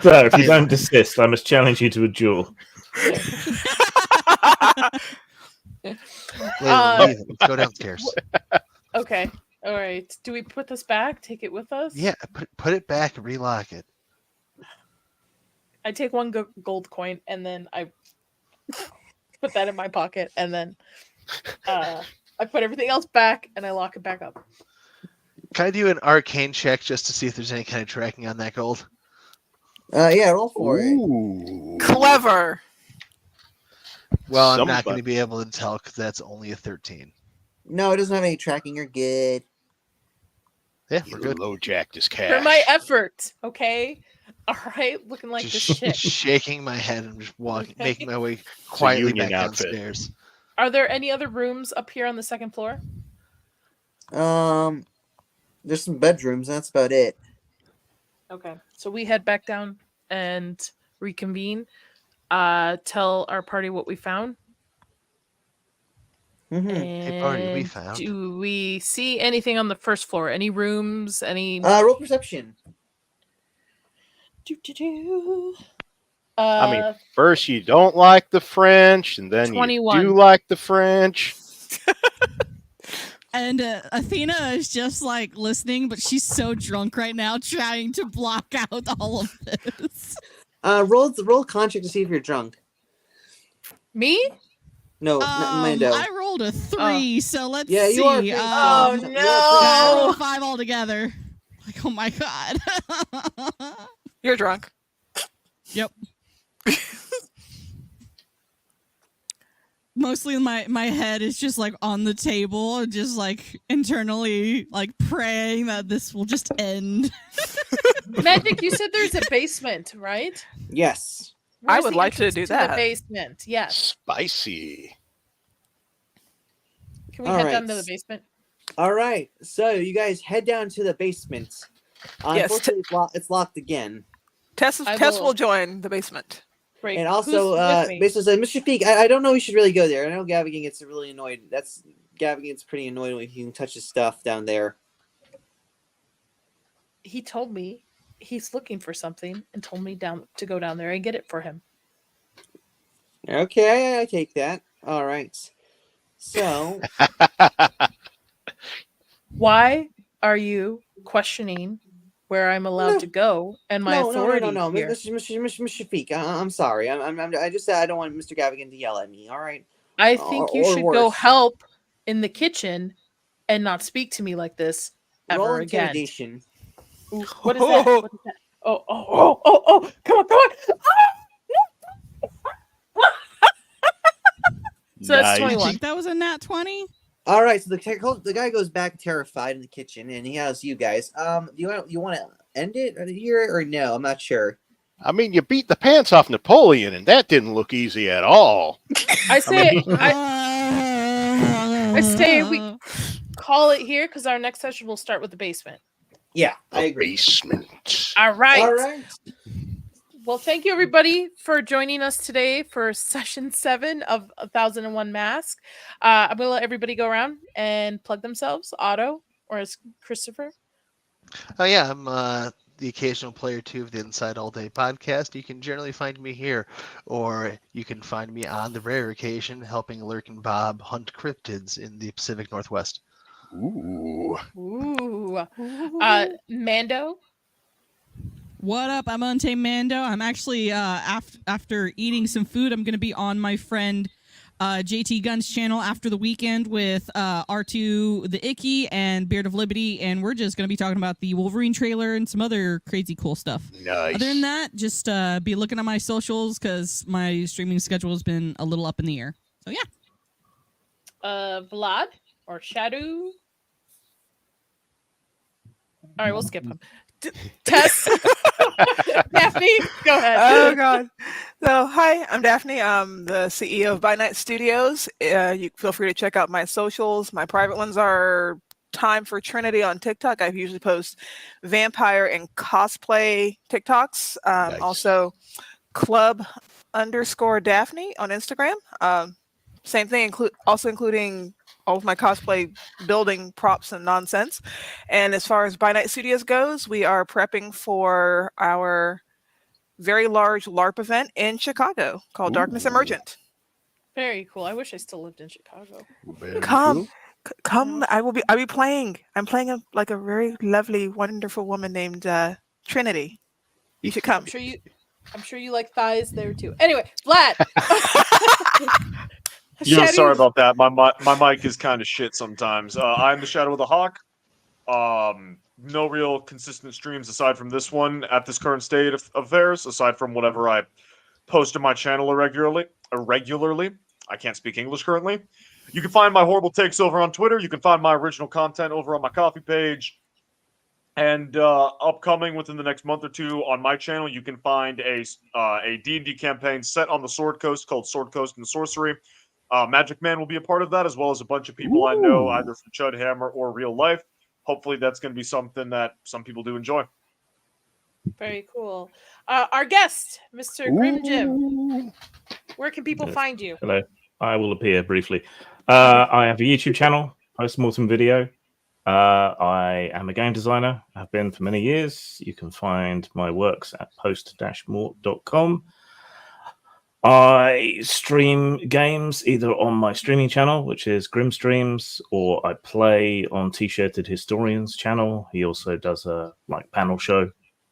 So if you don't desist, I must challenge you to a duel. Layla, leave it. Let's go downstairs. Okay. All right. Do we put this back? Take it with us? Yeah, put it back and relock it. I take one gold coin and then I put that in my pocket and then I put everything else back and I lock it back up. Can I do an arcane check just to see if there's any kind of tracking on that gold? Yeah, roll for it. Ooh. Clever. Well, I'm not Somebody- going to be able to tell because that's only a 13. No, it doesn't have any tracking. You're good. Yeah, You we're good. low jacked his cash. For my effort, okay? All right, looking like Just this shit. shaking my head and just Okay. making my way quietly union back outfit. downstairs. Are there any other rooms up here on the second floor? There's some bedrooms. That's about it. Okay, so we head back down and reconvene. Tell our party what we found. Mm-hmm. Hey, party, we And found. do we see anything on the first floor? Any rooms? Any? Roll perception. I mean, first you don't like the French, and then 21. you do like the French. And Athena is just like listening, but she's so drunk right now, trying to block out all of this. Roll contract to see if you're drunk. Me? No, Mando. I rolled a 3, so let's Yeah, see. you are. Pretty Oh, soft. no. I rolled a 5 altogether. Like, oh my god. You're drunk. Yep. Mostly my head is just like on the table, just like internally like praying that this will just end. Magic, you said there's a basement, right? Yes. I Where's would the like to entrance do The that. basement, yes. Spicy. Can we All head right. down to the basement? All right. So you guys head down to the basement. Yes, Unfortunately, it's locked again. Tess I Tess will- will join the basement. Great. And also, Who's with me? basically said, Mr. Feek, I don't know we should really go there. I know Gavigan gets really annoyed. Gavigan gets pretty annoyed when he can touch his stuff down there. He told me he's looking for something and told me to go down there and get it for him. Okay, I take that. All right. So, Why are you questioning where I'm allowed No. to go and my authority no, here? Mr. Feek, I'm sorry. I just said I don't want Mr. Gavigan to yell at me. All right. I think you or should go worse. help in the kitchen and not speak to me like this Roll ever again. intimidation. Ooh, what is that? What is that? Oh! Come on! So that's Nice. I 21. think that was a nat 20. All right, so the guy goes back terrified in the kitchen, and he has you guys. You want to end it here or no? I'm not sure. I mean, you beat the pants off Napoleon, and that didn't look easy at all. I say I say we call it here because our next session will start with the basement. Yeah, I The agree. basement. All right. All right. Well, thank you everybody for joining us today for session 7 of 1001 Mask. I'm gonna let everybody go around and plug themselves. Otto, or as Christopher. Oh yeah, I'm the occasional player too of the Inside All Day podcast. You can generally find me here, or you can find me on the rare occasion helping Lurk and Bob hunt cryptids in the Pacific Northwest. Ooh. Ooh. Mando. What up? I'm Untamed Mando. I'm actually after eating some food, I'm going to be on my friend JT Gunn's channel after the weekend with R2 the Icky and Beard of Liberty, and we're just going to be talking about the Wolverine trailer and some other crazy cool stuff. Nice. Other than that, just be looking at my socials because my streaming schedule has been a little up in the air. So yeah. Vlad or Shadow. All right, we'll skip him. Tess. Daphne, go ahead. Oh god. So hi, I'm Daphne. I'm the CEO of By Night Studios. You feel free to check out my socials. My private ones are Time for Trinity on TikTok. I usually post vampire and cosplay TikToks. Nice. Also club_Daphne on Instagram. Same thing, including all of my cosplay building props and nonsense. And as far as By Night Studios goes, we are prepping for our very large LARP event in Chicago called Darkness Ooh. Emergent. Very cool. I wish I still lived in Chicago. Very Come, cool. come! I'll be playing. I'm playing a very lovely, wonderful woman named Trinity. You should come. I'm sure you like thighs there too. Anyway, Vlad. Yeah, Shadow- sorry about that. My mic is kind of shit sometimes. I'm the Shadow of the Hawk. No real consistent streams aside from this one at this current state of affairs, aside from whatever I post on my channel irregularly. I can't speak English currently. You can find my horrible takes over on Twitter. You can find my original content over on my Kofi page. And upcoming within the next month or two on my channel, you can find a D&D campaign set on the Sword Coast called Sword Coast and Sorcery. Magic Man will be a part of that, as well as a bunch of people I know, either from Chud Hammer or real life. Hopefully, that's going to be something that some people do enjoy. Very cool. Our guest, Mr. Grim Jim. Where can people find you? Hello. I will appear briefly. I have a YouTube channel, post-mortem video. I am a game designer. I've been for many years. You can find my works at post-mort.com. I stream games either on my streaming channel, which is Grim Streams, or I play on T-shirted Historian's channel. He also does a panel show,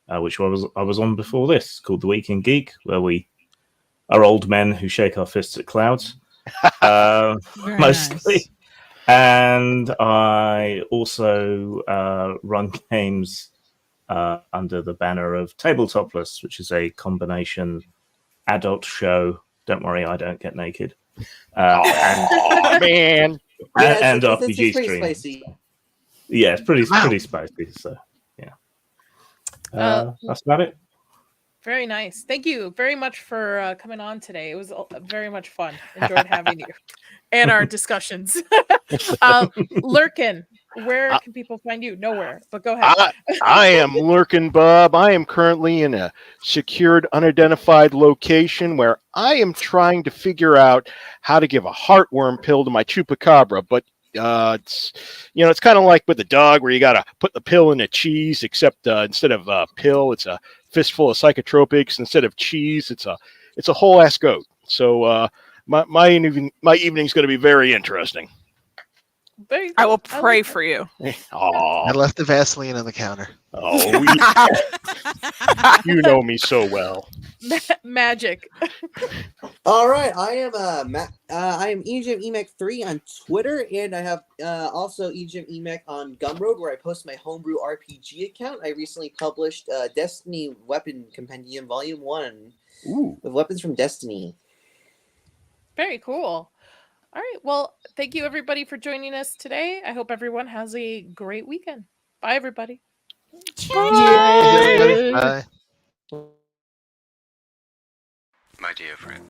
which I was on before this, called The Week in Geek, where we are old men who shake our fists at clouds, mostly. Nice. And I also run games under the banner of Tabletopless, which is a combination adult show. Don't worry, I don't get naked. Man. And it's RPG pretty streams. spicy. Yeah, it's pretty spicy. So yeah, that's about it. Very nice. Thank you very much for coming on today. It was very much fun. Enjoyed having you and our discussions. Lurkin, where can people find you? Nowhere, but go ahead. I am Lurkin Bob. I am currently in a secured, unidentified location where I am trying to figure out how to give a heartworm pill to my chupacabra, but it's kind of like with the dog where you got to put the pill in a cheese, except instead of a pill, it's a fistful of psychotropics. Instead of cheese, it's a whole ass goat. So my evening's going to be very interesting. I will pray for you. I left the Vaseline on the counter. Oh, you know me so well. Magic. All right, I am EGMEMEC3 on Twitter, and I have also EGMEMEC on Gumroad, where I post my homebrew RPG account. I recently published Destiny Weapon Compendium Volume 1 with weapons from Destiny. Very cool. All right. Well, thank you everybody for joining us today. I hope everyone has a great weekend. Bye, everybody. Bye. My dear friend.